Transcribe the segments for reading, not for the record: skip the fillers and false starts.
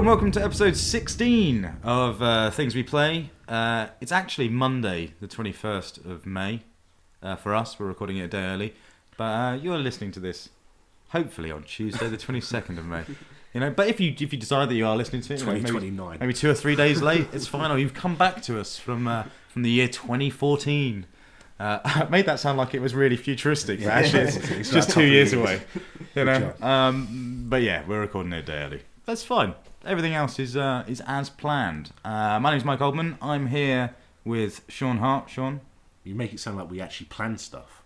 and welcome to episode 16 of Things We Play. It's actually Monday, the 21st of May. For us, we're recording it a day early. But you're listening to this, hopefully, on Tuesday, the 22nd of May. You know, but if you decide that you are listening to it, 2029, maybe 2 or 3 days late, it's fine. Or you've come back to us from the year 2014. I made that sound like it was really futuristic, but actually it's just 2 years away. You know, but yeah, we're recording it a day early. That's fine. Everything else is as planned. My name's Mike Oldman. I'm here with Shaun Hart. Shaun, you make it sound like we actually plan stuff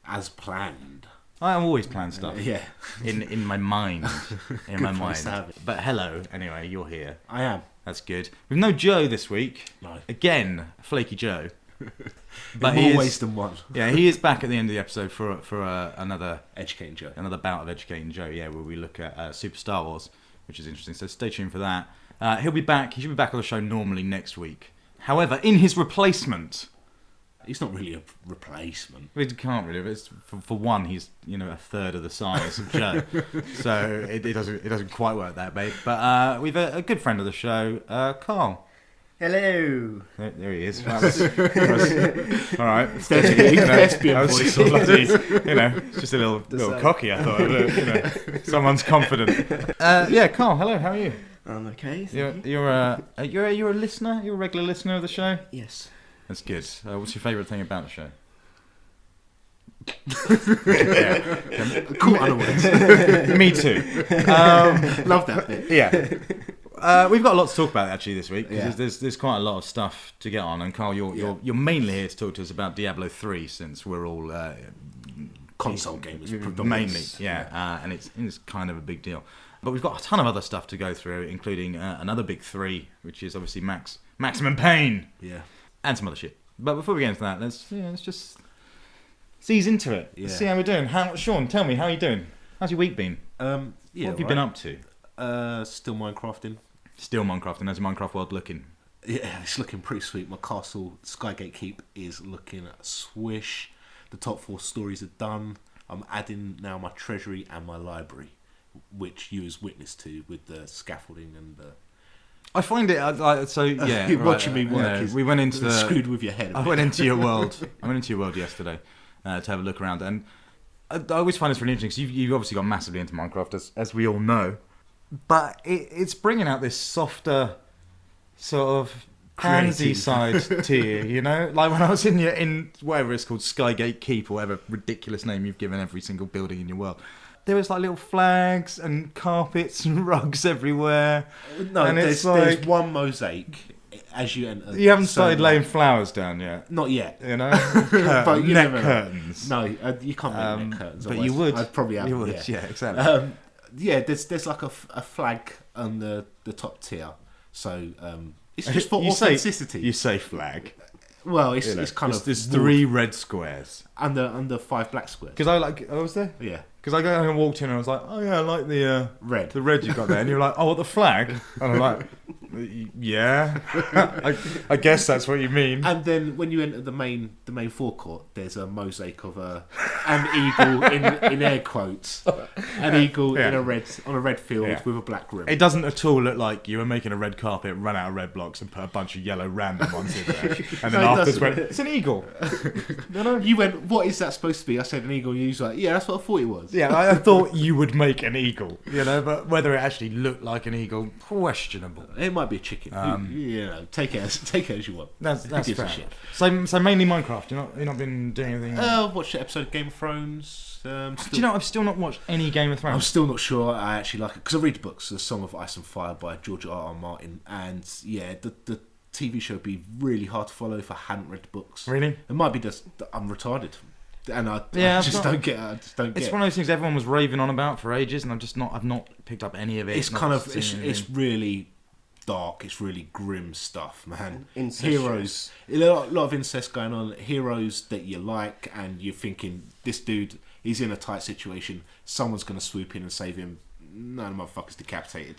as planned. I always plan stuff. Yeah, in my mind, in my mind. Savage. But hello, anyway, you're here. I am. That's good. We've no Joe this week. No. Again, Flaky Joe. But in more ways than one. Yeah, he is back at the end of the episode for another Educating Joe. Another bout of Educating Joe. Yeah, where we look at Super Star Wars, which is interesting. So stay tuned for that. He'll be back. He should be back on the show normally next week. However, in his replacement, he's not really a replacement. We can't really. It's, for one, he's a third of the size of Joe, so it doesn't quite work that way. But we've a good friend of the show, Carl. Hello. There he is. All right. Thespian voice. It's just a little cocky. I thought. Someone's confident. Yeah, Carl. Hello. How are you? I'm okay. You're a listener. You're a regular listener of the show. Yes. That's good. What's your favourite thing about the show? Cool unawares. Me too. Love that bit. Yeah. We've got a lot to talk about actually this week because there's quite a lot of stuff to get on. And Carl, you're mainly here to talk to us about Diablo 3 since we're all console gamers mainly. Yeah. And it's kind of a big deal. But we've got a ton of other stuff to go through, including another big three, which is obviously Maximum Payne. Yeah. And some other shit. But before we get into that, let's just ease into it. Yeah. Let's see how we're doing. Shaun, tell me, how are you doing? How's your week been? What have you been up to? Still Minecrafting. Still Minecrafting. How's your Minecraft world looking? Yeah, it's looking pretty sweet. My castle, Skygate Keep, is looking swish. The top 4 stories are done. I'm adding now my treasury and my library, which you was witness to with the scaffolding and the... I find it so. Yeah, watching me work. We went into screwed with your head. I went into your world. Yesterday to have a look around, and I always find this really interesting because you've obviously got massively into Minecraft, as we all know. But it's bringing out this softer sort of handsy side to you. You know, like when I was in whatever it's called, Skygate Keep or whatever ridiculous name you've given every single building in your world. There was like little flags and carpets and rugs everywhere. No, and there's one mosaic as you enter. You haven't started laying flowers down yet. Not yet. You know, but you neck curtains. No, you can't make neck curtains. But you would. I'd probably have. You would. Yeah, exactly. There's like a flag on the top tier. So it's just for authenticity. You say flag. Well, it's kind of there's 3 red squares under 5 black squares. Because I was there. Yeah. Because I got and walked in and I was like, oh yeah, I like the red you got there, and you're like, oh, what, the flag? And I'm like, yeah, I guess that's what you mean. And then when you enter the main forecourt, there's a mosaic of an eagle in air quotes, an eagle on a red field with a black rim. It doesn't at all look like you were making a red carpet, run out of red blocks, and put a bunch of yellow random ones in there, and then afterwards went, it's an eagle. You went, what is that supposed to be? I said an eagle. And you was like, yeah, that's what I thought it was. Yeah, I thought you would make an eagle, but whether it actually looked like an eagle, questionable. It might be a chicken. Take it as you want. That's fair. So mainly Minecraft. You've not been doing anything. I've watched an episode of Game of Thrones. Do you know I've still not watched any Game of Thrones? I'm still not sure I actually like it because I read the books. The Song of Ice and Fire by George R. R. Martin, and the TV show would be really hard to follow if I hadn't read the books. Really? It might be just that I'm retarded. And I just don't get it. It's one of those things everyone was raving on about for ages, and I've not picked up any of it. It's really dark. It's really grim stuff, man. Heroes, a lot of incest going on. Heroes that you like, and you're thinking this dude, he's in a tight situation. Someone's going to swoop in and save him. No, the motherfucker's decapitated.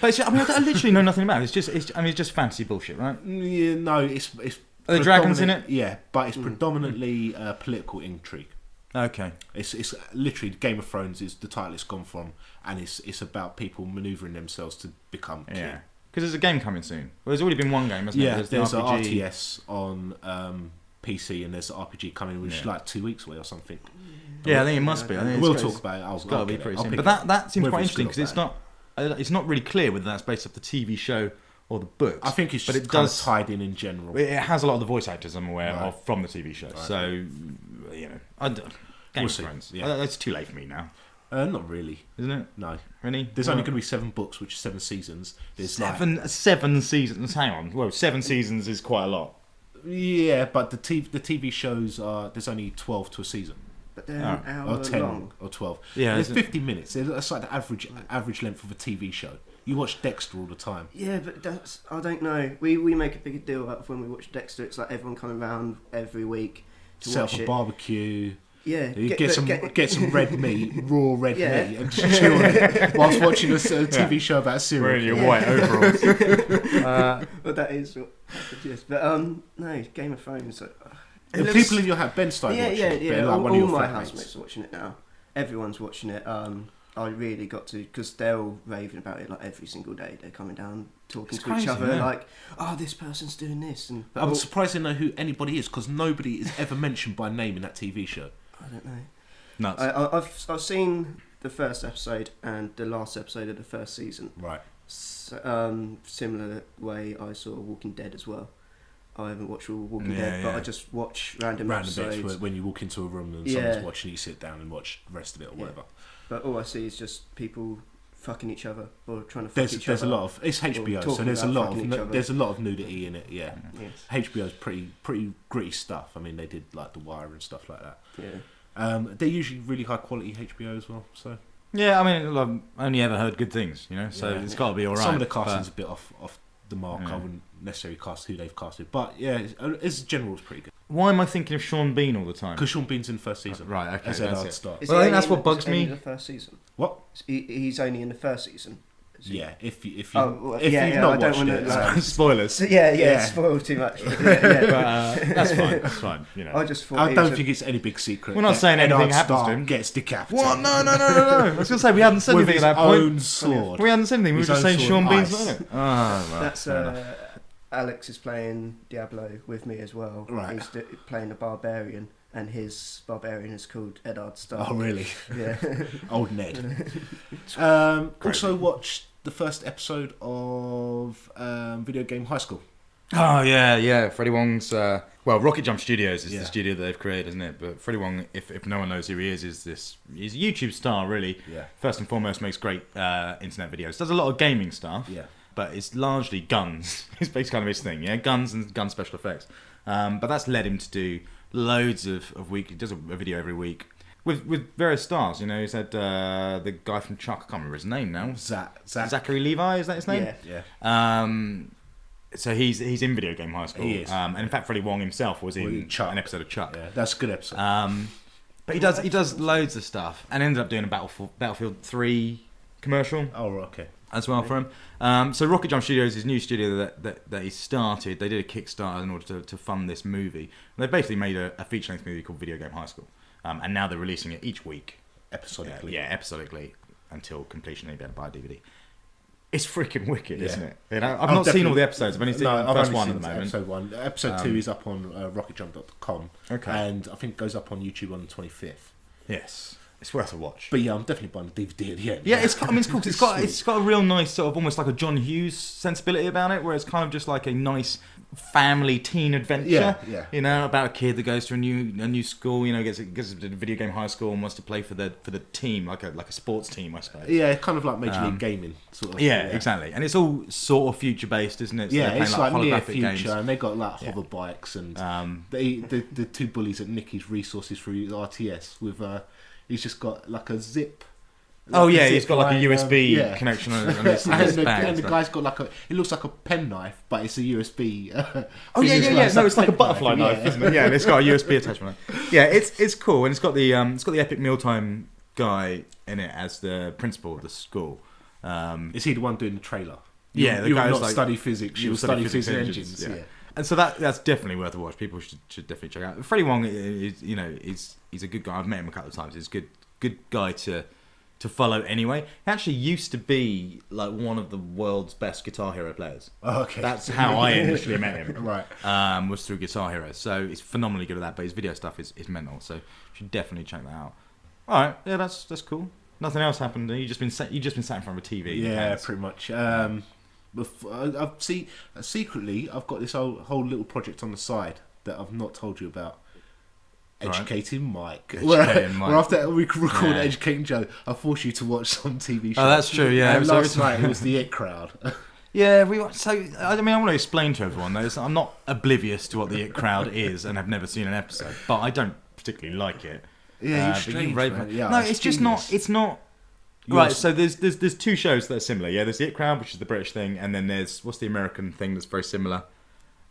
But I literally know nothing about it. It's just fantasy bullshit, right? Yeah, no, it's. Are there dragons in it? Yeah, but it's predominantly political intrigue. Okay. It's literally Game of Thrones is the title it's gone from, and it's about people manoeuvring themselves to become king. Yeah. Because there's a game coming soon. Well, there's already been one game, hasn't Yeah, there? there's the an RPG. RTS on PC, and there's an RPG coming, which is like 2 weeks away or something. Yeah, I think it must be. I think We'll it's talk about it. It's got to be pretty soon. pick But it up. that seems Whether quite it's good interesting or because it's not really clear whether that's based off the TV show or the books. I think it's but just it kind does of tied in general. It has a lot of the voice actors I'm aware Right. of from the TV show. Right. So, you know, Game We'll of see. Thrones. Yeah. It's too late for me now, Not really. isn't it? No. Really? There's only going to be 7 books, which is 7 seasons. There's seven seasons. Hang on. Well, 7 seasons is quite a lot. Yeah, but the TV shows there's only 12 to a season. But they're an hour Or 10 long. or 12. Yeah, There's isn't it? 50 minutes. That's like the average length of a TV show. You watch Dexter all the time. Yeah, but I don't know. We make a big deal out of when we watch Dexter. It's like everyone coming around every week to Set watch up a it. barbecue. Yeah, You get some red meat, raw red Yeah. meat, and just chew on it whilst watching a TV show about a serial Wearing your killer. white overalls. Well, that is what happened, yes. But no, Game of Thrones. The people in your house, Ben started Yeah, watching yeah, it. yeah. Ben, like All, one of your all my flatmates. housemates are watching it now. Everyone's watching it. I really got to, because they're all raving about it like every single day. They're coming down talking It's to each crazy, other yeah. like, oh, this person's doing this, and I'm surprised to know who anybody is because nobody is ever mentioned by name in that TV show. I don't know. Nuts. I've seen the first episode and the last episode of the first season. Right. Similar way I saw Walking Dead as well. I haven't watched all Walking Yeah, Dead, but yeah. I just watch random Random episodes. bits when you walk into a room and Yeah. someone's watching, you sit down and watch the rest of it or Yeah. whatever. But all I see is just people fucking each other or trying to fuck There's each there's a other. lot of it's HBO, so talking there's a about lot fucking each other. there's a lot of nudity in it. Yeah, Yes. HBO's pretty gritty stuff. I mean, they did like The Wire and stuff like that. Yeah. They're usually really high quality HBO as well. So Yeah, I mean, I've only ever heard good things, you know, so Yeah. it's got to be all right. some of the but- casting's a bit off the mark. Yeah. I wouldn't necessarily cast who they've casted, but yeah, as general, it's pretty good. Why am I thinking of Sean Bean all the time? Because Sean Bean's in the first season. Right, okay, As that's Eddard it. Stark. Is Well, he I think only that's what bugs only me. in the first season. What? He's only in the first season. Is he? Yeah, if you Oh, well, if yeah, you've yeah, not I don't watched wanna, it, like- Spoilers. So, yeah, Yeah. spoil too much. But, But yeah. that's fine. That's fine. You know. I just thought I he don't was think it's any big secret. We're not that saying anything Eddard happens to Stark him. Gets decapitated. What? No. I was going to say we hadn't said With anything his at that point. own sword. We hadn't said anything. We were His just own saying sword Sean of Bean's ice. not in it. Oh, well, That's fair enough. Alex is playing Diablo with me as well. Right. He's playing a barbarian, and his barbarian is called Eddard Stark. Oh, really? Yeah. Old Ned. Also watched the first episode of Video Game High School. Oh yeah. Freddie Wong's Rocket Jump Studios is Yeah. the studio that they've created, isn't it? But Freddie Wong, if no one knows who he is he's a YouTube star really. Yeah. First and foremost, makes great internet videos. Does a lot of gaming stuff. Yeah. But it's largely guns. It's basically kind of his thing, yeah, guns and gun special effects. But that's led him to do loads of week. He does a video every week with various stars. You know, he's had the guy from Chuck. I can't remember his name now. Zachary Levi, is that his name? Yeah. So he's in Video Game High School. He is. And in fact, Freddie Wong himself was in Chuck. an episode of Chuck. Yeah, that's a good episode. But he does loads of stuff and ended up doing a Battlefield 3 commercial Oh, okay. as well for him. So Rocket Jump Studios is his new studio that he started. They did a Kickstarter in order to fund this movie. They basically made a feature-length movie called Video Game High School. And now they're releasing it each week. Episodically. Yeah, episodically until completion. You'll be able to buy a DVD. It's freaking wicked, Yeah. isn't it? You know, I've not seen all the episodes. I've only seen the I've first only one seen at the moment. Episode 1. Episode 2 is up on rocketjump.com. Okay. And I think it goes up on YouTube on the 25th. Yes, it's worth a watch. But yeah, I'm definitely buying the DVD at the end. Yeah, it's cool. 'Cause it's got a real nice sort of almost like a John Hughes sensibility about it, where it's kind of just like a nice family teen adventure. Yeah. You know, about a kid that goes to a new school. You know, gets to Video Game High School and wants to play for the team, like a sports team, I suppose. Yeah, kind of like Major League Gaming, sort of. Yeah, exactly. And it's all sort of future based, isn't it? So Yeah, they're playing it's like near holographic future, games. and they got like hover bikes, and the two bullies at Nicky's resources through RTS with he's just got like a zip. Oh like yeah, a he's zip got like a line, USB yeah. connection on his and, his the, bag. and the stuff. guy's got like it looks like a penknife, but it's a USB. Oh yeah. No, it's like a penknife, butterfly knife, isn't it? Yeah, and it's got a USB attachment. Yeah, it's cool, and it's got the Epic Mealtime guy in it as the principal of the school. Is he the one doing the trailer? Yeah, the you guy will who's not like- study physics. You will study physics and engines. Yeah. And so that's definitely worth a watch. People should definitely check out. Freddie Wong is, you know, he's a good guy. I've met him a couple of times. He's a good guy to follow anyway. He actually used to be like one of the world's best Guitar Hero players. Oh, okay. That's how I initially met him. Right. Was through Guitar Hero. So he's phenomenally good at that, but his video stuff is mental. So you should definitely check that out. All right, yeah, that's cool. Nothing else happened. You just been sat in front of a TV. Yeah, pretty much. Secretly, I've got this whole little project on the side that I've not told you about. Educating Mike. Where after we record Educating Joe, I force you to watch some TV show. Oh, that's true. Yeah, and last night it was the It Crowd. Yeah, I want to explain to everyone though. I'm not oblivious to what the It Crowd is, and I've never seen an episode, but I don't particularly like it. Yeah, you're strange, man. Yeah, no, it's just not. It's not. Right, so there's two shows that are similar. Yeah, there's the It Crowd, which is the British thing, and then there's what's the American thing that's very similar?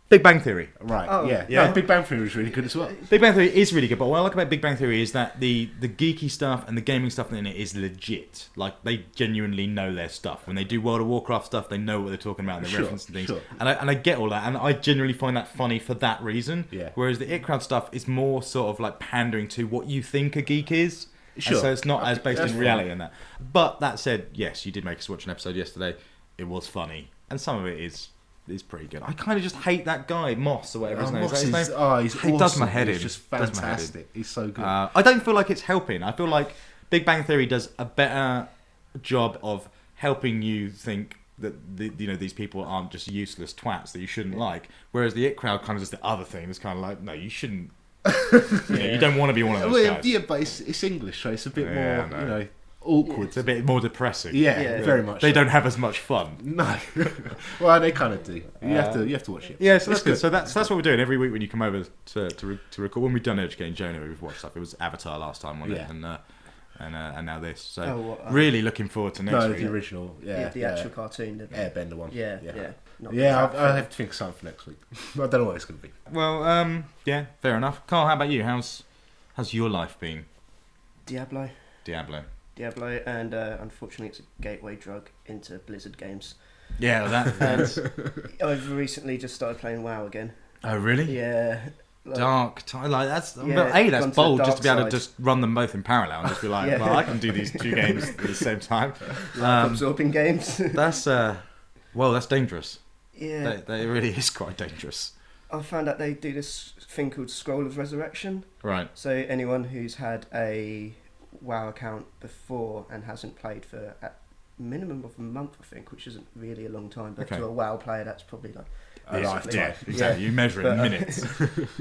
Big Bang Theory. Right. Oh, yeah. No, Big Bang Theory is really good as well. Big Bang Theory is really good, but what I like about Big Bang Theory is that the geeky stuff and the gaming stuff in it is legit. Like, they genuinely know their stuff. When they do World of Warcraft stuff, they know what they're talking about and they're referencing things. Sure. And I get all that, and I genuinely find that funny for that reason. Yeah. Whereas the It Crowd stuff is more sort of like pandering to what you think a geek is. Sure. And so it's not as based in reality in that. But that said, yes, you did make us watch an episode yesterday. It was funny, and some of it is pretty good. I kind of just hate that guy, Moss or whatever his name is. He's awesome. It does my head in. He's just fantastic. He's so good. I don't feel like it's helping. I feel like Big Bang Theory does a better job of helping you think that these people aren't just useless twats that you shouldn't like. Whereas the It Crowd kind of does the other thing. It's kind of like, no, you shouldn't. You don't want to be one of those guys. Yeah, but it's English, so it's a bit more, awkward. It's a bit more depressing. Yeah, very much. They don't have as much fun. No, well, they kind of do. You have to watch it. Yeah, so that's good. So that's what we're doing every week when you come over to record. When we've done Educating Jonah, we've watched stuff. It was Avatar last time, wasn't it? And now this. So really looking forward to next week. No, the original. Yeah, the actual cartoon. Airbender one. Yeah. I have to think of something for next week. I don't know what it's going to be. Well, yeah, fair enough. Carl, how about you? How's your life been? Diablo, and unfortunately, it's a gateway drug into Blizzard games. Yeah, that's. I've recently just started playing WoW again. Oh, really? Yeah. Dark time, like that's that's bold just to be able to just run them both in parallel and just be like, well, I can do these two games at the same time. Absorbing games. That's that's dangerous. Yeah, that really is quite dangerous. I found out they do this thing called Scroll of Resurrection. Right. So anyone who's had a WoW account before and hasn't played for a minimum of a month, I think, which isn't really a long time, but to a WoW player, that's probably like a lifetime. Yeah, exactly. You measure it in minutes.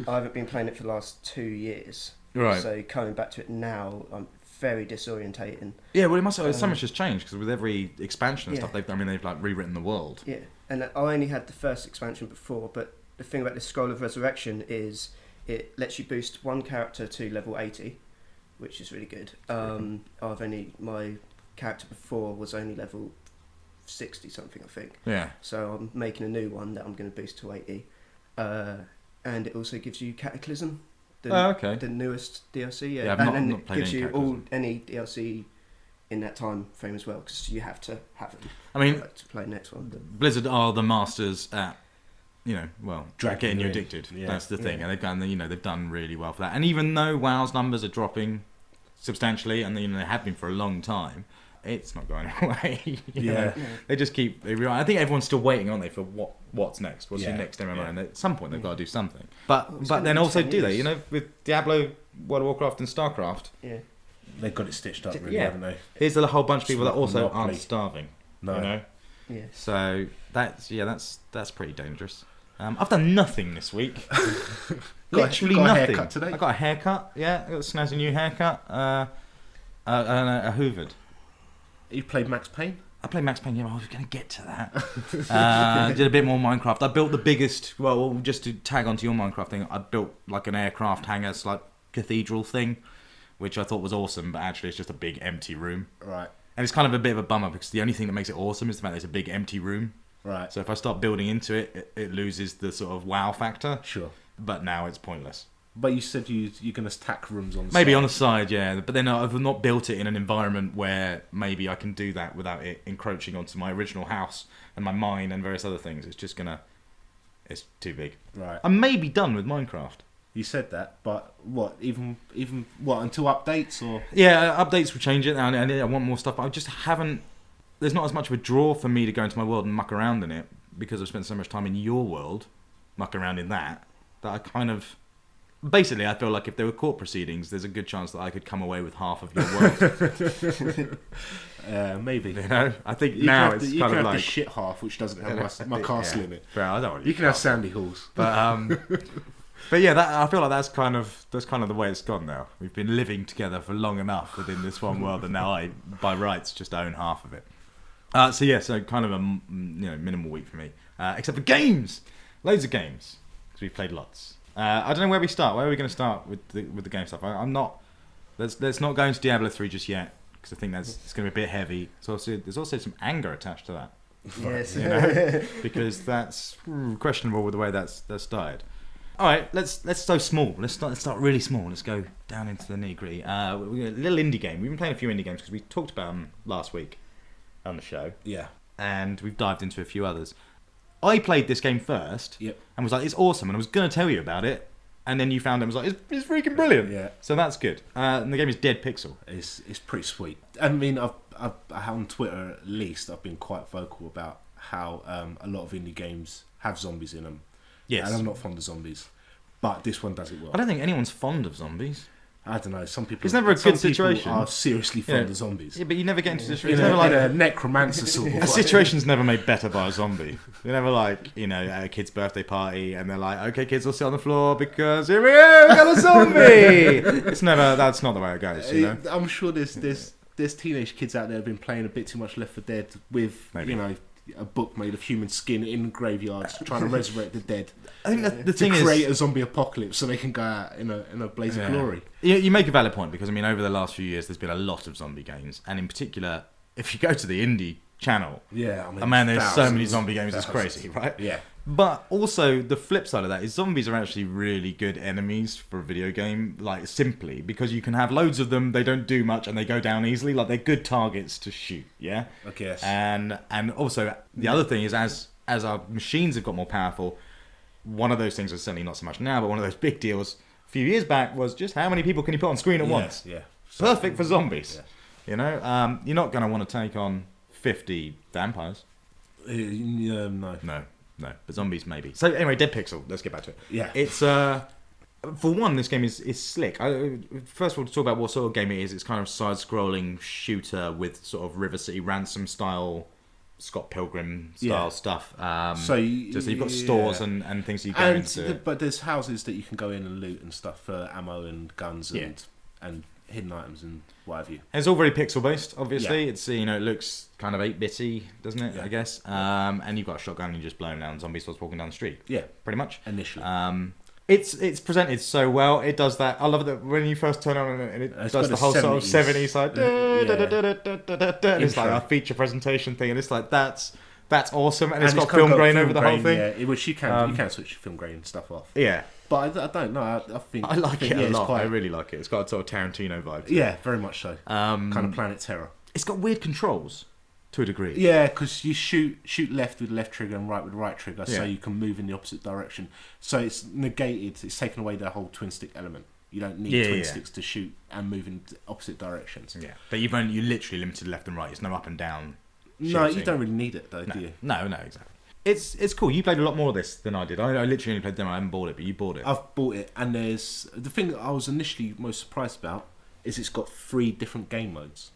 I haven't been playing it for the last 2 years. Right. So coming back to it now, I'm very disorientating. Yeah, well, it must have so much has changed because with every expansion and stuff they've like rewritten the world. Yeah, and I only had the first expansion before, but the thing about this Scroll of Resurrection is it lets you boost one character to level 80, which is really good. My character before was only level 60 something, I think. Yeah. So I'm making a new one that I'm going to boost to 80, and it also gives you Cataclysm. The newest DLC, yeah, and it gives you any DLC in that time frame as well, because you have to have it. I mean, to play the next one. Blizzard are the masters at, getting you addicted. Yeah. That's the thing, and they've done really well for that. And even though WoW's numbers are dropping substantially, and they have been for a long time, it's not going away. They just keep. I think everyone's still waiting, aren't they, for what's next? What's your next MMO? And at some point they've got to do something. But then also do they? With Diablo, World of Warcraft, and StarCraft. Yeah, they've got it stitched up, really, haven't they? Here's a whole bunch of people that also aren't starving. No. Yeah. So that's pretty dangerous. I've done nothing this week. Literally got nothing. A haircut today? I got a haircut. Yeah, I got a snazzy new haircut. And a hoovered. You played Max Payne? I played Max Payne. Yeah, I was going to get to that. Did a bit more Minecraft. I built the biggest. Well, just to tag onto your Minecraft thing, I built like an aircraft hangar, like cathedral thing, which I thought was awesome. But actually, it's just a big empty room. Right. And it's kind of a bit of a bummer because the only thing that makes it awesome is the fact that it's a big empty room. Right. So if I start building into it, it loses the sort of wow factor. Sure. But now it's pointless. But you said you're going to stack rooms on the maybe side. on the side, yeah. But then I've not built it in an environment where maybe I can do that without it encroaching onto my original house and my mine and various other things. It's just gonna It's too big. Right. I may be done with Minecraft. You said that, but what? Even what? Until updates or? Yeah, updates will change it, and I want more stuff. But I just haven't. There's not as much of a draw for me to go into my world and muck around in it because I've spent so much time in your world, mucking around in that I kind of. Basically, I feel like if there were court proceedings, there's a good chance that I could come away with half of your world. Maybe. You know, I think You now can have it's the, you kind can of have like the shit half, which doesn't have my castle in it. But I don't want You can have Sandy Halls. But yeah, I feel like that's kind of the way it's gone now. We've been living together for long enough within this one world, and now I, by rights, just own half of it. So kind of a minimal week for me, except for games, loads of games because we've played lots. I don't know where we start. Where are we going to start with the game stuff? I'm not. Let's not go into Diablo 3 just yet because I think it's going to be a bit heavy. So there's also some anger attached to that. Yes. You know, because that's questionable with the way that's started. All right, let's go small. Let's start really small. Let's go down into the nitty gritty. A little indie game. We've been playing a few indie games because we talked about them last week on the show. Yeah. And we've dived into a few others. I played this game first. Yep. And was like, it's awesome. And I was going to tell you about it. And then you found it and was like, it's freaking brilliant. Yeah. So that's good. And the game is Dead Pixel. It's pretty sweet. I mean, I've on Twitter at least, I've been quite vocal about how a lot of indie games have zombies in them. Yes. And I'm not fond of zombies, but this one does it well. I don't think anyone's fond of zombies. I don't know. Some people. It's never a good situation. Are seriously fond of zombies. Yeah, but you never get into this. In It's never like a necromancer sort of. a situation's never made better by a zombie. You're never like, at a kid's birthday party and they're like, okay, kids will sit on the floor because here we go, we got a zombie. It's never. That's not the way it goes. You know? I'm sure there's teenage kids out there who've been playing a bit too much Left 4 Dead with Maybe. a book made of human skin in graveyards trying to resurrect the dead. I think the thing to is create a zombie apocalypse so they can go out in a blaze of glory. You make a valid point because I mean over the last few years there's been a lot of zombie games, and in particular if you go to the indie channel, Yeah, I mean, there's so many zombie games, it's thousands. crazy, right? Yeah. But also the flip side of that is zombies are actually really good enemies for a video game, like simply because you can have loads of them, they don't do much and they go down easily, like they're good targets to shoot, yeah? I guess. And also the other thing is as our machines have got more powerful, one of those things is certainly not so much now, but one of those big deals a few years back was just how many people can you put on screen at once? Yeah. Perfect for zombies. Yeah. You're not going to want to take on 50 vampires. No. No, but zombies maybe. So anyway, Dead Pixel. Let's get back to it. Yeah. It's for one, this game is slick. First of all, to talk about what sort of game it is, it's kind of side-scrolling shooter with sort of River City Ransom style, Scott Pilgrim style stuff. So you've got stores and things you go into. But there's houses that you can go in and loot and stuff for ammo and guns and hidden items and what have you. And it's all very pixel based, obviously. Yeah. It's it looks kind of 8-bitty, doesn't it? Yeah. I guess. And you've got a shotgun and you're just blowing down zombies whilst walking down the street. Yeah, pretty much. initially. It's presented so well. It does that. I love that when you first turn on and it does the whole sort of 70s like it's like a feature presentation thing, and it's like that's awesome, and it's got film grain over the whole thing. Yeah, which you can switch film grain stuff off. Yeah. But I don't know. I think I like it a lot. I I really like it. It's got a sort of Tarantino vibe. Yeah, very much so. Kind of Planet Terror. It's got weird controls to a degree. Yeah, because you shoot left with left trigger and right with right trigger, so Yeah. you can move in the opposite direction. So it's negated. It's taken away the whole twin stick element. You don't need twin sticks to shoot and move in opposite directions. Yeah, but you're literally limited left and right. It's no up and down. No, you shooting. don't really need it though, do you? No, exactly. It's cool. You played a lot more of this than I did. I literally only played demo. I haven't bought it, but you bought it. I've bought it, and there's the thing that I was initially most surprised about is it's got 3 different game modes.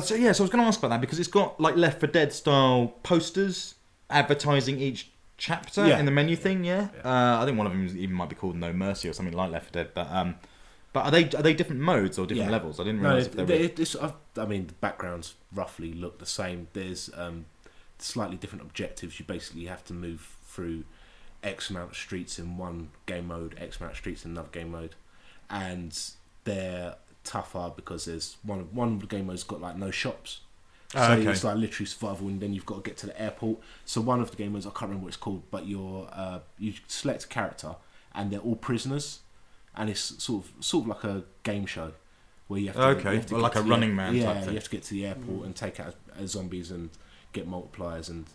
So I was going to ask about that because it's got like Left 4 Dead style posters advertising each chapter in the menu thing. Yeah. I think one of them even might be called No Mercy or something like Left 4 Dead. But are they different modes or different levels? I didn't realise if they were. I mean, the backgrounds roughly look the same. There's slightly different objectives. You basically have to move through X amount of streets in one game mode, X amount of streets in another game mode, and they're tougher because there's one of the game modes got like no shops. So it's like literally survival, and then you've got to get to the airport. So one of the game modes, I can't remember what it's called, but you select a character and they're all prisoners, and it's sort of like a game show where you have to like a Running Man type thing. You have to get to the airport and take out zombies and get multipliers, and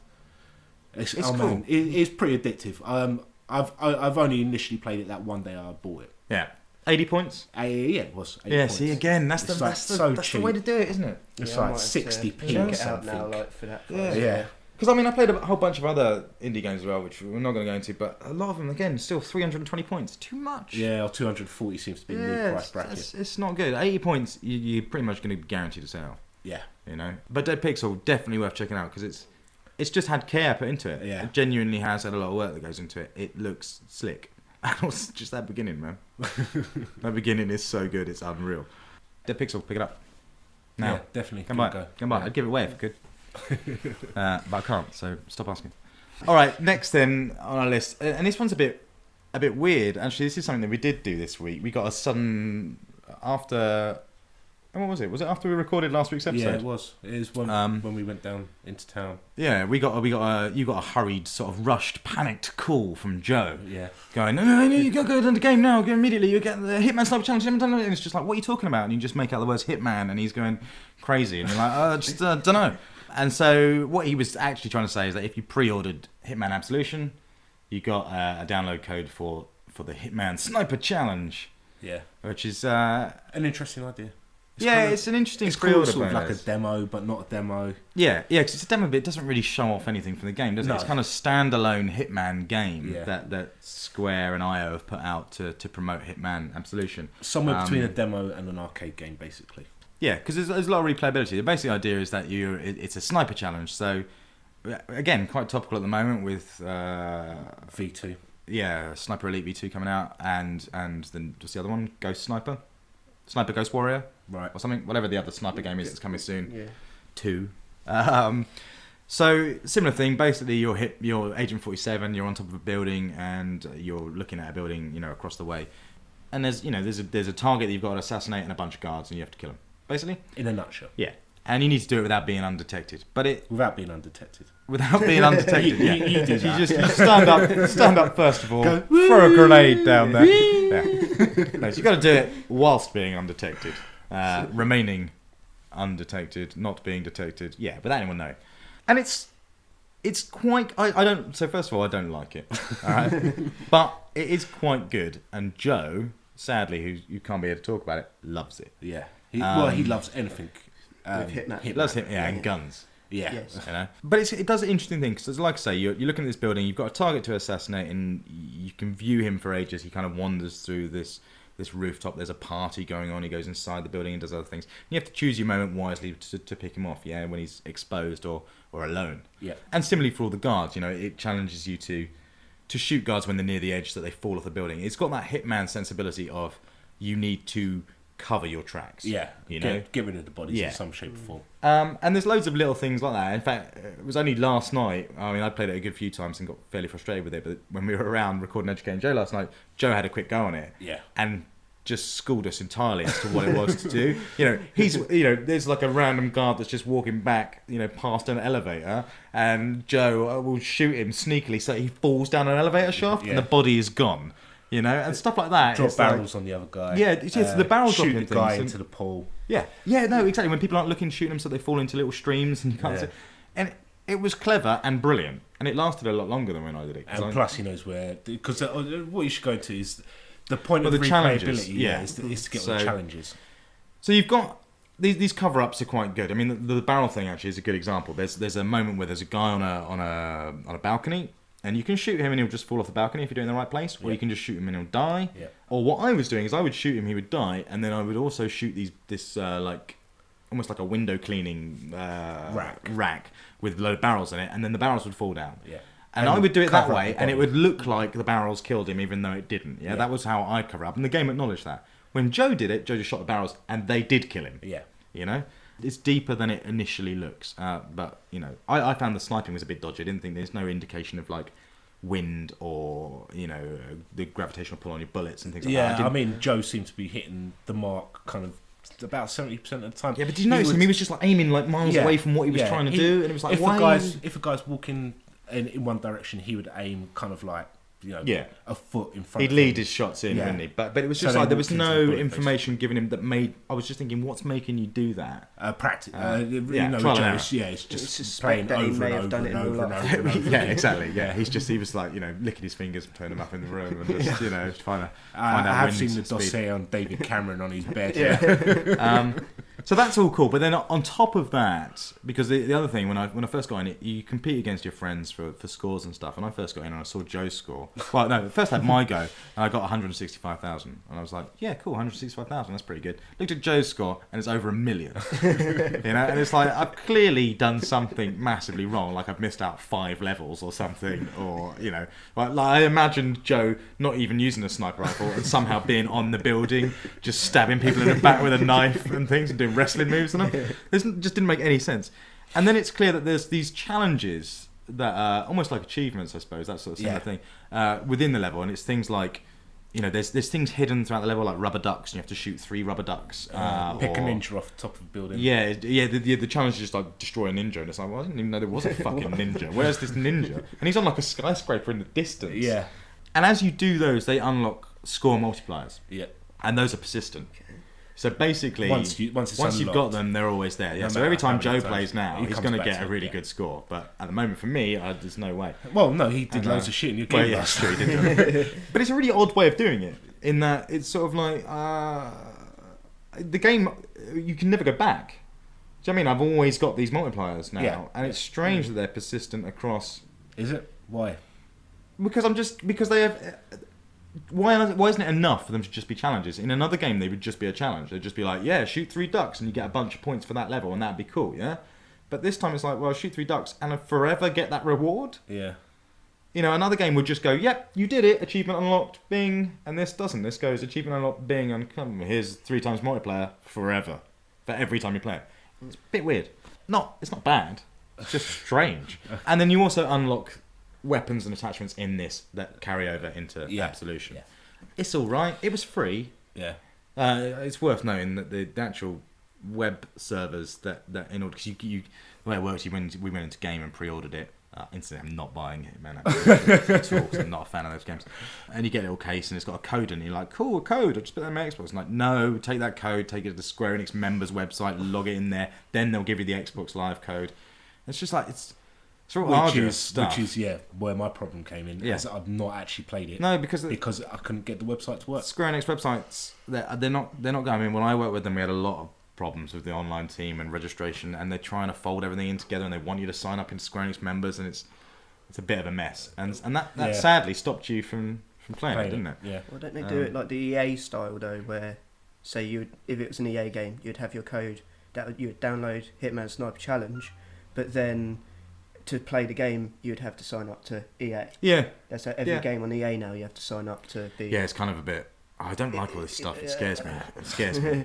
it's cool. Man, it's pretty addictive. I've only initially played it that one day I bought it. Yeah. 80 points? Yeah, it was. 80 Yeah, points. see, again, that's It's the way to do it, isn't it? It's I like might 60p check or it out now, something. like for that. Yeah. Yeah. Because, I mean, I played a whole bunch of other indie games as well, which we're not going to go into, but a lot of them, again, still 320 points. Too much. Yeah, or 240 seems to be the new price bracket. It's not good. 80 points, you're pretty much going to be guaranteed to sell. Yeah. You know? But Dead Pixel, definitely worth checking out, because it's just had care put into it. Yeah. It genuinely has had a lot of work that goes into it. It looks slick. And also just that beginning, man. That beginning is so good, it's unreal. Dead Pixel, pick it up. Now. Yeah, definitely. Come by. Go. Come by. Yeah. I'd give it away if I could. But I can't, so stop asking. All right, next then on our list, and this one's a bit weird. Actually, this is something that we did do this week. We got a sudden after. What was it? Was it after we recorded last week's episode? Yeah, it was. It is when we went down into town. Yeah, you got a hurried, sort of rushed, panicked call from Joe. Yeah. Going, no, you got to go to the game now. Go immediately. You get the Hitman Sniper Challenge. And it's just like, what are you talking about? And you just make out the words Hitman, and he's going crazy, and you're like, just don't know. And so what he was actually trying to say is that if you pre-ordered Hitman Absolution, you got a download code for the Hitman Sniper Challenge. Yeah. Which is an interesting idea. It's an interesting it's pre-order sort of like a bonus. demo, but not a demo. Yeah, because it's a demo, but it doesn't really show off anything from the game, does it? No. It's kind of standalone Hitman game Yeah. that Square and IO have put out to promote Hitman Absolution. Somewhere between a demo and an arcade game, basically. Yeah, because there's a lot of replayability. The basic idea is that it's a sniper challenge. So, again, quite topical at the moment with V2. Yeah, Sniper Elite V2 coming out, and then what's the other one? Ghost Sniper, Ghost Warrior, Right. or something. Whatever the other sniper game is that's coming soon. Yeah. 2. So similar thing. Basically, you're Agent 47. You're on top of a building, and you're looking at a building, across the way. And there's a target that you've got to assassinate and a bunch of guards, and you have to kill them. Basically. In a nutshell. Yeah. And you need to do it without being undetected. Without being undetected. Without being undetected, yeah. You do that. You just stand up first of all, throw a grenade down there. Yeah. No, so you've got to do it whilst being undetected, remaining undetected, not being detected. Yeah, without anyone knowing. And it's quite. I don't. So first of all, I don't like it. All right, but it is quite good. And Joe, sadly, who you can't be here to talk about it, loves it. Yeah. He loves anything. With Hitman. He loves Hitman, and guns. Yeah. Yes. But it does an interesting thing because, like I say, you're looking at this building. You've got a target to assassinate, and you can view him for ages. He kind of wanders through this rooftop. There's a party going on. He goes inside the building and does other things. And you have to choose your moment wisely to pick him off. Yeah, when he's exposed or alone. Yeah. And similarly for all the guards, it challenges you to shoot guards when they're near the edge so that they fall off the building. It's got that Hitman sensibility of you need to cover your tracks. Yeah. Get rid of the bodies Yeah. in some shape or form. And there's loads of little things like that. In fact, it was only last night. I mean, I played it a good few times and got fairly frustrated with it. But when we were around recording Educating Joe last night, Joe had a quick go on it. Yeah. And just schooled us entirely as to what it was to do. There's like a random guard that's just walking back, past an elevator, and Joe will shoot him sneakily so he falls down an elevator shaft and the body is gone. And stuff like that. Drop It's barrels on the other guy. Yeah, it's the barrel shoot dropping the guy things into the pool. Yeah, no, exactly. When people aren't looking, shoot them so they fall into little streams and you can't see. And it was clever and brilliant, and it lasted a lot longer than when I did it. And plus, he knows where. Because what you should go into is the point of the challenges, replayability. Is to get all the challenges. So you've got these cover-ups are quite good. I mean, the barrel thing actually is a good example. There's a moment where there's a guy on a balcony. And you can shoot him and he'll just fall off the balcony if you're doing the right place, or you can just shoot him and he'll die. Yeah. Or what I was doing is I would shoot him, he would die, and then I would also shoot this almost like a window cleaning rack with a load of barrels in it, and then the barrels would fall down. Yeah. And I would do it that cover up way, the and it body. would look like the barrels killed him, even though it didn't. Yeah, that was how I cover up, and the game acknowledged that. When Joe did it, Joe just shot the barrels, and they did kill him. Yeah. It's deeper than it initially looks, but I found the sniping was a bit dodgy. I didn't think there's no indication of like wind or the gravitational pull on your bullets and things like that. Yeah, I mean, Joe seemed to be hitting the mark kind of about 70% of the time. Yeah, but did you notice him? He was just like aiming like miles away from what he was trying to do, and it was like, if a guy's walking in one direction, he would aim kind of like a foot in front. He'd of lead him. his shots in, Yeah. wouldn't he? But it was So just they like there was walked into no the bullet, information given him that made. I was just thinking, what's making you do that? Practice. trial and error. It's just suspect playing that he over may and have over done it and in real over and life. over. and over Yeah, again. exactly. Yeah, he was like licking his fingers and turning them up in the room and just trying to find I out have when seen the to speed. dossier on David Cameron on his bed. So that's all cool, but then on top of that, because the other thing when I first got in it, you compete against your friends for scores and stuff. And I first got in and I saw Joe's score. Well, no, first I had my go and I got 165,000, and I was like, yeah, cool, 165,000, that's pretty good. Looked at Joe's score and it's over 1 million. And it's like I've clearly done something massively wrong, like I've missed out 5 levels or something, or like I imagined Joe not even using a sniper rifle and somehow being on the building, just stabbing people in the back with a knife and things and doing wrestling moves and them. This just didn't make any sense. And then it's clear that there's these challenges that are almost like achievements, I suppose, that sort of similar thing, within the level. And it's things like, there's things hidden throughout the level, like rubber ducks, and you have to shoot 3 rubber ducks. Pick a ninja off the top of a building. Yeah. The challenge is just like destroy a ninja, and it's like, well, I didn't even know there was a fucking ninja. Where's this ninja? And he's on like a skyscraper in the distance. Yeah. And as you do those, they unlock score multipliers. Yeah. And those are persistent. So basically, once you've got them, they're always there. Yeah. No so matter every time how many Joe times plays now, he he's comes going to back get to a it, really yeah. good score. But at the moment, for me, there's no way. Well, no, he did loads of shit in your game. Well, yeah, last sure, he did. But it's a really odd way of doing it, in that it's sort of like the game. You can never go back. Do you know what I mean? I've always got these multipliers now, and it's strange that they're persistent across. Is it? Why? Because they have. Why isn't it enough for them to just be challenges? In another game, they would just be a challenge. They'd just be like, yeah, shoot 3 ducks and you get a bunch of points for that level, and that'd be cool, yeah? But this time it's like, well, shoot 3 ducks and I forever get that reward? Yeah. Another game would just go, yep, you did it, achievement unlocked, bing, and this doesn't. This goes, achievement unlocked, bing, and come, here's 3 times multiplayer forever. For every time you play it. It's a bit weird. It's not bad. It's just strange. And then you also unlock weapons and attachments in this that carry over into Absolution. Yeah. It's all right. It was free. Yeah. It's worth noting that the actual web servers that in order, because you the way it works, we went into game and pre-ordered it. Instantly, I'm not buying it, man. I'm not a fan of those games. And you get a little case and it's got a code in it. You're like, cool, a code. I'll just put that in my Xbox. I'm like, no, take that code, take it to the Square Enix members website, log it in there. Then they'll give you the Xbox Live code. It's just like it's all arduous stuff. Which is where my problem came in. As I've not actually played it. No, because I couldn't get the website to work. Square Enix websites, they're not going. I mean, when I worked with them, we had a lot of problems with the online team and registration, and they're trying to fold everything in together, and they want you to sign up into Square Enix members, and it's a bit of a mess. And that sadly stopped you from playing it, didn't it? Yeah. Well, don't they do it like the EA style though, where say if it was an EA game, you'd have your code that you would download Hitman Sniper Challenge, but then to play the game, you'd have to sign up to EA. Yeah. That's how every game on EA now, you have to sign up to be... Yeah, it's kind of a bit... I don't like all this stuff. It scares me.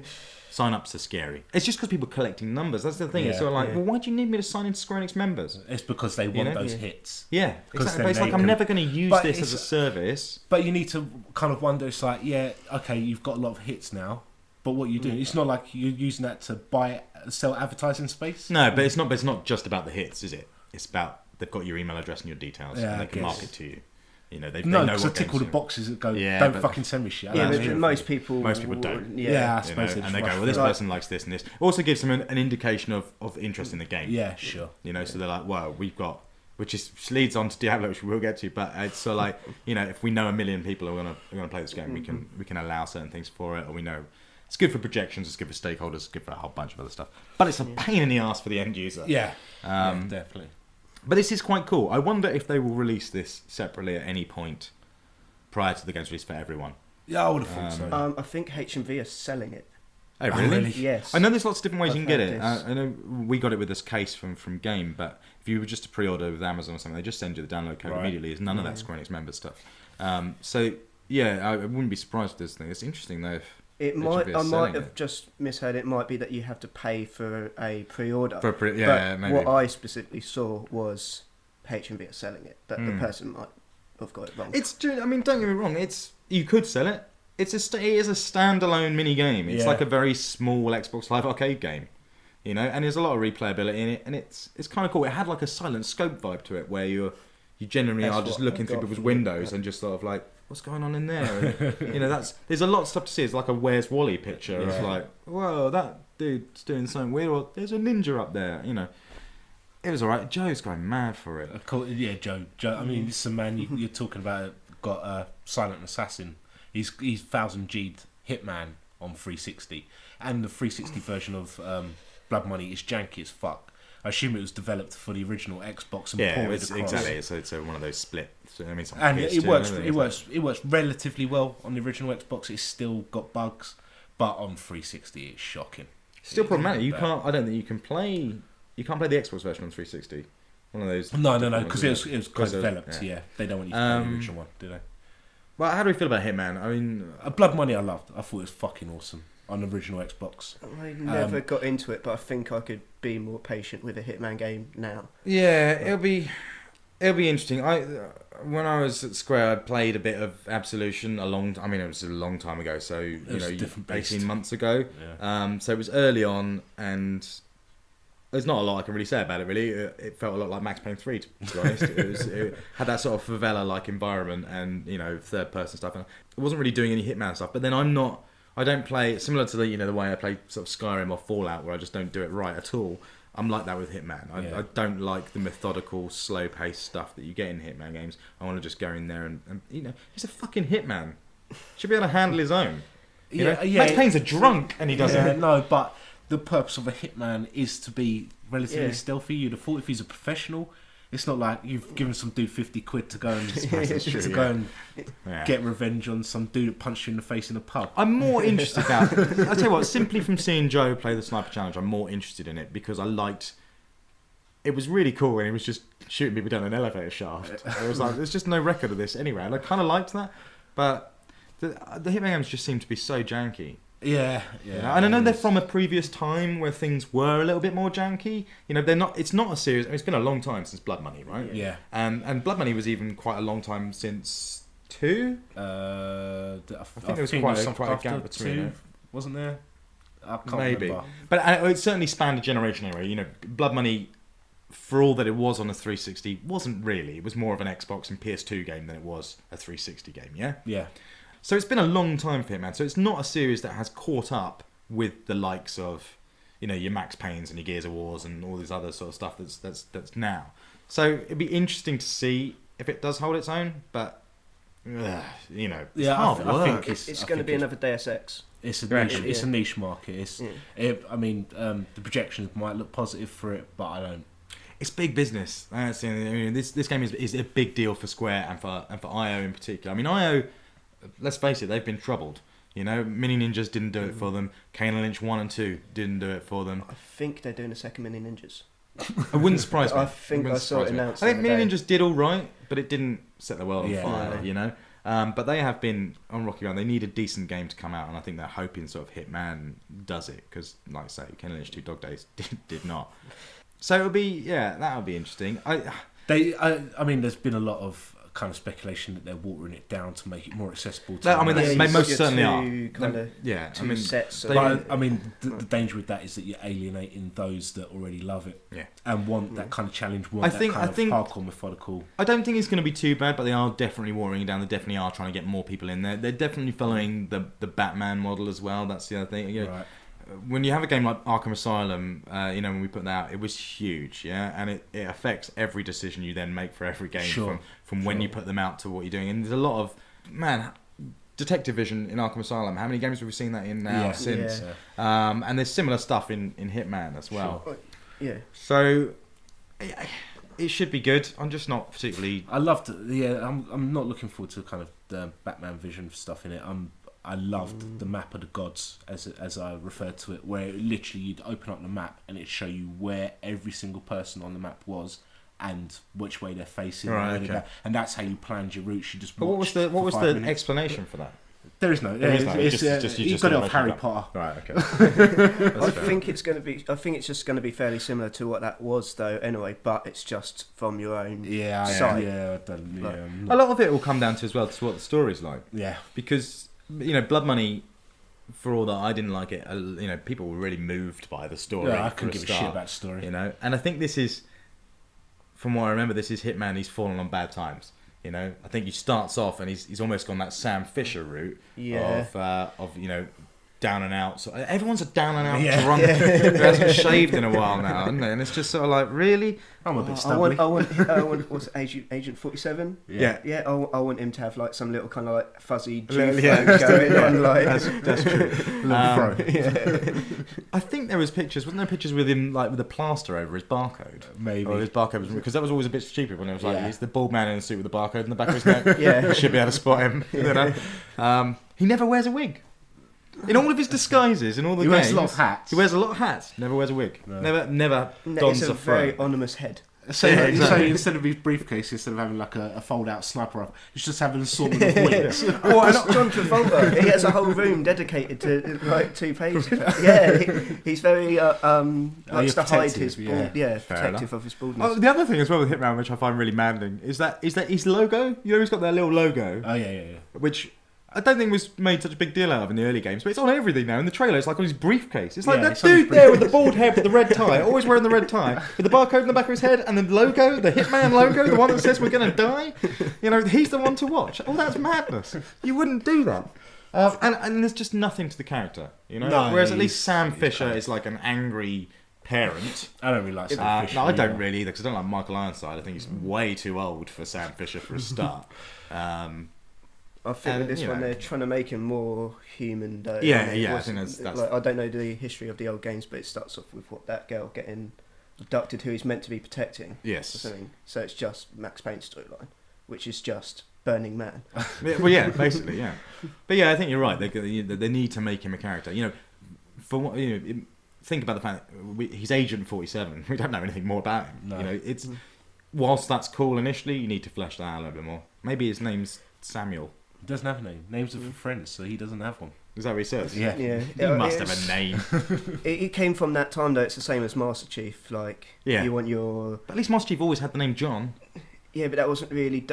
Sign-ups are scary. It's just because people are collecting numbers. That's the thing. It's sort of like, well, why do you need me to sign into Square Enix members? It's because they want those hits. Yeah, exactly. But it's like, I'm never going to use this as a service. But you need to kind of wonder, it's like, okay, you've got a lot of hits now, but what are you doing? It's not like you're using that to sell advertising space. No, but it's not just about the hits, is it? It's about they've got your email address and your details, and they can market to you. They know because I what tick all the boxes that go, don't fucking send me shit. Yeah, but most people don't. Yeah, I suppose. And they go, well, this person likes this and this. Also gives them an indication of interest in the game. Yeah, sure. So they're like, well, we've got, which leads on to Diablo, which we will get to. But it's sort of like, if we know 1 million people are gonna play this game, we can allow certain things for it, or we know. It's good for projections, it's good for stakeholders, it's good for a whole bunch of other stuff. But it's a pain in the ass for the end user. Yeah, definitely. But this is quite cool. I wonder if they will release this separately at any point prior to the game's release for everyone. Yeah, I would have thought so. I think HMV are selling it. Oh, really? Yes. I know there's lots of different ways you can get it. This. I know we got it with this case from Game, but if you were just to pre-order with Amazon or something, they just send you the download code immediately. There's none of that Square Enix member stuff. I wouldn't be surprised with this thing. It's interesting, though, if I might have just misheard. It might be that you have to pay for a pre-order. Maybe. What I specifically saw was HMV are selling it. That the person might have got it wrong. Don't get me wrong. You could sell it. It is a standalone mini game. It's like a very small Xbox Live Arcade game, and there's a lot of replayability in it, and it's kind of cool. It had like a Silent Scope vibe to it, where you you generally That's are just what looking I through got people's from it, windows yeah. and just sort of like, what's going on in there? And, there's a lot of stuff to see. It's like a Where's Wally picture. It's Yeah. like, whoa, that dude's doing something weird. Or there's a ninja up there. It was alright. Joe's going mad for it. Yeah, Joe. I mean, this is a man you're talking about. Got a Silent Assassin. He's 1000 G'd Hitman on 360, and the 360 version of Blood Money is janky as fuck. I assume it was developed for the original Xbox and ported across. Exactly. It's one of those split. So, I mean, it's on And PS2 it works. and It everything, works relatively well on the original Xbox. It's still got bugs, but on 360 it's shocking. Still problematic. You bad. can't. I don't think you can play. You can't play the Xbox version on 360. One of those. No, because it was Because co-developed. Yeah, they don't want you to play the original one, do they? Well, how do we feel about Hitman? I mean, Blood Money, I loved. I thought it was fucking awesome on the original Xbox. I never got into it, but I think I could be more patient with a Hitman game now. yeah, it'll be interesting. When I was at Square, I played a bit of Absolution it was a long time ago. So was different beast. 18 months ago. Yeah. So it was early on, and there's not a lot I can really say about it. Really, it felt a lot like Max Payne 3, to be honest. It had that sort of favela-like environment, and third-person stuff. And it wasn't really doing any Hitman stuff. But then I don't play similar to the way I play sort of Skyrim or Fallout, where I just don't do it right at all. I'm like that with Hitman. I don't like the methodical, slow-paced stuff that you get in Hitman games. I want to just go in there and he's a fucking Hitman. Should be able to handle his own. Max Payne's a drunk and he doesn't. Yeah, no, but the purpose of a Hitman is to be relatively stealthy. You'd have thought if he's a professional, it's not like you've given some dude 50 quid to go and get revenge on some dude that punched you in the face in a pub. I'm more interested now. I'll tell you what, simply from seeing Joe play the Sniper Challenge, I'm more interested in it because it was really cool when he was just shooting people down an elevator shaft. It was like, there's just no record of this anywhere, and I kind of liked that, but the Hitman games just seem to be so janky. Yeah. And I know they're from a previous time where things were a little bit more janky. They're not. It's not a series. It's been a long time since Blood Money, right? Yeah. And Blood Money was even quite a long time since 2. I think there was quite a gap between it. Wasn't there? I can't Maybe. remember. But it certainly spanned a generation anyway. Blood Money, for all that it was on a 360, wasn't really. It was more of an Xbox and PS2 game than it was a 360 game. Yeah. Yeah. So it's been a long time for Hitman. So it's not a series that has caught up with the likes of, your Max Paynes and your Gears of Wars and all this other sort of stuff that's now. So it'd be interesting to see if it does hold its own. But it's hard work. I think It's going to be another Deus Ex. It's a niche market. The projections might look positive for it, but I don't. It's big business. This game is a big deal for Square and for IO in particular. I mean, IO, let's face it, they've been troubled. Mini Ninjas didn't do it for them. Kane and Lynch 1 and 2 didn't do it for them. I think they're doing a second Mini Ninjas. It wouldn't surprise me. I think I saw it announced. I think Mini Ninjas did all right, but it didn't set the world on fire. No. But they have been on rocky ground. They need a decent game to come out, and I think they're hoping sort of Hitman does it because, like I say, Kane and Lynch 2 Dog Days did not. So it'll be that'll be interesting. I mean, there's been a lot of kind of speculation that they're watering it down to make it more accessible to they most certainly are. Two sets. But the danger with that is that you're alienating those that already love it, and want that kind of challenge, want that kind of hardcore methodical. I don't think it's going to be too bad, but they are definitely watering it down. They definitely are trying to get more people in there. They're definitely following the Batman model as well. That's the other thing. Right. When you have a game like Arkham Asylum, when we put that out, it was huge, and it affects every decision you then make for every game, from when you put them out to what you're doing. And there's a lot of Detective Vision in Arkham Asylum. How many games have we seen that in now since? Yeah. And there's similar stuff in Hitman as well. Sure. Yeah. So it should be good. I'm just not particularly. I loved it. Yeah, I'm not looking forward to kind of the Batman Vision stuff in it. I loved the map of the gods, as I referred to it, where literally you'd open up the map and it'd show you where every single person on the map was and which way they're facing. Right, okay. And that's how you planned your routes. You just. But what was the explanation for that? There is no. You got it off Harry Potter. Right. Okay. I think it's going to be. I think it's just going to be fairly similar to what that was, though. Anyway, but it's just from your own site. A lot of it will come down to what the story's like. Yeah. Because Blood Money, for all that I didn't like it, people were really moved by the story. Yeah, I couldn't give a shit about the story. And I think this is, from what I remember, this is Hitman. He's fallen on bad times. You know, I think he starts off and he's almost gone that Sam Fisher route of you know, down and out. So everyone's a down and out drunk who hasn't shaved in a while now, isn't they? And it's just sort of like, really? I'm a bit stubbly. I want what's it, Agent 47? Yeah. I want him to have like some little kind of like fuzzy G Yeah. going on. Like That's true. Yeah. I think there was pictures. Wasn't there pictures with him like with a plaster over his barcode? Maybe. Or his barcode was, because that was always a bit stupid when it was like he's the bald man in a suit with a barcode in the back of his neck. You should be able to spot him. You know? He never wears a wig. In all of his disguises, in all the He games, wears a lot of hats. He wears a lot of hats. Never wears a wig. No. Never dons it's a a very fro. ominous head. So instead of his briefcase, instead of having like a fold-out sniper rifle, he's just having an assortment of wigs. John Travolta, he has a whole room dedicated to like 2 pages. He's very likes to hide his protective of his baldness. Oh, the other thing as well with Hitman, which I find really maddening, is that his logo. You know, he's got that little logo. Oh yeah. Which I don't think was made such a big deal out of in the early games, but it's on everything now. In the trailer, it's like on his briefcase. It's like that dude there with the bald head with the red tie, always wearing the red tie, with the barcode in the back of his head, and the logo, the Hitman logo, the one that says we're going to die. You know, he's the one to watch. Oh, that's madness. You wouldn't do that. And there's just nothing to the character, you know? No, whereas at least Sam Fisher is like an angry parent. I don't really like Sam Fisher. No, I don't really either, because I don't like Michael Ironside. I think he's way too old for Sam Fisher for a start. I think with this one they're trying to make him more human though. I think that's like, I don't know the history of the old games, but it starts off with that girl getting abducted who he's meant to be protecting. Yes. Or something. So it's just Max Payne's storyline, which is just Burning Man. Well, yeah, basically, yeah. But yeah, I think you're right. They need to make him a character. You know, for what think about the fact that he's Agent 47. We don't know anything more about him. No. You know, it's whilst that's cool initially, you need to flesh that out a little bit more. Maybe his name's Samuel. He doesn't have a name. Names are for friends, so he doesn't have one. Is that what he says? Yeah. He must have a name. It came from that time though. It's the same as Master Chief. Like, you want your. But at least Master Chief always had the name John. Yeah, but that wasn't really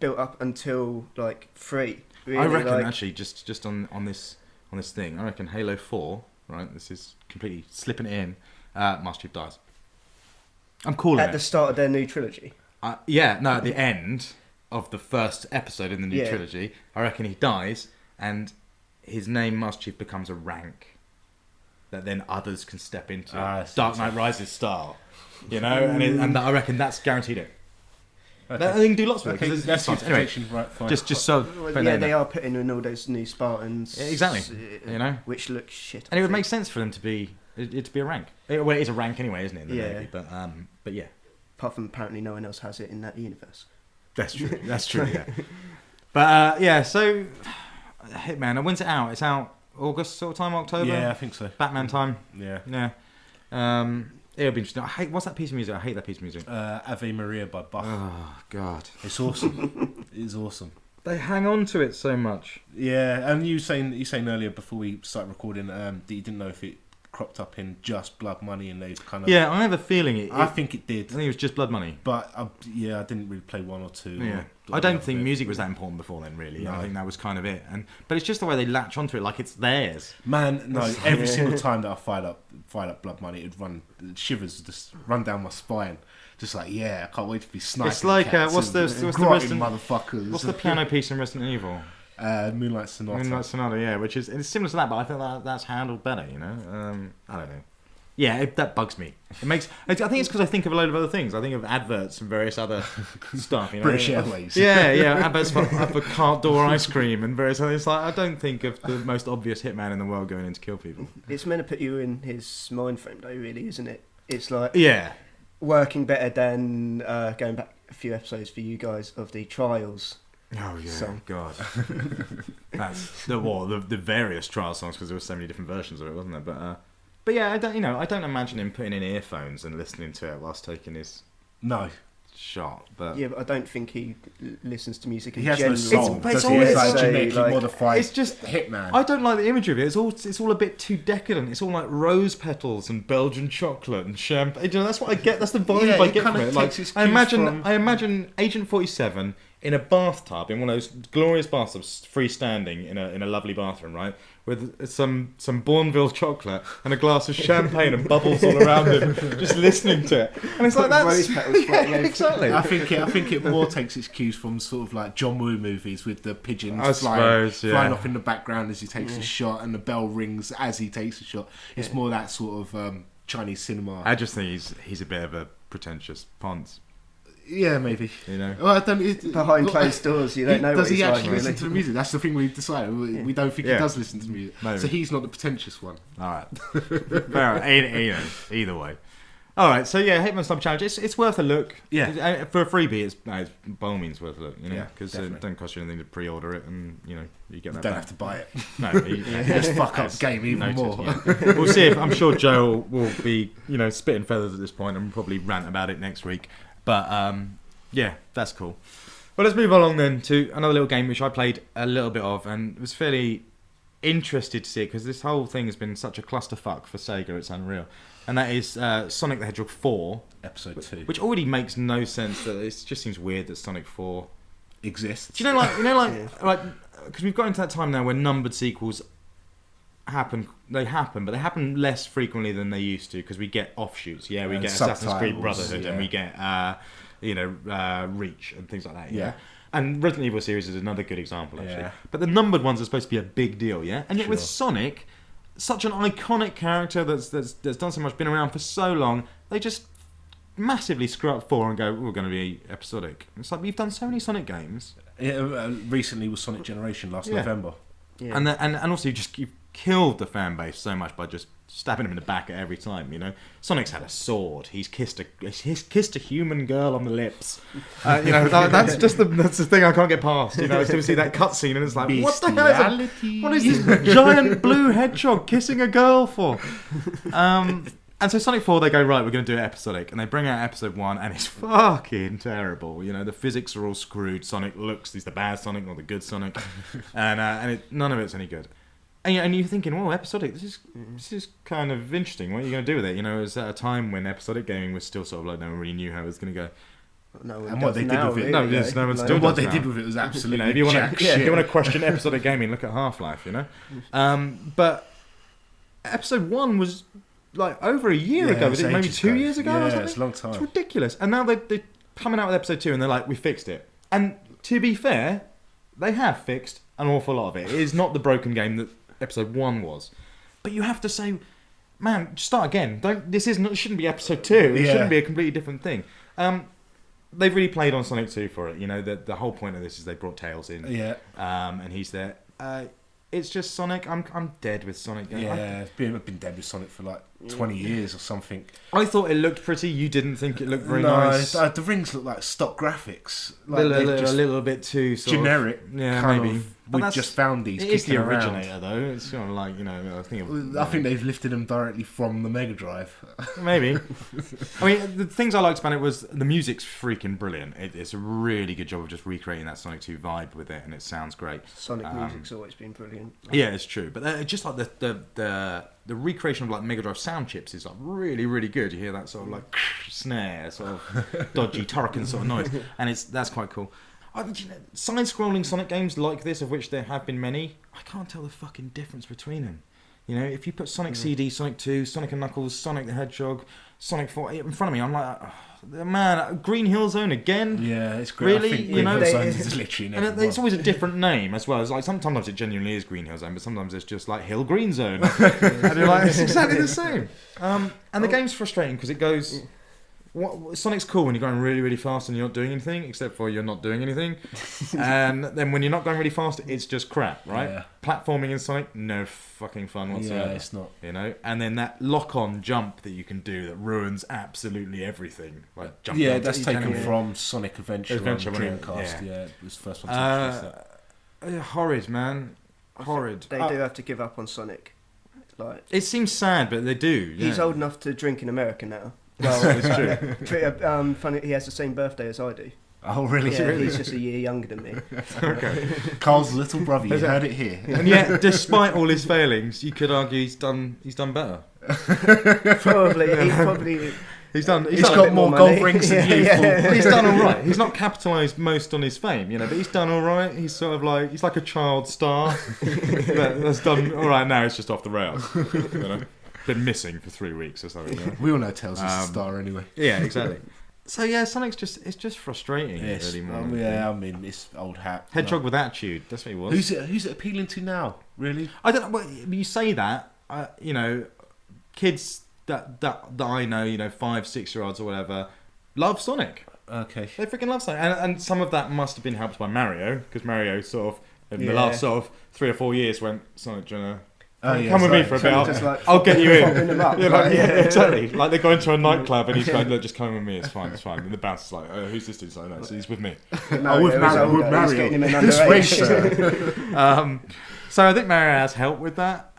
built up until like 3. Really, I reckon actually, just on this thing, I reckon Halo 4. Right, this is completely slipping it in. Master Chief dies. I'm calling at the start of their new trilogy. At the end of the first episode in the new trilogy, I reckon he dies, and his name Master Chief becomes a rank that then others can step into. Dark Knight Rises style, you know, and I reckon that's guaranteed it. Okay. They can do lots with it. That's anyway, right, fine. just so. They are putting in all those new Spartans. Exactly. You know, which look shit. And it would make sense for them to be a rank. Well, it is a rank anyway, isn't it? In the Navy, but yeah. Apart from apparently no one else has it in that universe. That's true. That's true. Yeah. But so Hitman. When's it out? It's out August sort of time, October. Yeah, I think so. Batman time. Yeah. It'll be interesting. What's that piece of music? I hate that piece of music. Ave Maria by Bach. Oh God, it's awesome. It is awesome. They hang on to it so much. Yeah, and you saying earlier before we started recording that you didn't know if it cropped up in Just Blood Money, and they've kind of. Yeah, I have a feeling it. I think it did. I think it was Just Blood Money. But I didn't really play 1 or 2. Yeah. I don't think music was that important before then, really. No. I think that was kind of it. But it's just the way they latch onto it, like it's theirs. Man, no. Every single time that I fired up Blood Money, it'd shivers just run down my spine. Just like, I can't wait to be sniping. It's like what's the motherfuckers? What's the piano piece in Resident Evil? Moonlight Sonata. Yeah, which is it's similar to that, but I think that's handled better. You know, I don't know. Yeah, that bugs me. I think it's because I think of a load of other things. I think of adverts and various other stuff. You know? British Airways. Yeah, adverts for car door ice cream and various other. It's like I don't think of the most obvious hitman in the world going in to kill people. It's meant to put you in his mind frame, though, really, isn't it? It's like working better than going back a few episodes for you guys of the Trials. Oh yeah, song. God. That's the various trial songs, because there were so many different versions of it, wasn't there? But yeah, I don't imagine him putting in earphones and listening to it whilst taking his shot. But yeah, but I don't think he listens to music in he has general. no soul. It's like genetically modified. It's just Hitman. I don't like the imagery of it. It's all a bit too decadent. It's all like rose petals and Belgian chocolate and champagne. You know, that's what I get. That's the vibe I get from it. Like I imagine Agent 47 in a bathtub, in one of those glorious bathtubs, freestanding in a lovely bathroom, right, with some Bourneville chocolate and a glass of champagne and bubbles all around him, just listening to it. And it's like Rose petals floating over. exactly. I think it more takes its cues from sort of like John Woo movies with the pigeons I flying suppose, yeah. flying off in the background as he takes a shot, and the bell rings as he takes a shot. It's more that sort of Chinese cinema. I just think he's a bit of a pretentious ponce, Yeah, maybe. you know. Well, I don't, Behind closed doors, you don't know does what he he's actually like, listen really. to the music? That's the thing we've decided. We don't think he Yeah. does listen to music. Maybe. So he's not the pretentious one. All right, fair enough. Either way. All right, so yeah, Hitman Sub Challenge. It's worth a look. Yeah. For a freebie, it's by all means worth a look. You know, Yeah, because it definitely. don't cost you anything to pre-order it, and you know you get that. Don't back. have to buy it. No, Just fuck up the game even noted, more. yeah. We'll see if I'm sure Joe will be, you know, spitting feathers at this point and probably rant about it next week. But yeah, that's cool. Well, let's move along then to another little game which I played a little bit of and was fairly interested to see it because this whole thing has been such a clusterfuck for Sega, it's unreal. And that is Sonic the Hedgehog 4, Episode 2 which already makes no sense. That it just seems weird that Sonic 4 exists. Do you know, like, because we've got into that time now where numbered sequels happen. They happen, but they happen less frequently than they used to because we get offshoots. Yeah, we And get Assassin's Creed subtitles, Brotherhood, yeah. and we get, Reach and things like that. Yeah. And Resident Evil series is another good example, actually. Yeah. But the numbered ones are supposed to be a big deal, yeah. And yet with Sure. Sonic, such an iconic character that's done so much, been around for so long, they just massively screw up 4 and go, we're going to be episodic. It's like, we've done so many Sonic games. Yeah, recently was Sonic Generation last Yeah. November. Yeah. And also you've killed the fan base so much by just stabbing him in the back at every time, you know. Sonic's had a sword. He's kissed a human girl on the lips. That's the thing I can't get past. You know, I still see that cutscene and it's like, what the hell? What is this giant blue hedgehog kissing a girl for? And so Sonic 4, they go, right, we're going to do it episodic. And they bring out episode 1, and it's fucking terrible. You know, the physics are all screwed. Sonic looks, he's the bad Sonic, not the good Sonic. And none of it's any good. And you're thinking, well, episodic, this is kind of interesting. What are you going to do with it? You know, it was at a time when episodic gaming was still sort of like, no one really knew how it was going to go. No one And what does they did now, with it- really, No, yes, no one Like, still And what does they now. did with it was absolutely You know, if you want jack to, shit. if you want to question episodic gaming, look at Half-Life. You know, but episode 1 was like over a year ago. Was it's it maybe ages 2 ago. years ago? or Yeah, something? it's a long time. It's ridiculous. And now they're coming out with episode 2 and they're like, we fixed it. And to be fair, they have fixed an awful lot of it. It is not the broken game that episode 1 was. But you have to say, man, start again. It shouldn't be episode 2. It Yeah. shouldn't be a completely different thing. They've really played on Sonic 2 for it. You know, the whole point of this is they brought Tails in. Yeah. And he's there. It's just Sonic. I'm dead with Sonic. Yeah, I've been dead with Sonic for like 20 years or something. I thought it looked pretty. You didn't think it looked very no, nice. the rings look like stock graphics. A Like they're little, just a little bit too sort generic. Of, yeah, kind maybe. of, But we that's- just found these. It is the kicking around. originator, though. It's kind of like, you know, I think they've lifted them directly from the Mega Drive. Maybe. I mean, the things I liked about it was the music's freaking brilliant. It's a really good job of just recreating that Sonic 2 vibe with it, and it sounds great. Sonic music's always been brilliant. Yeah, it's true. But just like the recreation of like Mega Drive sound chips is like really, really good. You hear that sort of like snare, sort of dodgy Turrican sort of noise, and that's quite cool. Side-scrolling Sonic games like this, of which there have been many, I can't tell the fucking difference between them. You know, if you put Sonic CD, Sonic 2, Sonic and Knuckles, Sonic the Hedgehog, Sonic 4 in front of me, I'm like, oh, man, Green Hill Zone again? Yeah, it's great. Really? I think You Green know, Hill Zones is literally in And every it's one. always a different name as well. It's like sometimes it genuinely is Green Hill Zone, but sometimes it's just like Hill Green Zone. And you're like, it's exactly the same. And the game's frustrating because it goes... Sonic's cool when you're going really, really fast and you're not doing anything, except for you're not doing anything. And then when you're not going really fast, it's just crap, right? Yeah. Platforming in Sonic, no fucking fun whatsoever. Yeah, it's not. You know, and then that lock-on jump that you can do that ruins absolutely everything. Like jumping Yeah, onto that's each taken enemy. from Sonic Adventure on when Dreamcast. it- Yeah, it was the first one to introduce that. Horrid, man. Horrid. They do have to give up on Sonic. Like, It seems sad, but they do. he's yeah. old enough to drink in America now. Well, it's true. Funny, he has the same birthday as I do. Oh, really? Yeah, he's just a year younger than me. Okay. Carl's little brother. You heard it here. And yet, despite all his failings, you could argue he's done better. Probably, He's done He's done a got bit more more gold money. rings than you. Yeah. He's done all right. He's not capitalised most on his fame, but he's done all right. He's sort of like he's like a child star that's done all right. Now it's just off the rails. Been missing for 3 weeks or something. We all know Tails is a star anyway. Yeah, exactly. So yeah, Sonic's just frustrating. Yes, Early morning. I mean, it's old hat. Hedgehog with attitude. That's what he was. Who's it appealing to now? Really? I don't know. Well, you say that, kids that I know, 5, 6 year olds or whatever, love Sonic. Okay. They freaking love Sonic, and some of that must have been helped by Mario, because Mario sort of in the last sort of 3 or 4 years went, Sonic, do you wanna come with me for a bit? I'll get you in. Exactly. Like they go into a nightclub and he's going, look, just come with me. It's fine. And the bouncer's like, who's this dude? He's like, no, so he's with me. With Mario. This racer. So I think Mario has helped with that,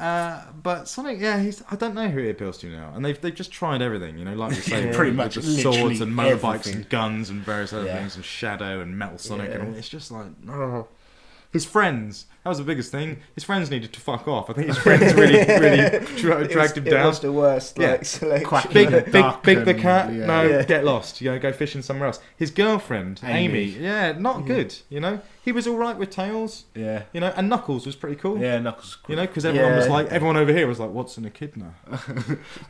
but Sonic, I don't know who he appeals to now, and they've just tried everything, like you say, pretty much with the swords and motorbikes everything. and guns and various other things, and Shadow and Metal Sonic, and all. It's just like, his friends. That was the biggest thing. His friends needed to fuck off. I think his friends really dragged him down. It was the worst. Selection. Big the cat. Yeah. No, get lost. Go fishing somewhere else. His girlfriend, Amy. Not good. He was all right with Tails. Yeah. And Knuckles was pretty cool. Yeah, Knuckles. Cool. Because everyone was like, everyone over here was like, what's an echidna?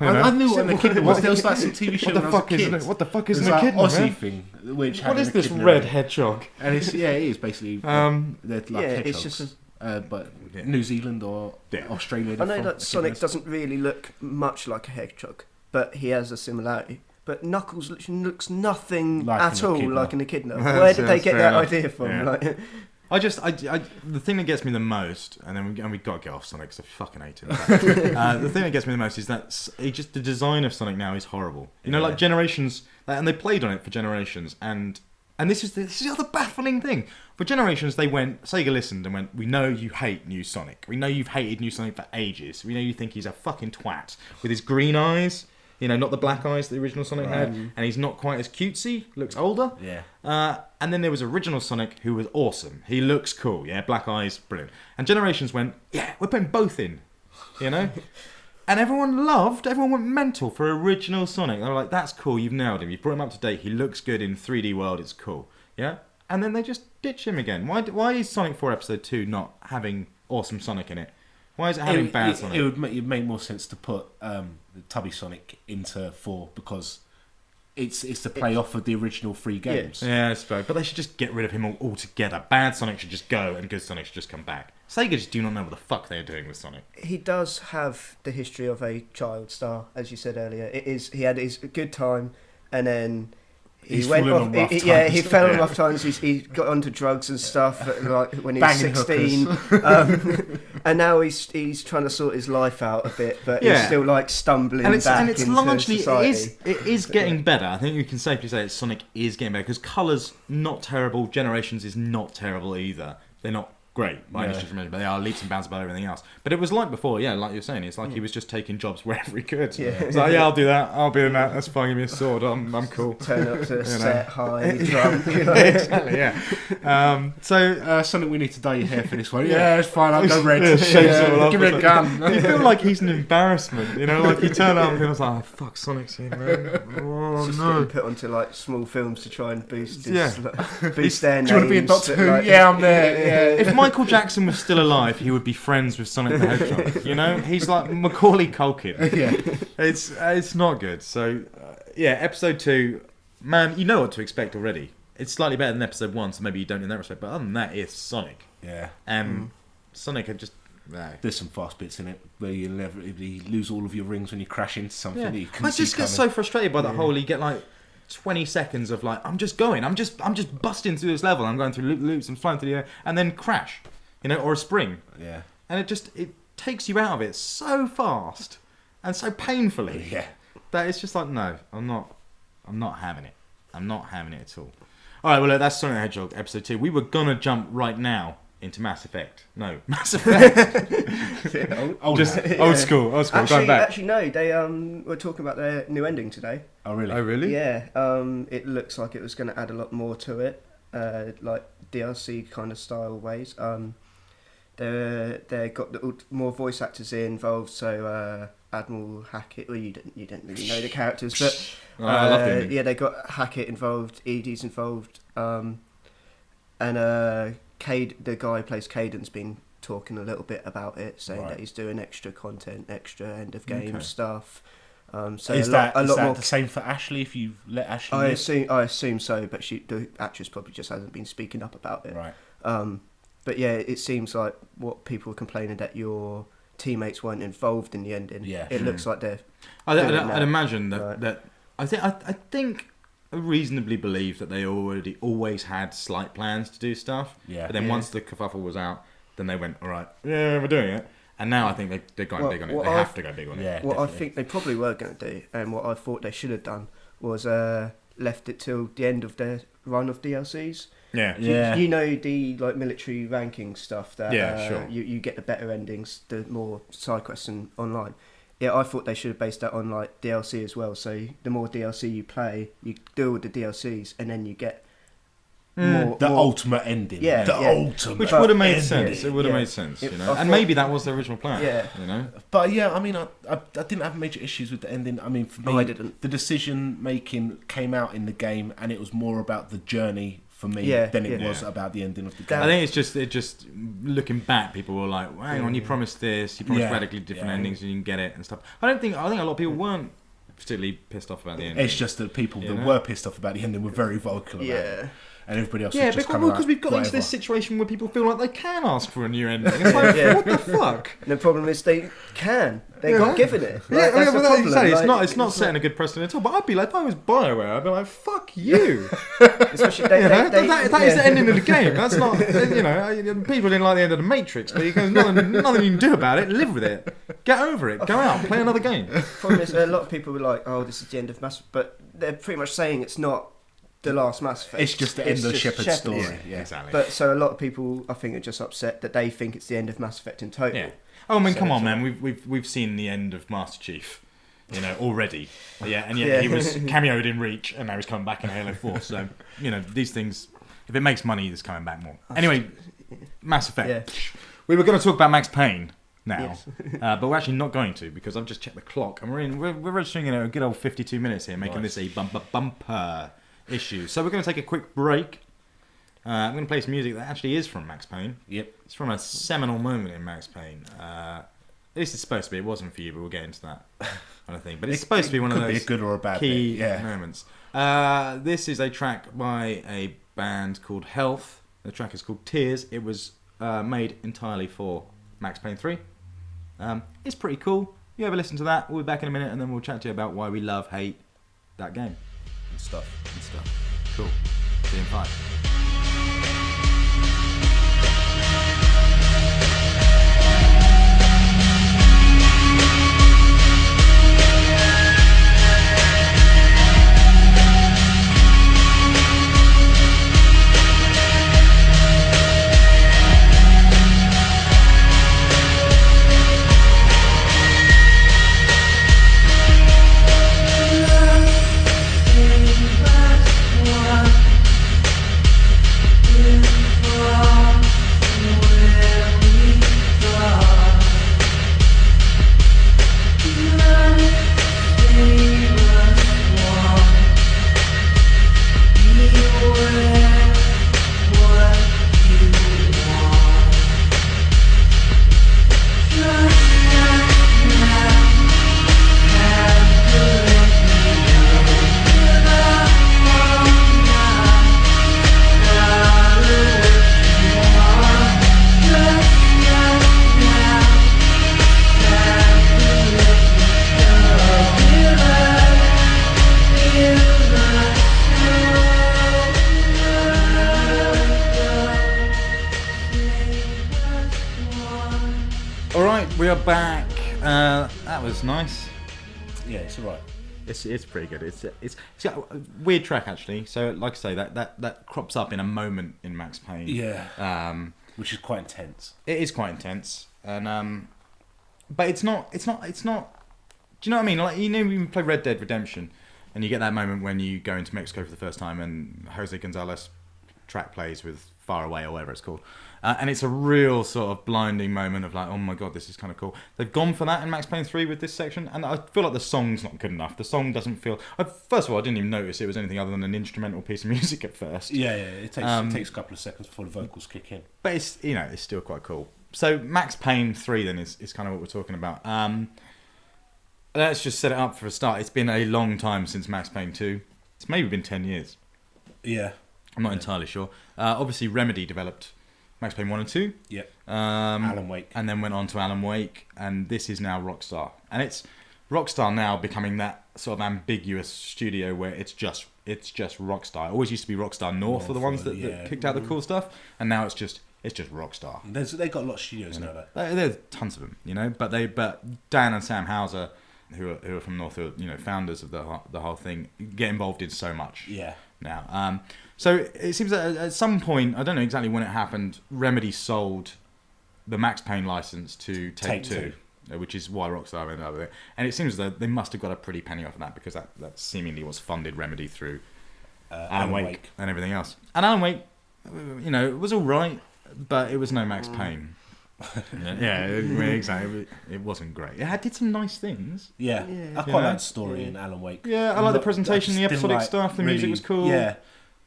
I knew what an echidna was. There was like some TV show when I was a kid. What the fuck is an There's echidna? That Aussie thing. What is this red hedgehog? And it is basically. They're like hedgehogs. It's just but New Zealand or Australia. I know that Sonic doesn't really look much like a hedgehog, but he has a similarity. But Knuckles looks nothing like at all echidna. like an echidna. Where did they get that idea from? Yeah. The thing that gets me the most, and we got to get off Sonic because I fucking hate him. The thing that gets me the most is that the design of Sonic now is horrible. Like Generations, and they played on it for Generations, and this is the other baffling thing. For Generations, Sega listened and went, we know you hate New Sonic. We know you've hated New Sonic for ages. We know you think he's a fucking twat with his green eyes. Not the black eyes the original Sonic had, and he's not quite as cutesy, looks older. Yeah. And then there was original Sonic, who was awesome. He looks cool, black eyes, brilliant. And Generations went, we're putting both in, And everyone went mental for original Sonic. They were like, that's cool, you've nailed him. You've brought him up to date, he looks good in 3D world, it's cool. Yeah? And then they just ditch him again. Why is Sonic 4 Episode 2 not having awesome Sonic in it? Why is it having bad Sonic? It would make more sense to put the Tubby Sonic into 4 because it's to play off of the original 3 games. Yeah, I suppose. But they should just get rid of him altogether. Bad Sonic should just go and good Sonic should just come back. Sega just do not know what the fuck they're doing with Sonic. He does have the history of a child star, as you said earlier. He had his good time, and then he went off. He fell on rough times. He got onto drugs and stuff like when he was 16, and now he's trying to sort his life out a bit, but he's still like stumbling back into largely society. it is getting better. I think you can safely say that Sonic is getting better because colours not terrible, Generations is not terrible either. They're not great by any stretch of imagination, but they are leaps and bounds above everything else. But it was like before, like you're saying, it's like he was just taking jobs wherever he could. It's like, I'll do that, I'll be in that, that's fine, give me a sword, I'm cool. Turn up to a set high, drunk. Exactly, yeah. Sonic, we need to dye your hair for this one. Yeah, it's fine, I'll go red. Give me a gun. You feel like he's an embarrassment, like you turn up and people's like, oh, fuck, Sonic's here, man. Oh, just no. getting put onto like small films to try and boost his, Yeah. boost their names. Do you want to be in Doctor Who? Like, Yeah, I'm there. If Michael Jackson was still alive, he would be friends with Sonic the Hedgehog. He's like Macaulay Culkin. It's not good. So episode 2, man, you know what to expect already. It's slightly better than episode 1, so maybe you don't in that respect. But other than that, it's Sonic. Yeah. Sonic had just. There's some fast bits in it where you lose all of your rings when you crash into something that you couldn't I see just get so frustrated by that whole. You get like 20 seconds of like, I'm just busting through this level. I'm going through loops and flying through the air, and then crash, or a spring. Yeah. And it takes you out of it so fast and so painfully. Yeah. That it's just like, no, I'm not having it. I'm not having it at all. All right, well, look, that's Sonic the Hedgehog episode 2. We were gonna jump right now into Mass Effect. No, Mass Effect. Old school. Going back. Actually, no. They were talking about their new ending today. Oh really? Oh really? Yeah. It looks like it was going to add a lot more to it, like DLC kind of style ways. They got more voice actors involved. So Admiral Hackett. Well, you didn't really know the characters, but I love the ending. yeah, they got Hackett involved. Edie's involved, and Cade, the guy who plays Caden's been talking a little bit about it, saying that he's doing extra content, extra end of game stuff. So is that more the same for Ashley? If you let Ashley, I assume so, but the actress probably just hasn't been speaking up about it. Right. But yeah, it seems like what people are complaining that your teammates weren't involved in the ending. Yeah. It looks like they're. I'd imagine that Right. that I think I reasonably believe that they always had slight plans to do stuff. Yeah. But then once the kerfuffle was out, then they went, all right, yeah, we're doing it. And now I think they're going big on it. They have to go big on it. Yeah. What definitely. I think they probably were going to do, and what I thought they should have done, was left it till the end of their run of DLCs. Yeah. You know the like military ranking stuff that sure. you get the better endings, the more side quests and online. Yeah, I thought they should have based that on like DLC as well. So the more DLC you play, you do all the DLCs, and then you get more ultimate ending. Yeah, the yeah. ultimate, Which would have made ending. sense. It would have made sense, you know. And maybe that was the original plan. Yeah. You know. But yeah, I mean, I didn't have major issues with the ending. I mean, for me, I didn't. The decision making came out in the game, and it was more about the journey for me than it was about the ending of the game. I think it just looking back, people were like, well, hang on, you promised this, you promised radically different endings, and you can get it and stuff. I think a lot of people weren't particularly pissed off about the ending. It's just that people that were pissed off about the ending were very vocal about it. And everybody else was just because we've got into this situation where people feel like they can ask for a new ending. It's like, what the fuck? And the problem is they can. They got given it. Like, That's the problem. It's not setting a good precedent at all. But I'd be like, if I was BioWare, I'd be like, fuck you. Especially that is the ending of the game. That's not, people didn't like the end of the Matrix, but there's nothing you can do about it. Live with it. Get over it. Go out, play another game. The problem is a lot of people were like, oh, this is the end of Mass Effect, but they're pretty much saying it's not the last Mass Effect. It's just the end of Shepard's story. Yeah, exactly. But so a lot of people, I think, are just upset that they think it's the end of Mass Effect in total. Yeah. Oh, I mean, come on, man. We've seen the end of Master Chief, already. Yeah, and yet he was cameoed in Reach, and now he's coming back in Halo 4. So, these things, if it makes money, it's coming back more. Anyway, Mass Effect. Yeah. We were going to talk about Max Payne now, Yes. but we're actually not going to, because I've just checked the clock, and we're registering a good old 52 minutes here, making this a bumper issue. So we're going to take a quick break. I'm going to play some music that actually is from Max Payne. Yep. It's from a seminal moment in Max Payne. At least it's supposed to be. It wasn't for you, but we'll get into that kind of thing. But it's supposed to be one of those be a good or a bad key bit. moments. This is a track by a band called Health. The track is called Tears. It was made entirely for Max Payne 3. It's pretty cool. You ever listen to that? We'll be back in a minute, and then we'll chat to you about why we love, hate that game. And stuff. Cool. See you in 5. We are back. That was nice. Yeah, it's alright. It's pretty good. It's got a weird track actually. So like I say, that crops up in a moment in Max Payne. Yeah. Which is quite intense. It is quite intense, and but it's not. Do you know what I mean? Like when you play Red Dead Redemption, and you get that moment when you go into Mexico for the first time, and Jose Gonzalez track plays with Far Away or whatever it's called. And it's a real sort of blinding moment of like, oh my god, this is kind of cool. They've gone for that in Max Payne 3 with this section, and I feel like the song's not good enough. The song doesn't feel... First of all, I didn't even notice it was anything other than an instrumental piece of music at first. Yeah, it takes a couple of seconds before the vocals kick in. But it's, it's still quite cool. So Max Payne 3 then is kind of what we're talking about. Let's just set it up for a start. It's been a long time since Max Payne 2. It's maybe been 10 years. Yeah. I'm not entirely sure. Obviously, Remedy developed Max Payne 1 and 2. Yep. Alan Wake. And then went on to Alan Wake. And this is now Rockstar. And it's Rockstar now becoming that sort of ambiguous studio where it's just Rockstar. It always used to be Rockstar North for the ones that kicked out the cool stuff. And now it's just Rockstar. They've got a lot of studios now, though. There's tons of them, But Dan and Sam Houser, who are from North, who are, founders of the whole thing, get involved in so much. Yeah. Now, so it seems that at some point, I don't know exactly when it happened, Remedy sold the Max Payne license to Take-Two, which is why Rockstar ended up with it. And it seems that they must have got a pretty penny off of that, because that seemingly was funded Remedy through Alan Wake and everything else. And Alan Wake, it was all right, but it was no Max Payne. Exactly. It wasn't great. It did some nice things. Yeah. I quite like the story in Alan Wake. Yeah, I like the presentation, the episodic stuff, the music was cool. Yeah,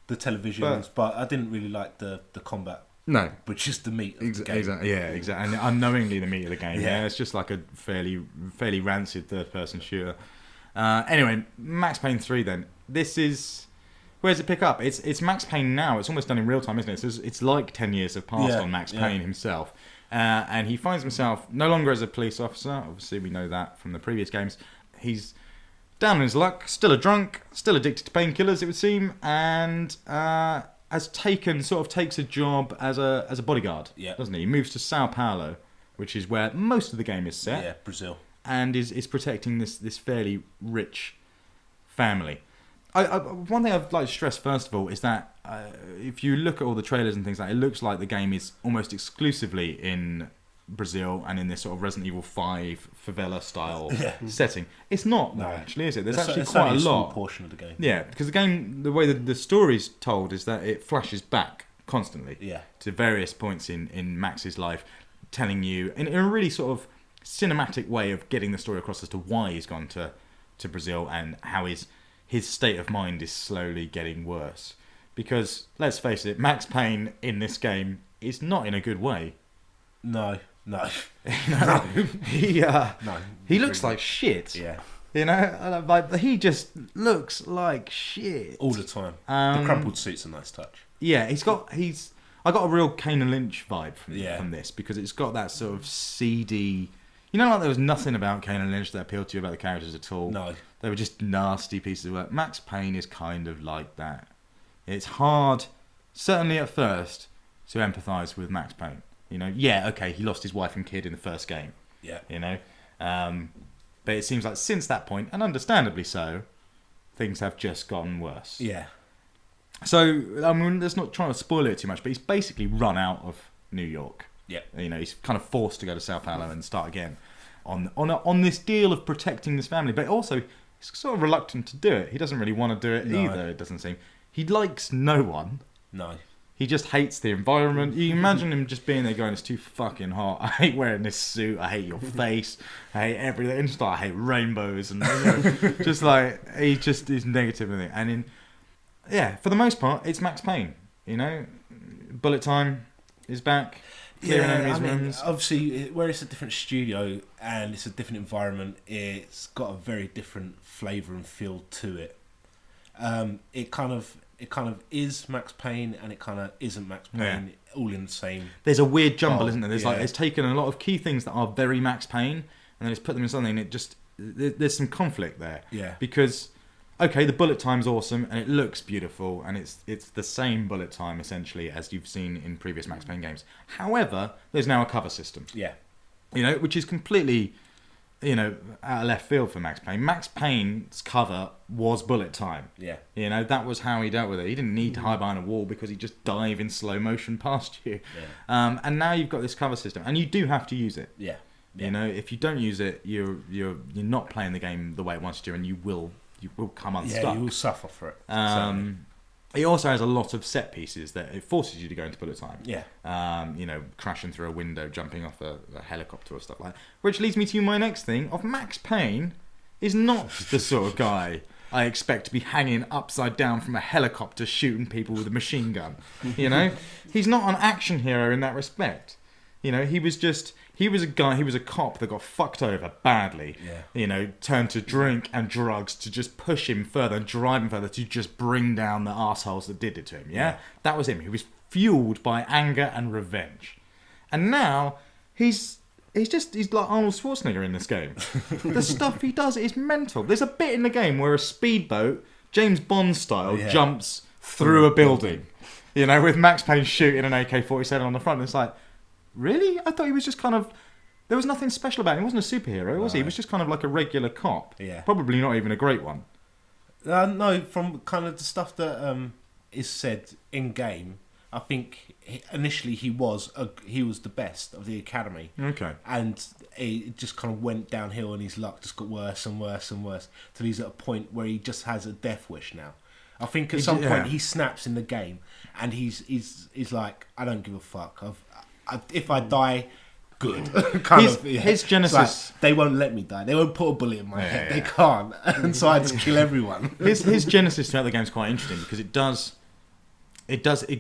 the televisions, but I didn't really like the combat. No. Which is the meat of the game. Exactly. Yeah, exactly. And unknowingly the meat of the game. Yeah, it's just like a fairly rancid third-person shooter. Anyway, Max Payne 3 then. This is... Where does it pick up? It's Max Payne now. It's almost done in real time, isn't it? It's like 10 years have passed on Max Payne himself. And he finds himself no longer as a police officer. Obviously, we know that from the previous games. He's down on his luck, still a drunk, still addicted to painkillers, it would seem, and takes a job as a bodyguard, doesn't he? He moves to Sao Paulo, which is where most of the game is set. Yeah, Brazil. And is protecting this fairly rich family. One thing I'd like to stress first of all is that if you look at all the trailers and things like that, it looks like the game is almost exclusively in Brazil and in this sort of Resident Evil 5 favela style setting. It's not, actually, is it? There's actually quite a small lot portion of the game. Yeah, because the game, the way that the story's told is that it flashes back constantly to various points in Max's life, telling you in a really sort of cinematic way of getting the story across as to why he's gone to Brazil and how his state of mind is slowly getting worse. Because, let's face it, Max Payne in this game is not in a good way. No. He looks like shit. Yeah. Like, he just looks like shit. All the time. The crumpled suit's a nice touch. Yeah, I got a real Kane and Lynch vibe from this, because it's got that sort of seedy... like there was nothing about Kane and Lynch that appealed to you about the characters at all. No. They were just nasty pieces of work. Max Payne is kind of like that. It's hard, certainly at first, to empathise with Max Payne. He lost his wife and kid in the first game. Yeah. But it seems like since that point, and understandably so, things have just gotten worse. Yeah. So, let's not try to spoil it too much, but he's basically run out of New York. Yeah. He's kind of forced to go to Sao Paulo and start again on this deal of protecting this family, but also he's sort of reluctant to do it. He doesn't really want to do it either, it doesn't seem. He likes no one. No. He just hates the environment. You imagine him just being there going, it's too fucking hot. I hate wearing this suit. I hate your face. I hate everything. And just like, I hate rainbows. And just like, he just is negative with it. And for the most part, it's Max Payne. Bullet time is back. Rooms. Obviously, where it's a different studio and it's a different environment, it's got a very different flavour and feel to it. It kind of is Max Payne and it kind of isn't Max Payne, all in the same. There's a weird jumble, isn't there? It's taken a lot of key things that are very Max Payne and then it's put them in something. And there's some conflict there. Yeah. Because the bullet time's awesome and it looks beautiful and it's the same bullet time essentially as you've seen in previous Max Payne games. However, there's now a cover system. Yeah. Which is completely, out of left field for Max Payne. Max Payne's cover was bullet time. Yeah. That was how he dealt with it. He didn't need to hide behind a wall because he'd just dive in slow motion past you. Yeah. And now you've got this cover system and you do have to use it. Yeah. If you don't use it, you're not playing the game the way it wants to, and you will come unstuck. Yeah, you will suffer for it. It also has a lot of set pieces that it forces you to go into bullet time. Yeah. Crashing through a window, jumping off a helicopter or stuff like that. Which leads me to my next thing of Max Payne is not the sort of guy I expect to be hanging upside down from a helicopter shooting people with a machine gun. He's not an action hero in that respect. He was a cop that got fucked over badly. Yeah. Turned to drink and drugs to just push him further and drive him further to just bring down the arseholes that did it to him. Yeah? That was him. He was fueled by anger and revenge. And now he's like Arnold Schwarzenegger in this game. The stuff he does is mental. There's a bit in the game where a speedboat, James Bond style, jumps through a building. With Max Payne shooting an AK-47 on the front. It's like, really? I thought he was just kind of... There was nothing special about him. He wasn't a superhero, was he? He was just kind of like a regular cop. Yeah. Probably not even a great one. No, from kind of the stuff that is said in-game, I think initially he was the best of the academy. Okay. And it just kind of went downhill and his luck just got worse and worse and worse till he's at a point where he just has a death wish now. I think at some point he snaps in the game and he's like, I don't give a fuck. If I die, good. His genesis... Like, they won't let me die. They won't put a bullet in my head. They can't. And so I just kill everyone. His genesis throughout the game is quite interesting because it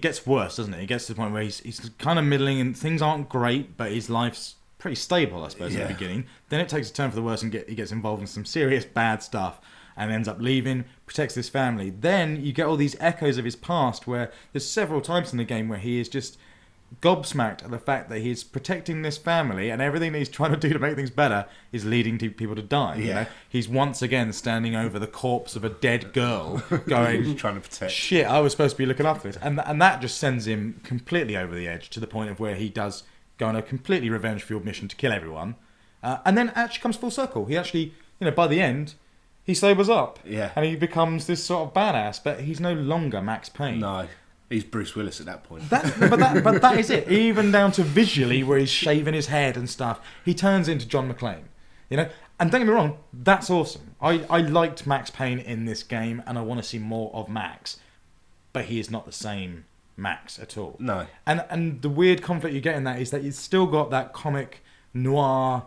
gets worse, doesn't it? It gets to the point where he's kind of middling and things aren't great, but his life's pretty stable, I suppose, at the beginning. Then it takes a turn for the worse and he gets involved in some serious bad stuff and ends up leaving, protects his family. Then you get all these echoes of his past where there's several times in the game where he is just gobsmacked at the fact that he's protecting this family and everything that he's trying to do to make things better is leading to people to die. He's once again standing over the corpse of a dead girl going, trying to protect. Shit, I was supposed to be looking after this. And that just sends him completely over the edge to the point of where he does go on a completely revenge-fueled mission to kill everyone. And then actually comes full circle. He actually, by the end, he sobers up. Yeah. And he becomes this sort of badass, but he's no longer Max Payne. No. He's Bruce Willis at that point. But that is it. Even down to visually, where he's shaving his head and stuff, he turns into John McClane. And don't get me wrong, that's awesome. I liked Max Payne in this game, and I want to see more of Max. But he is not the same Max at all. No. And the weird conflict you get in that is that you've still got that comic noir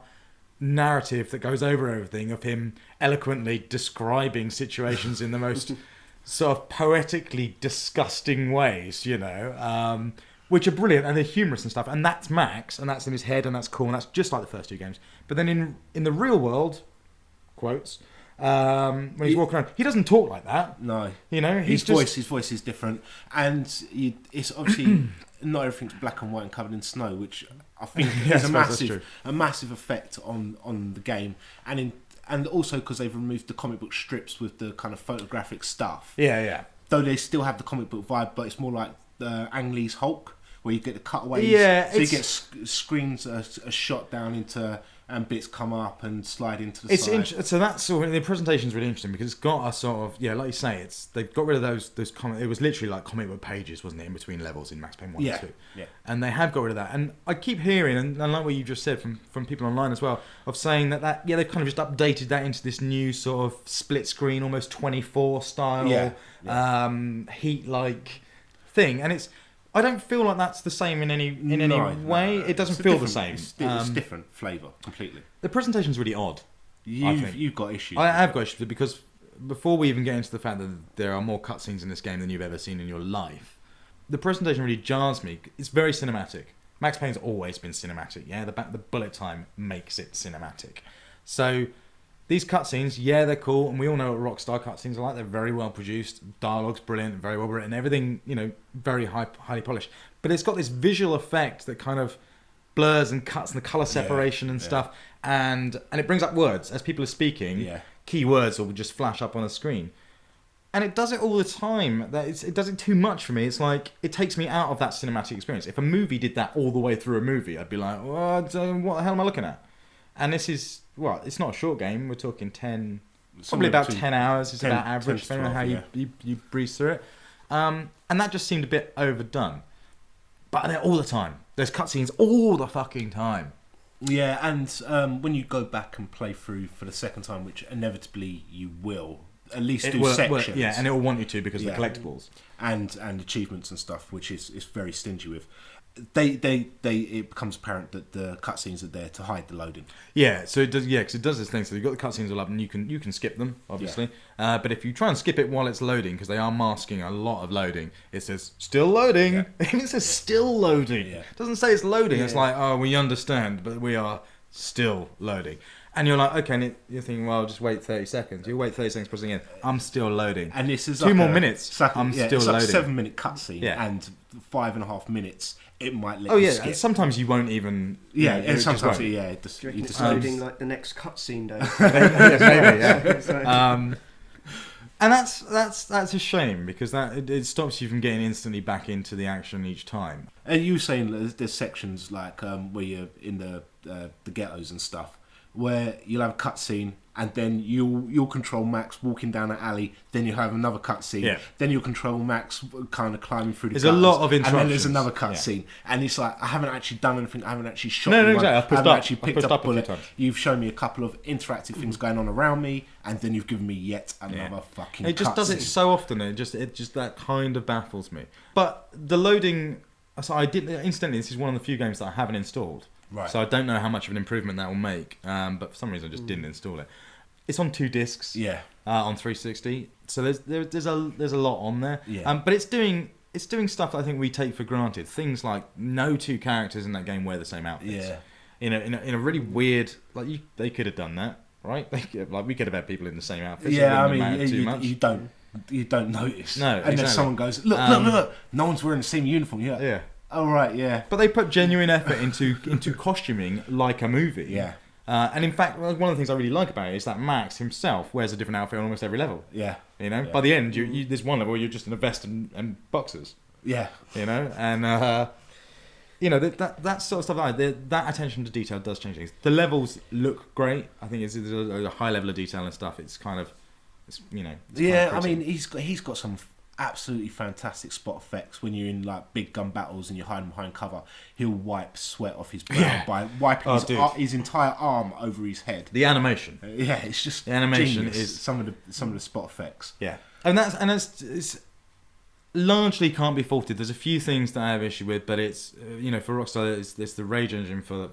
narrative that goes over everything of him eloquently describing situations in the most sort of poetically disgusting ways, which are brilliant and they're humorous and stuff. And that's Max, and that's in his head, and that's cool, and that's just like the first two games. But then in the real world, quotes, when he's walking around, he doesn't talk like that. No. His voice is different. And it's obviously not everything's black and white and covered in snow, which I think is a massive effect on the game. And also because they've removed the comic book strips with the kind of photographic stuff. Yeah. Though they still have the comic book vibe, but it's more like the Ang Lee's Hulk, where you get the cutaways. Yeah, so you get screens a shot down into, and bits come up and slide into the side. So that's sort of, the presentation's really interesting because it's got a sort of, like you say, they've got rid of those comic. It was literally like comic book pages, wasn't it, in between levels in Max Payne 1 and 2. Yeah. And they have got rid of that. And I keep hearing, and I like what you just said from people online as well, of saying that they've kind of just updated that into this new sort of split screen, almost 24 style, heat-like thing. And I don't feel like that's the same in any way. It doesn't feel the same. It's different flavour completely. The presentation's really odd. You've got issues. I have got issues with it because before we even get into the fact that there are more cutscenes in this game than you've ever seen in your life, the presentation really jars me. It's very cinematic. Max Payne's always been cinematic. Yeah, the bullet time makes it cinematic. So these cutscenes, they're cool, and we all know what Rockstar cutscenes are like. They're very well produced, dialogue's brilliant, very well written, everything, very highly polished. But it's got this visual effect that kind of blurs and cuts and the colour separation and stuff, and it brings up words as people are speaking. Yeah. Key words will just flash up on a screen, and it does it all the time. It does it too much for me. It's like it takes me out of that cinematic experience. If a movie did that all the way through a movie, I'd be like, what the hell am I looking at? And this is, it's not a short game. We're talking 10 hours. It's about average, depending on how you breeze through it. And that just seemed a bit overdone. But they're all the time. There's cutscenes all the fucking time. Yeah, and when you go back and play through for the second time, which inevitably you will, at least do sections. Yeah, and it will want you to because of the collectibles and achievements and stuff, which is very stingy with. It becomes apparent that the cutscenes are there to hide the loading. Yeah, so it does. Yeah, because it does this thing. So you've got the cutscenes all up, and you can skip them, obviously. Yeah. But if you try and skip it while it's loading, because they are masking a lot of loading, it says still loading. Yeah. It says still loading. Yeah. It doesn't say it's loading. Yeah. It's like, oh, we understand, but we are still loading. And you're like, okay, and you're thinking, well, just wait 30 seconds. You wait 30 seconds pressing in. I'm still loading. And this is 2 more minutes. I'm still it's loading. It's like a 7-minute cutscene, and 5.5 minutes. It might let you skip. Sometimes you won't even. Yeah, and sometimes you just loading like the next cutscene though. Maybe, yeah. And that's a shame because it stops you from getting instantly back into the action each time. And you were saying there's sections like where you're in the ghettos and stuff, where you'll have a cutscene and then you'll control Max walking down an alley, then you'll have another cutscene, then you'll control Max kind of climbing through the gutters. There's a lot of interruptions. And then there's another cutscene. And it's like, I haven't actually done anything, I haven't actually shot anyone, I haven't actually picked up a bullet. You've shown me a couple of interactive things going on around me, and then you've given me yet another fucking It just does it so often, it just that kind of baffles me. But the loading, so incidentally, this is one of the few games that I haven't installed. Right. So I don't know how much of an improvement that will make, but for some reason I just didn't install it. It's on 2 discs. Yeah. On 360. So there's a lot on there. Yeah. But it's doing stuff that I think we take for granted. Things like no 2 characters in that game wear the same outfits. Yeah. In a really weird, like they could have done that, right? We could have had people in the same outfits. Yeah, I mean, you don't notice. No, and then someone goes, look, no one's wearing the same uniform. Yeah. Oh right, yeah. But they put genuine effort into costuming like a movie. Yeah. And in fact, one of the things I really like about it is that Max himself wears a different outfit on almost every level. Yeah. By the end, there's one level where you're just in a vest and boxers. Yeah. And that sort of stuff. That attention to detail does change things. The levels look great. I think there's a high level of detail and stuff. It's kind of, it's yeah. I mean, he's got some absolutely fantastic spot effects when you're in like big gun battles and you're hiding behind cover. He'll wipe sweat off his brow by wiping his entire arm over his head. The animation, it's just the animation genius. Is some of the spot effects. Yeah, and it's largely can't be faulted. There's a few things that I have issue with, but it's for Rockstar, it's the Rage engine for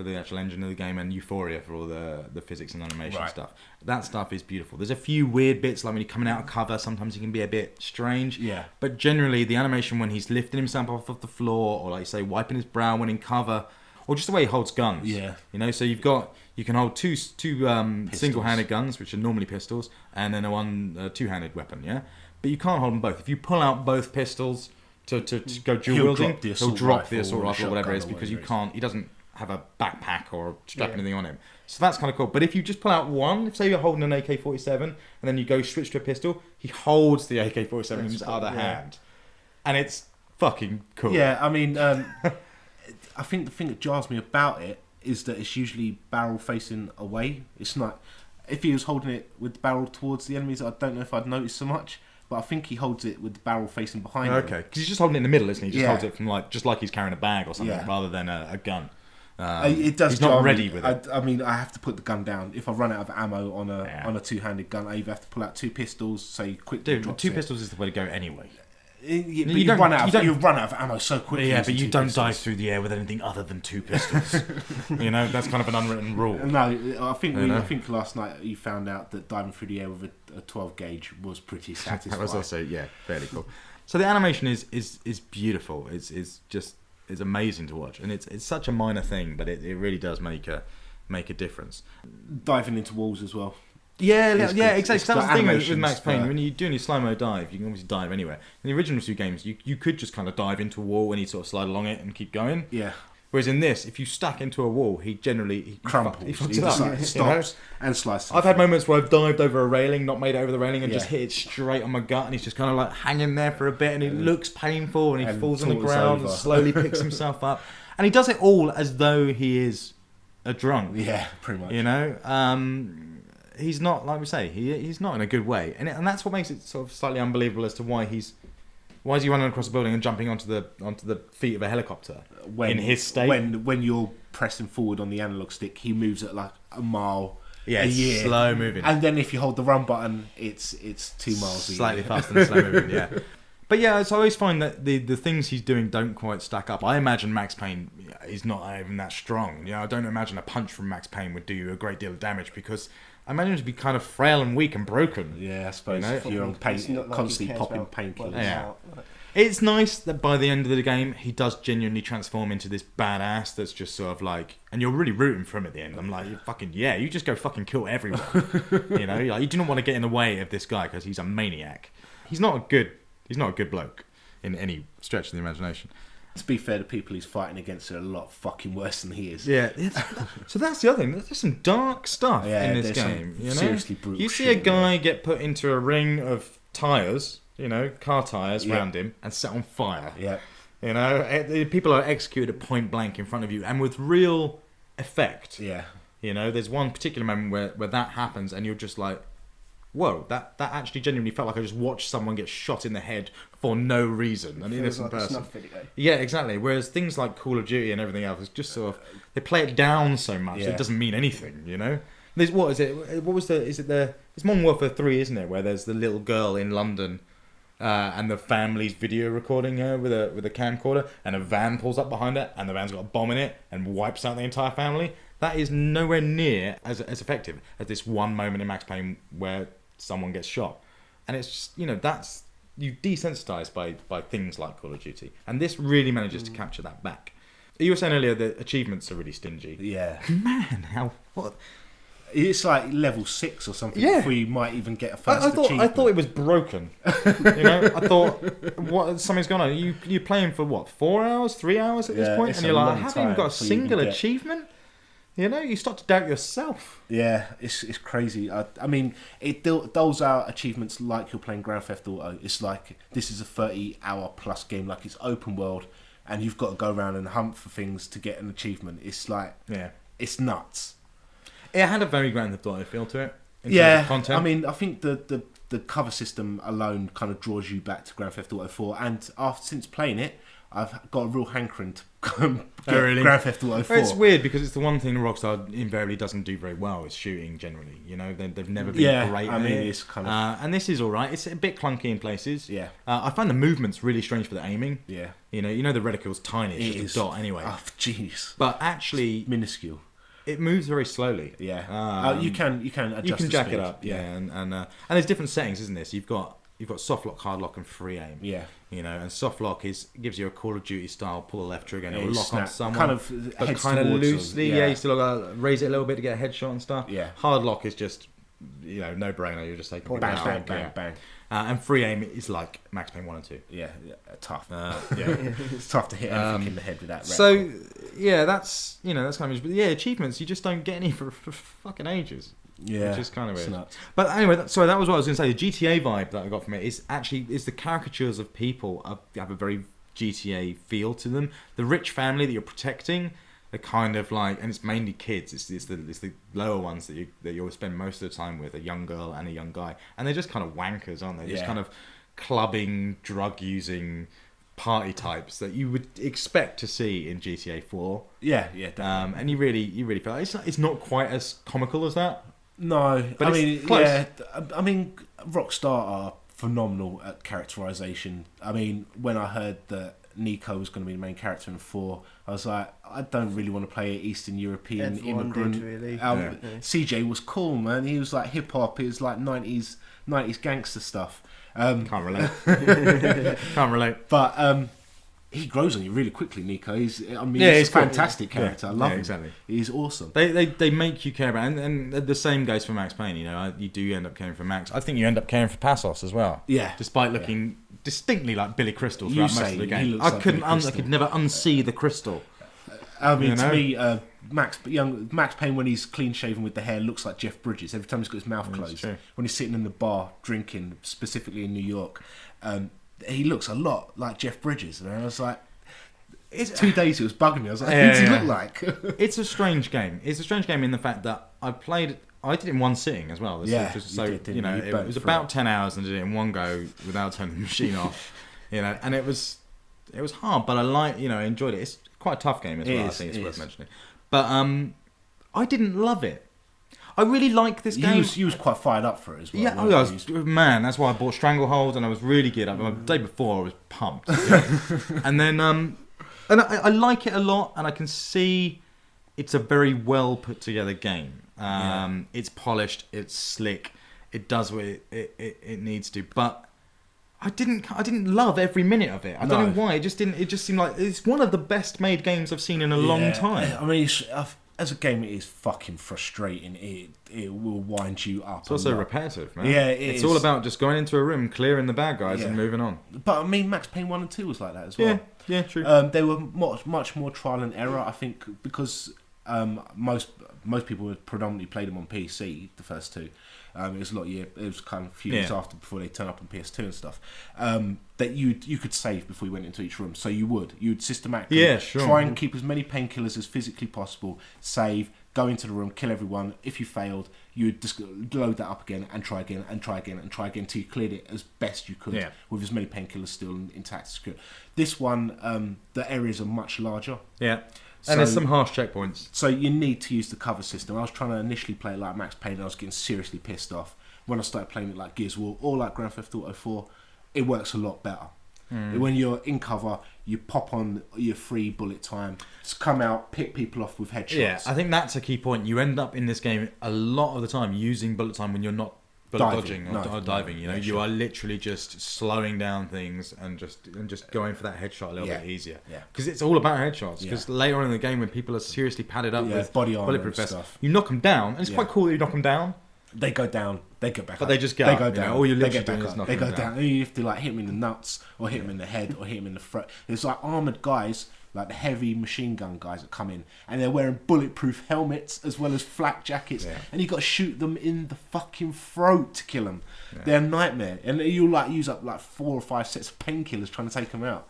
the actual engine of the game, and Euphoria for all the physics and animation stuff. That stuff is beautiful. There's a few weird bits, like when you're coming out of cover, sometimes it can be a bit strange. Yeah. But generally, the animation when he's lifting himself off of the floor, or like you say, wiping his brow when in cover, or just the way he holds guns. Yeah. So you can hold two single-handed guns, which are normally pistols, and then one two-handed weapon. Yeah. But you can't hold them both. If you pull out both pistols to go dual wielding, he'll drop the assault rifle or whatever it is, because you can't. He doesn't have a backpack or strap anything on him. So that's kind of cool. But if you just pull out one, say you're holding an AK-47 and then you go switch to a pistol, he holds the AK-47 in his other hand. And it's fucking cool. Yeah, I mean, I think the thing that jars me about it is that it's usually barrel facing away. It's not... If he was holding it with the barrel towards the enemies, I don't know if I'd notice so much. But I think he holds it with the barrel facing behind him. Okay, because he's just holding it in the middle, isn't he? He just holds it from just like he's carrying a bag or something, rather than a gun. It does. He's not ready with it. I mean, I have to put the gun down if I run out of ammo on a two-handed gun. I either have to pull out 2 pistols, so you quickly drop 2 pistols is the way to go anyway. But you run out of ammo so quickly. Yeah, but you don't dive through the air with anything other than 2 pistols. That's kind of an unwritten rule. No, I think last night you found out that diving through the air with a 12 gauge was pretty satisfying. That was also fairly cool. So the animation is beautiful. It's amazing to watch, and it's such a minor thing, but it really does make a difference. Diving into walls as well. Yeah, exactly. That was the thing with Max Payne. When you're doing your slow-mo dive, you can obviously dive anywhere. In the original 2 games, you could just kind of dive into a wall and he'd sort of slide along it and keep going. Yeah. Whereas in this, if you stuck into a wall, he crumples. He stops and slices. I've had moments where I've dived over a railing, not made it over the railing, and just hit it straight on my gut, and he's just kind of like hanging there for a bit, and it looks painful, and he falls on the ground and slowly picks himself up. And he does it all as though he is a drunk. Yeah, pretty much. He's not, like we say, he's not in a good way, and that's what makes it sort of slightly unbelievable as to why is he running across a building and jumping onto the feet of a helicopter in his state? When you're pressing forward on the analog stick, he moves at like a mile Yeah, a it's year. slow moving. And then if you hold the run button, it's 2 miles a year. Slightly faster than slow moving, yeah. But yeah, so I always find that the things he's doing don't quite stack up. I imagine Max Payne is not even that strong. I don't imagine a punch from Max Payne would do you a great deal of damage because I imagine him to be kind of frail and weak and broken. Yeah, I suppose if you're on constantly popping painkillers. painkillers. Yeah. It's nice that by the end of the game, he does genuinely transform into this badass that's just sort of like... And you're really rooting for him at the end. I'm like, you just go fucking kill everyone. You do not want to get in the way of this guy because he's a maniac. He's not a good bloke in any stretch of the imagination. To be fair, the people he's fighting against are a lot fucking worse than he is. Yeah. So that's the other thing. There's some dark stuff in this game. Seriously brutal You see a guy get put into a ring of tyres... car tyres around him and set on fire. Yeah. People are executed at point blank in front of you and with real effect. Yeah. There's one particular moment where that happens and you're just like, whoa, that actually genuinely felt like I just watched someone get shot in the head for no reason. An innocent person. A snuff video. Yeah, exactly. Whereas things like Call of Duty and everything else is just sort of, they play it down so much it doesn't mean anything, There's, what is it? What was it's Modern Warfare 3, isn't it? Where there's the little girl in London and the family's video recording her with a camcorder, and a van pulls up behind her, and the van's got a bomb in it, and wipes out the entire family. That is nowhere near as effective as this one moment in Max Payne where someone gets shot, and it's just that's you desensitized by things like Call of Duty, and this really manages to capture that back. You were saying earlier that achievements are really stingy. Yeah, man, what? It's like level 6 or something before you might even get a first achievement. I thought it was broken. I thought something's gone on. You're playing for what, 4 hours, 3 hours at this point, and you're like, I haven't even got a single achievement. You start to doubt yourself. Yeah, it's crazy. I mean, it doles out achievements like you're playing Grand Theft Auto. It's like this is a 30-hour plus game, like it's open world, and you've got to go around and hunt for things to get an achievement. It's like, it's nuts. It had a very Grand Theft Auto feel to it. In terms of content. I mean, I think the cover system alone kind of draws you back to Grand Theft Auto 4, and since playing it, I've got a real hankering to get Grand Theft Auto 4. It's weird because it's the one thing Rockstar invariably doesn't do very well is shooting generally. They've never been great at it. It's kind of... and this is alright. It's a bit clunky in places. Yeah. I find the movements really strange for the aiming. Yeah. The reticle's tiny. It's just a dot anyway. Oh, jeez. But actually... minuscule. It moves very slowly. Yeah. You can adjust. You can jack speed. it up. Yeah. And there's different settings, isn't there? So you've got soft lock, hard lock, and free aim. Yeah. And soft lock gives you a Call of Duty style pull the left trigger and it'll lock on someone. Kind of but kind of loosely. You still got to raise it a little bit to get a headshot and stuff. Yeah. Hard lock is just no brainer. You're just taking bang. And free aim is like Max Payne 1 and 2. Yeah, tough. It's tough to hit anything in the head with that. So that's that's kind of. But achievements you just don't get any for fucking ages. Yeah, which is kind of weird. Nuts. But anyway, sorry, that was what I was going to say. The GTA vibe that I got from it is the caricatures of people have a very GTA feel to them. The rich family that you're protecting. Are kind of like, and it's mainly kids. It's the lower ones that you'll spend most of the time with, a young girl and a young guy, and they're just kind of wankers, aren't they? Just kind of clubbing, drug using party types that you would expect to see in GTA 4. Yeah, definitely. And you really feel like it's not quite as comical as that. No, but I mean, Rockstar are phenomenal at characterization. I mean, when I heard that Nico was going to be the main character in 4, I was like, I don't really want to play an Eastern European immigrant. Really. CJ was cool, man. He was like hip hop. He was like 90s gangster stuff. Can't relate. But he grows on you really quickly, Nico. He's a fantastic character. I love him. Exactly. He's awesome. They make you care about him, and the same goes for Max Payne. You do end up caring for Max. I think you end up caring for Passos as well. Yeah. Despite looking distinctly like Billy Crystal throughout most of the game. I could never unsee the crystal. I mean, to me, Max Payne, when he's clean shaven with the hair, looks like Jeff Bridges. Every time he's got his mouth closed, when he's sitting in the bar drinking, specifically in New York, he looks a lot like Jeff Bridges. And I was like, it's 2 days it was bugging me. I was like, who does he look like? It's a strange game. It's a strange game in the fact that I did it in one sitting as well. It was about 10 hours and did it in one go without turning the machine off. And it was hard, but I enjoyed it. It's quite a tough game as well. I think it's worth mentioning. But I didn't love it. I really like this game. You was quite fired up for it as well. Yeah, man, that's why I bought Stranglehold, and I was really geared up. The day before, I was pumped. And then, and I like it a lot, and I can see it's a very well put together game. It's polished, it's slick, it does what it needs to, but I didn't love every minute of it. I don't know why. It just seemed like it's one of the best made games I've seen in a long time. I mean, as a game, it is fucking frustrating. It will wind you up. It's also repetitive, man. Yeah, it's all about just going into a room, clearing the bad guys, and moving on. But I mean, Max Payne 1 and 2 was like that as well. Yeah, true. They were much more trial and error, I think, because most people would predominantly play them on PC, the first two. It was it was kind of a few years after before they turn up on PS2 and stuff. That you could save before you went into each room, so you'd systematically try and keep as many painkillers as physically possible. Save, go into the room, kill everyone. If you failed, you'd just load that up again and try again and try again and try again until you cleared it as best you could with as many painkillers still intact as you could. This one, the areas are much larger. Yeah. And there's some harsh checkpoints. So you need to use the cover system. I was trying to initially play it like Max Payne and I was getting seriously pissed off. When I started playing it like Gears of War or like Grand Theft Auto 4, it works a lot better. When you're in cover, you pop on your free bullet time, just come out, pick people off with headshots. Yeah, I think that's a key point. You end up in this game a lot of the time using bullet time when you're not dodging or diving. You know, you are literally just slowing down things and just going for that headshot a little bit easier. Because it's all about headshots. Because later on in the game, when people are seriously padded up with body armor bulletproof and vests, stuff, you knock them down, and it's quite cool that you knock them down. They go down, they get back up. But they just get they up. go down. All you're they literally get back doing up. is knock They them go down. down. You have to like hit them in the nuts or hit them in the head or hit them in the throat. There's like armoured guys, like the heavy machine gun guys that come in and they're wearing bulletproof helmets as well as flak jackets, and you got to shoot them in the fucking throat to kill them. They're a nightmare, and you'll like use up like 4 or 5 sets of painkillers trying to take them out.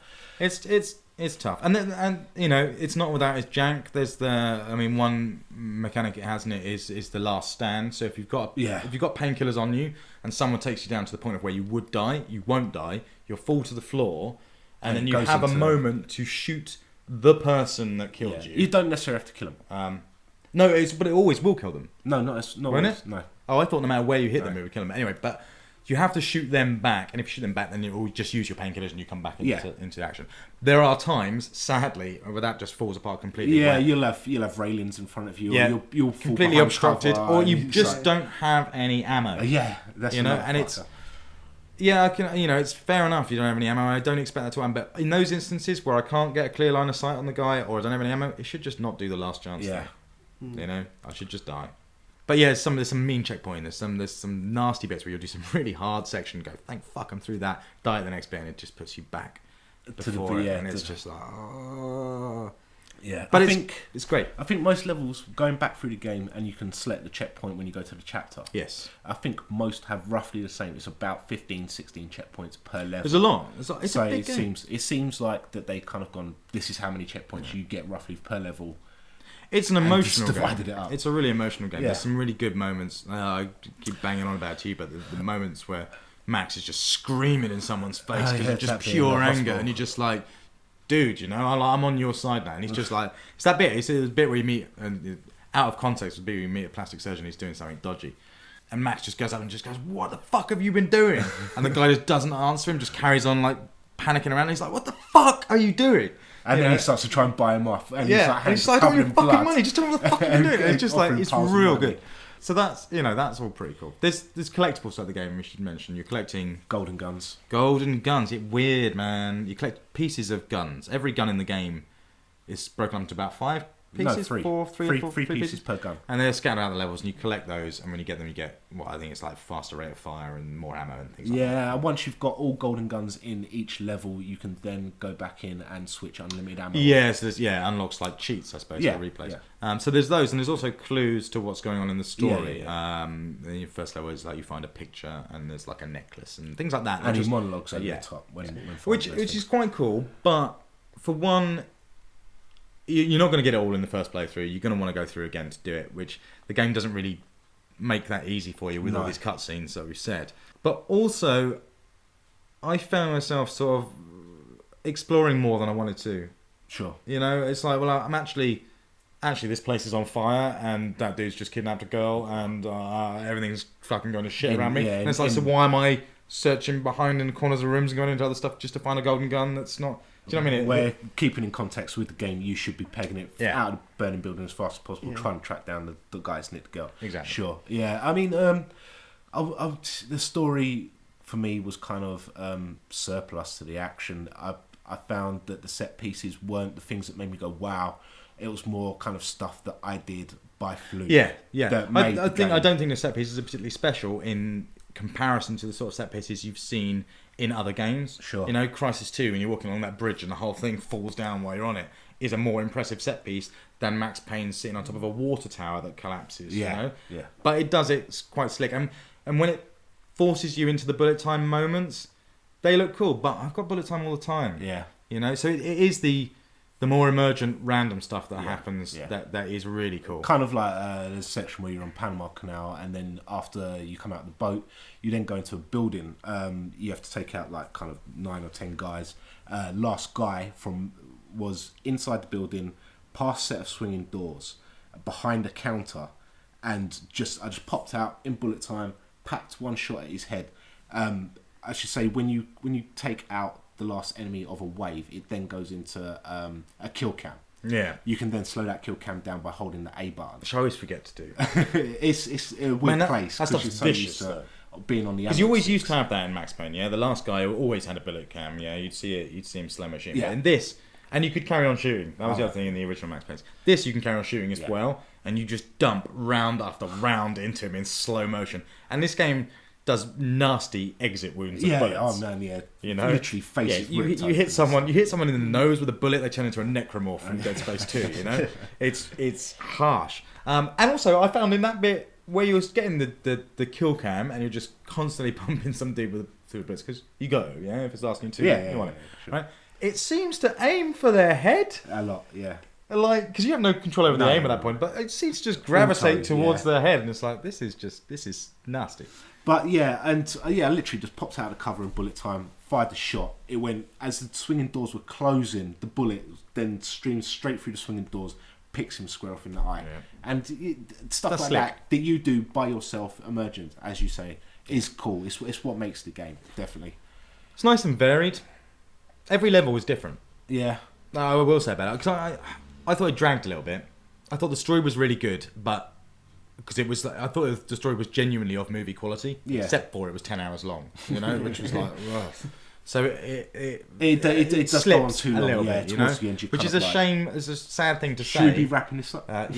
It's tough, and you know it's not without its jank. There's one mechanic it has in it is the last stand. So if you've got painkillers on you and someone takes you down to the point of where you would die, you won't die. You'll fall to the floor, and then you have a moment to shoot the person that killed you. You don't necessarily have to kill them. No, but it always will kill them. No, not Won't always. it? No. Oh, I thought no matter where you hit them, it would kill them. Anyway, but you have to shoot them back, and if you shoot them back, then you'll just use your painkillers and you come back into action. There are times, sadly, where that just falls apart completely. Yeah, you'll have railings in front of you. Yeah, or you'll fall completely obstructed, or you just don't have any ammo. That's and it's. Yeah, it's fair enough you don't have any ammo. I don't expect that to happen, but in those instances where I can't get a clear line of sight on the guy or I don't have any ammo, it should just not do the last chance thing. I should just die. But yeah, there's some mean checkpoint. There's some nasty bits where you'll do some really hard section. Go, thank fuck, I'm through that. Die at the next bit, and it just puts you back before it, and it's just like, oh. Yeah, but I think it's great. I think most levels, going back through the game, and you can select the checkpoint when you go to the chapter. Yes. I think most have roughly the same. It's about 15, 16 checkpoints per level. There's a lot. It's a big game. It seems like that they kind of gone, this is how many checkpoints you get roughly per level. It's an emotional game. Divided it up. It's a really emotional game. Yeah. There's some really good moments. I keep banging on about it to you, but the moments where Max is just screaming in someone's face because it's just pure anger, and you're just like, dude, I'm on your side now. And he's just like, it's that bit. It's the bit where you meet, and out of context, the bit where you meet a plastic surgeon. He's doing something dodgy, and Max just goes up and just goes, "What the fuck have you been doing?" And the guy just doesn't answer him, just carries on like panicking around. And he's like, "What the fuck are you doing?" And then he starts to try and buy him off. And he's like, I don't want your fucking money. Just tell me what the fuck you're doing. It's just like, it's real good. So that's all pretty cool. There's collectibles throughout the game we should mention. You're collecting golden guns. It's weird, man. You collect pieces of guns. Every gun in the game is broken up into about 5 pieces. No, 3 three pieces per gun. And they're scattered out the levels, and you collect those. And when you get them, you get I think it's like faster rate of fire and more ammo and things like that. Yeah, once you've got all golden guns in each level, you can then go back in and switch unlimited ammo. Yeah, so unlocks like cheats, I suppose, for replays. Yeah. So there's those, and there's also clues to what's going on in the story. Then your first level is like you find a picture, and there's like a necklace and things like that. And he monologues over the top which is quite cool. But for one, you're not going to get it all in the first playthrough. You're going to want to go through again to do it, which the game doesn't really make that easy for you with all these cutscenes that we said. But also, I found myself sort of exploring more than I wanted to. Sure. It's like, well, I'm actually actually this place is on fire and that dude's just kidnapped a girl and everything's fucking going to shit around me. And it's like, so why am I searching behind in the corners of rooms and going into other stuff just to find a golden gun that's not... Do you know what I mean? Where, keeping in context with the game, you should be pegging it out of the burning building as fast as possible, trying to track down the guys nicked the girl. Exactly. Sure. Yeah, I mean, the story for me was kind of surplus to the action. I found that the set pieces weren't the things that made me go, wow. It was more kind of stuff that I did by fluke. Yeah. I don't think the set pieces are particularly special in comparison to the sort of set pieces you've seen in other games. Sure. You know, Crisis 2, when you're walking along that bridge and the whole thing falls down while you're on it, is a more impressive set piece than Max Payne sitting on top of a water tower that collapses. Yeah. You know? Yeah. But it does it quite slick. And when it forces you into the bullet time moments, they look cool. But I've got bullet time all the time. Yeah. You know, so it is the more emergent random stuff that happens that is really cool. Kind of like there's a section where you're on Panama Canal, and then after you come out of the boat, you then go into a building. You have to take out like kind of 9 or 10 guys. Last guy was inside the building, past set of swinging doors, behind a counter, and I just popped out in bullet time, packed one shot at his head. I should say when you take out the last enemy of a wave, it then goes into a kill cam. Yeah. You can then slow that kill cam down by holding the A button. Which I always forget to do. It's a weird place. That stuff's vicious, being on the because you always used to have that in Max Payne, yeah? The last guy always had a bullet cam, yeah? You'd see him slow motion. Yeah. But in this, and you could carry on shooting. That was the other thing in the original Max Payne. This, you can carry on shooting as well, and you just dump round after round into him in slow motion. And this game does nasty exit wounds of bullets. Oh man, yeah. You know, literally faces. You hit someone in the nose with a bullet, they turn into a necromorph from Dead Space 2. You know, it's harsh. And also, I found in that bit where you was getting the kill cam and you're just constantly pumping some dude through the bullets because you go, if it's asking to, you want it, sure. right? It seems to aim for their head A lot, yeah. Like, because you have no control over the aim at that point, but it seems to just gravitate towards their head, and it's like this is nasty. But I literally just popped out of the cover in bullet time, fired the shot. It went, as the swinging doors were closing, the bullet then streams straight through the swinging doors, picks him square off in the eye. Yeah. And stuff That's like slick. that you do by yourself, emergent, as you say, is cool. It's what makes the game, definitely. It's nice and varied. Every level was different. Yeah. I will say about it, because I thought it dragged a little bit. I thought the story was really good, but... because it was, I thought the story was genuinely of movie quality, except for it was 10 hours long, you know, which was like, rough. So it does go on too long, a little bit, you know, which is a shame. It's a sad thing to say. Should we be wrapping this up? But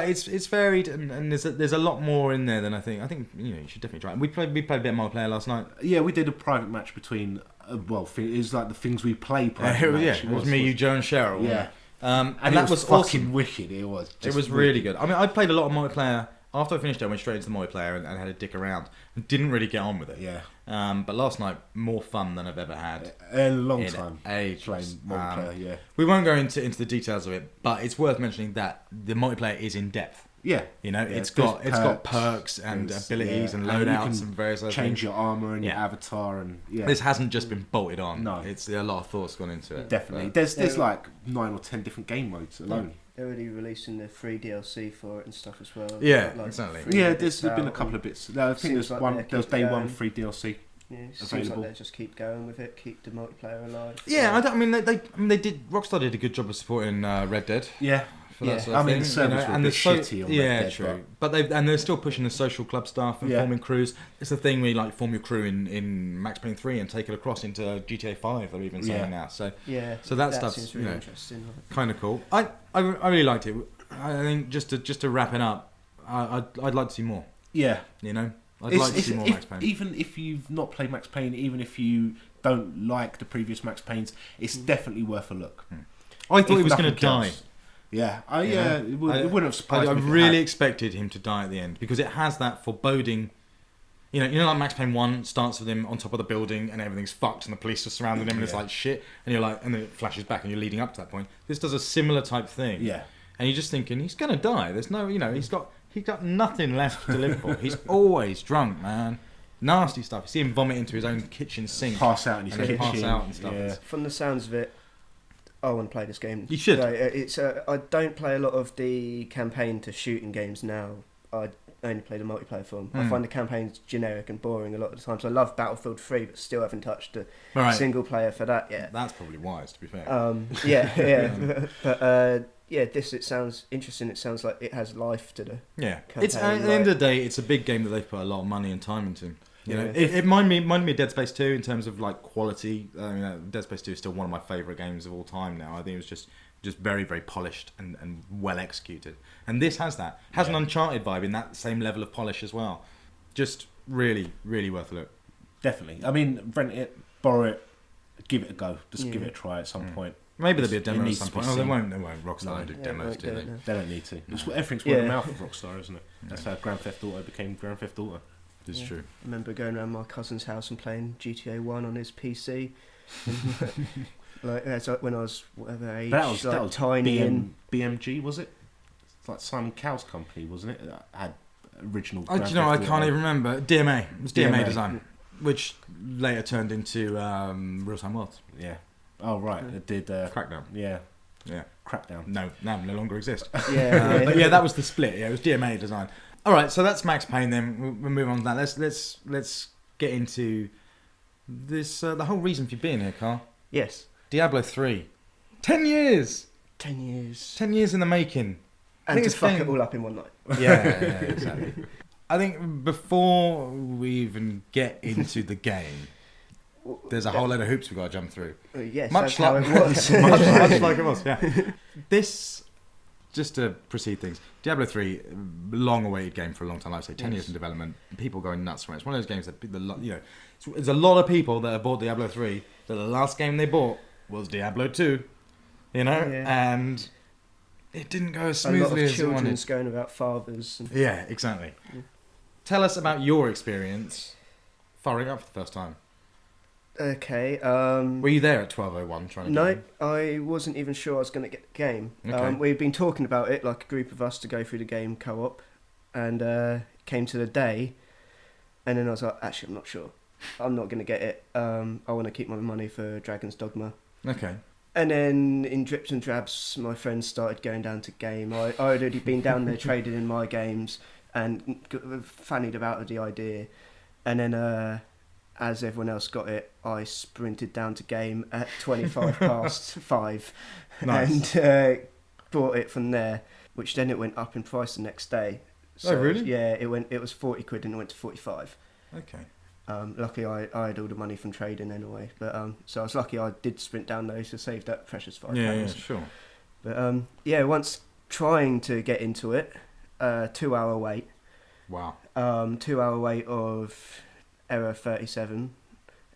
it's varied, and there's a lot more in there than I think. I think you should definitely try it. We played a bit of multiplayer last night. Yeah, we did a private match between. It was like the things we play. Private match. It was me, you, Joe, and Cheryl. Yeah. And that was fucking awesome. wicked. It was. It was really good. I mean, I played a lot of multiplayer. After I finished it, I went straight into the multiplayer and had a dick around. And didn't really get on with it. Yeah. But last night, more fun than I've ever had. A long time. Ages. Playing multiplayer, yeah. We won't go into the details of it, but it's worth mentioning that the multiplayer is in depth. Yeah. You know, it's got perks and abilities and loadouts and various other change things. your armour and your avatar and This hasn't just been bolted on. No. It's a lot of thought's gone into it. Definitely. There's like 9 or 10 different game modes alone. They're already releasing the free DLC for it and stuff as well. Yeah, exactly. Yeah, there's been a couple of bits. I think there's day one free DLC. Yeah, it seems like they just keep going with it, keep the multiplayer alive. Yeah, they did. Rockstar did a good job of supporting Red Dead. Yeah. That sort of thing, the servers were a bit shitty on Red Dead. True. But they're still pushing the social club stuff and forming crews. It's the thing where you form your crew in Max Payne 3 and take it across into GTA 5. They're even saying now. So that stuff's really interesting. Kind of cool. I really liked it. I think just to wrap it up, I'd like to see more. Yeah. You know, I'd like to see more Max Payne. Even if you've not played Max Payne, even if you don't like the previous Max Paynes, it's definitely worth a look. I thought he was going to die. Yeah, it wouldn't have surprised me. I really expected him to die at the end because it has that foreboding. You know, like Max Payne 1 starts with him on top of the building and everything's fucked and the police are surrounding him and it's like shit, and you're like, and then it flashes back and you're leading up to that point. This does a similar type thing. Yeah, and you're just thinking he's gonna die. There's no, he's got nothing left to live for. He's always drunk, man. Nasty stuff. You see him vomit into his own kitchen sink. Pass out in his kitchen. Pass out and stuff. Yeah. From the sounds of it, I want to play this game. You should. So, it's I don't play a lot of the campaign to shooting games now. I only play the multiplayer for them. I find the campaigns generic and boring a lot of the time. So I love Battlefield 3, but still haven't touched a single player for that yet. That's probably wise, to be fair. But it sounds interesting. It sounds like it has life to the Yeah, campaign. it's at the end of the day, it's a big game that they've put a lot of money and time into. You know, Yeah. it reminded me of Dead Space 2 in terms of like quality. I mean, Dead Space 2 is still one of my favourite games of all time now. I think it was just very, very polished and well executed. And this has that. Has an Uncharted vibe in that same level of polish as well. Just really, really worth a look. Definitely. I mean, rent it, borrow it, give it a go. Just give it a try at some point. Maybe there'll be a It demo at needs some to be point. Oh, seen. they won't. Rockstar don't do demos, do they? They don't need to. Everything's word of mouth with Rockstar, isn't it? That's how Grand Theft Auto became Grand Theft Auto. It's true. I remember going around my cousin's house and playing GTA 1 on his PC. That's like when I was whatever age, That was tiny. BMG, was it? It's like Simon Cowell's company, wasn't it? That had original. I can't even remember. DMA. It was DMA design, which later turned into Real Time Worlds. Yeah. Oh right, it did. Crackdown. Yeah. Yeah. Crackdown. No longer exist. But that was the split. Yeah, it was DMA design. All right, so that's Max Payne. Then we'll move on to that. Let's get into this. The whole reason for you being here, Carl. Yes. Diablo 3. 10 years. 10 years. 10 years in the making. And to fuck it all up in one night. Yeah, exactly. I think before we even get into the game, there's a whole load of hoops we've got to jump through. Yes, Much that's how like it was. much like it was, yeah. This, just to proceed things, Diablo 3, long-awaited game for a long time. Like I say, 10 years in development, people going nuts for it. It's one of those games that, there's a lot of people that have bought Diablo 3 that the last game they bought was Diablo 2, and it didn't go as smoothly a lot of as you children wanted. going about fathers. Yeah, exactly. Tell us about your experience firing up for the first time. Okay. Were you there at 12:01 trying to No, get I wasn't even sure I was going to get the game. Okay. We'd been talking about it, like a group of us, to go through the game co-op, and came to the day, and then I was like, actually, I'm not sure. I'm not going to get it. I want to keep my money for Dragon's Dogma. Okay. And then in drips and drabs, my friends started going down to game. I had already been down there trading in my games and fannied about with the idea. And then as everyone else got it, I sprinted down to game at 25 past 5. Nice. And bought it from there, which then it went up in price the next day. Oh, really? Yeah, it was 40 quid and it went to 45. Okay. Luckily, I had all the money from trading anyway, but so I was lucky I did sprint down those to save that precious £5. Yeah, sure. But once trying to get into it, 2 hour wait. Wow. 2 hour wait of error 37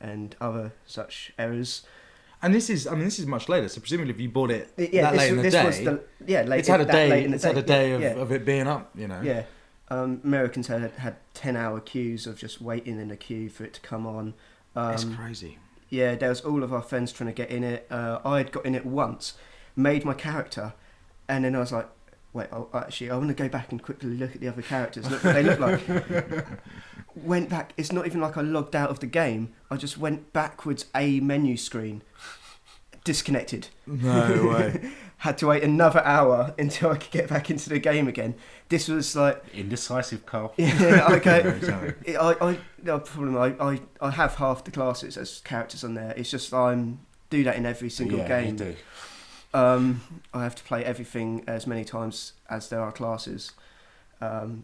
and other such errors. And this is much later, so presumably if you bought it late in the this day, was late. it's had a day. It's had a day yeah. of it being up, you know. Yeah. Americans had 10-hour queues of just waiting in a queue for it to come on. It's crazy. Yeah, there was all of our friends trying to get in it. I had got in it once, made my character, and then I was like, wait, I want to go back and quickly look at the other characters, look what they look like. Went back, it's not even like I logged out of the game, I just went backwards a menu screen, disconnected. No way. Had to wait another hour until I could get back into the game again. This was like... Indecisive, Carl. Yeah, I have half the classes as characters on there. It's just do that in every single game. You do. I have to play everything as many times as there are classes,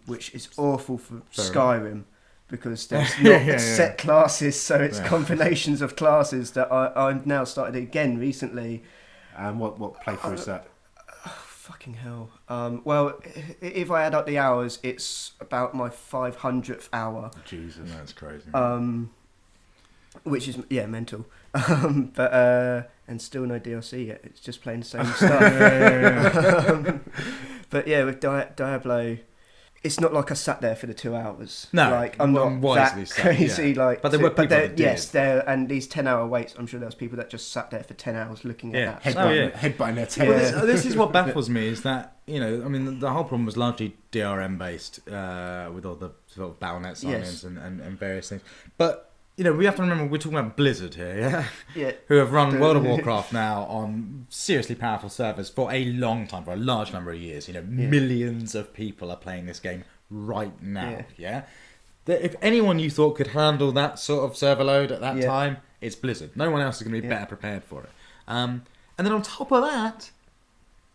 which is awful for Skyrim because there's not set classes, so it's combinations of classes that I've now started again recently. And what playthrough is that? Fucking hell. Well, if I add up the hours, it's about my 500th hour. Jesus. That's crazy. Which is, mental. But and still no DLC yet. It's just playing the same stuff. But yeah, with Diablo, it's not like I sat there for the 2 hours. No, like I'm not that crazy. Yeah. Like, but there were people that did. Yes, there and these 10-hour waits. I'm sure there was people that just sat there for 10 hours looking at that. Headbutting their tail. Well, this is what baffles me is that the whole problem was largely DRM based with all the sort of Battle.net sign-ins and various things. But we have to remember we're talking about Blizzard here, yeah? Yeah. Who have run World of Warcraft now on seriously powerful servers for a long time, for a large number of years. Millions of people are playing this game right now, yeah? If anyone you thought could handle that sort of server load at that time, it's Blizzard. No one else is going to be better prepared for it. And then on top of that,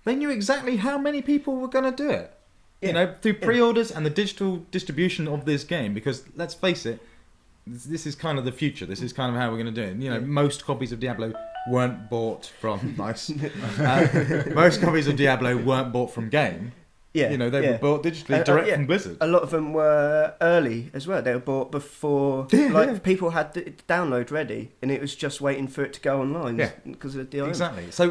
they knew exactly how many people were going to do it. Through pre-orders and the digital distribution of this game. Because let's face it, this is kind of the future. This is kind of how we're going to do it. Most copies of Diablo weren't bought from most copies of Diablo weren't bought from Game. They were bought digitally direct from Blizzard. A lot of them were early as well. They were bought before people had the download ready, and it was just waiting for it to go online because of the DRM. Exactly. So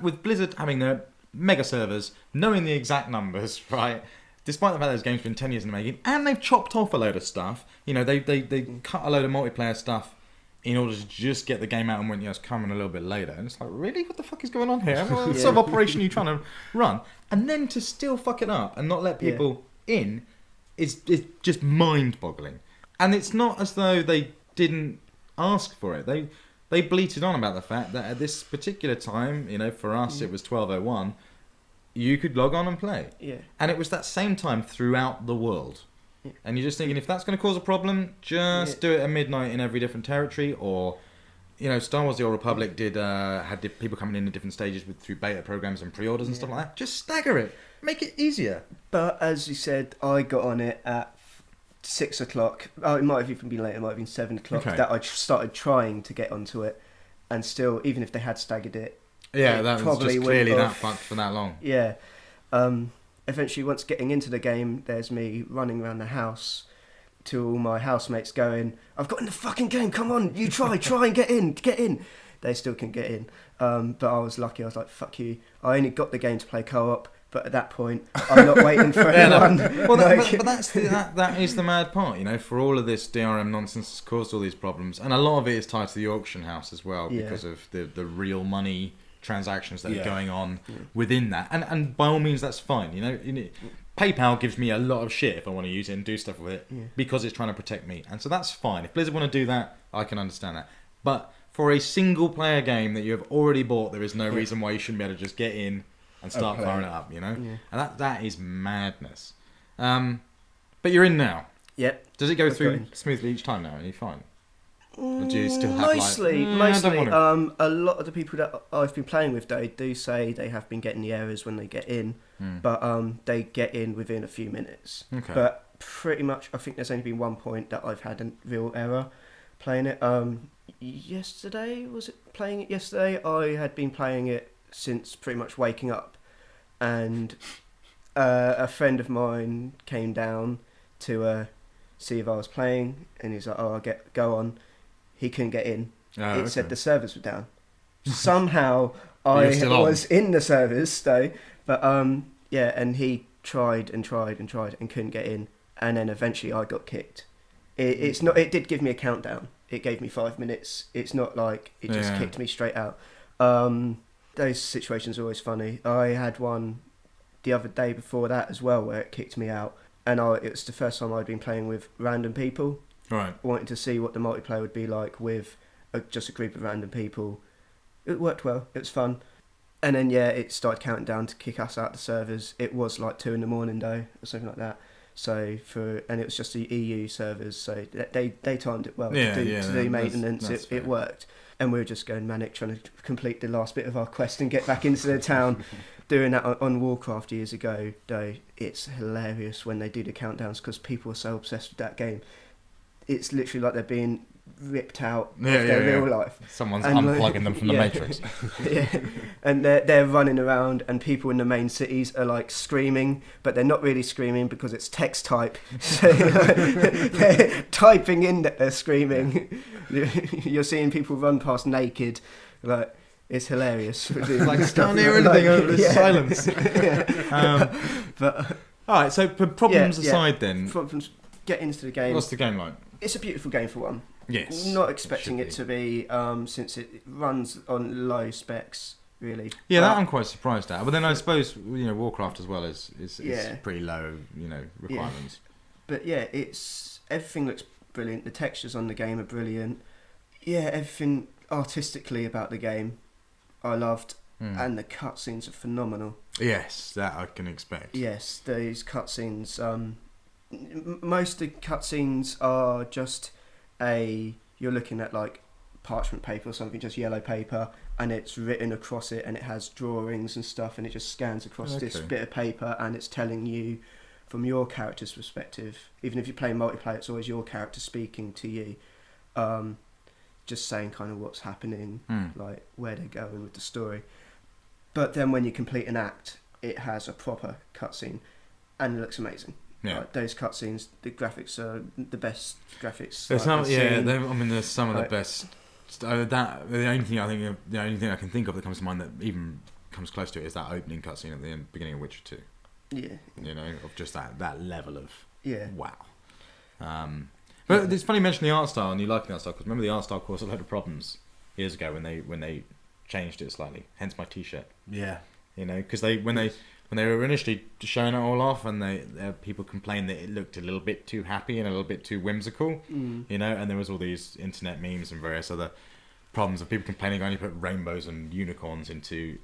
with Blizzard having their mega servers, knowing the exact numbers, right? Despite the fact that this game's been 10 years in the making, and they've chopped off a load of stuff. They cut a load of multiplayer stuff in order to just get the game out and went, it's coming a little bit later. And it's like, really? What the fuck is going on here? What sort of operation are you trying to run? And then to still fuck it up and not let people in is just mind-boggling. And it's not as though they didn't ask for it. They bleated on about the fact that at this particular time, for us it was 12:01, you could log on and play. Yeah. And it was that same time throughout the world. Yeah. And you're just thinking, if that's going to cause a problem, just do it at midnight in every different territory. Or, Star Wars The Old Republic had people coming in different stages through beta programs and pre-orders and stuff like that. Just stagger it. Make it easier. But as you said, I got on it at 6 o'clock. Oh, it might have even been later. It might have been 7 o'clock that I started trying to get onto it. And still, even if they had staggered it, that was just clearly that fucked for that long. Yeah. Eventually, once getting into the game, there's me running around the house to all my housemates going, I've got in the fucking game, come on, you try and get in. They still couldn't get in. But I was lucky, I was like, fuck you. I only got the game to play co-op, but at that point, I'm not waiting for anyone. Well, but that is the mad part, for all of this DRM nonsense has caused all these problems. And a lot of it is tied to the auction house as well, because of the real money transactions that are going on within that, and by all means that's fine. PayPal gives me a lot of shit if I want to use it and do stuff with it because it's trying to protect me, and so that's fine. If Blizzard want to do that, I can understand that. But for a single player game that you have already bought, there is no reason why you shouldn't be able to just get in and start firing it up. And that is madness. But you're in now. Yep. Does it go through smoothly each time now? Are you fine? Or do you still have mostly. A lot of the people that I've been playing with, they do say they have been getting the errors when they get in, but they get in within a few minutes. Okay. But pretty much, I think there's only been one point that I've had a real error playing it. Yesterday, was it playing it yesterday? I had been playing it since pretty much waking up, and a friend of mine came down to see if I was playing, and he's like, "Oh, go on." He couldn't get in. It said the servers were down. Somehow I was in the servers though, but and he tried and couldn't get in, and then eventually I got kicked. It did give me a countdown. It gave me 5 minutes. It's not like it just kicked me straight out. Those situations are always funny. I had one the other day before that as well where it kicked me out, and it was the first time I'd been playing with random people. Right. Wanting to see what the multiplayer would be like with just a group of random people. It worked well. It was fun. And then, it started counting down to kick us out the servers. It was like 2 a.m. though, or something like that. So and it was just the EU servers, so they timed it well to do maintenance. It worked. And we were just going manic, trying to complete the last bit of our quest and get back into the town. Doing that on Warcraft years ago, though, it's hilarious when they do the countdowns because people are so obsessed with that game. It's literally like they're being ripped out of their real life. Someone's unplugging them from the Matrix. And they're running around, and people in the main cities are like screaming, but they're not really screaming because it's text type. So they're typing in that they're screaming. You're seeing people run past naked, like. It's hilarious. Like, can't hear anything over this silence. But all right, so problems aside then. Problems. Get into the game. What's the game like? It's a beautiful game for one. Yes. Not expecting it to be, since it runs on low specs, really. Yeah, that I'm quite surprised at. But then I suppose Warcraft as well is pretty low, requirements. Yeah. But everything looks brilliant. The textures on the game are brilliant. Yeah, everything artistically about the game I loved, and the cutscenes are phenomenal. Yes, that I can expect. Yes, those cutscenes. Most of the cutscenes are just you're looking at like parchment paper or something, just yellow paper, and it's written across it, and it has drawings and stuff, and it just scans across this bit of paper, and it's telling you from your character's perspective. Even if you're playing multiplayer, it's always your character speaking to you, just saying kind of what's happening, like where they're going with the story. But then when you complete an act, it has a proper cutscene, and it looks amazing. Yeah, like, those cutscenes, the graphics are the best graphics. There's I've seen. there's some of the best. The only thing I can think of that comes to mind that even comes close to it is that opening cutscene at the beginning of Witcher 2. Yeah, you know, of just that level of wow. But it's funny you mention the art style and you like the art style, because remember the art style caused a load of problems years ago when they changed it slightly. Hence my T-shirt. Yeah, you know, because when they were initially showing it all off, and people complained that it looked a little bit too happy and a little bit too whimsical, you know, and there was all these internet memes and various other problems of people complaining, "Oh, you put rainbows and unicorns into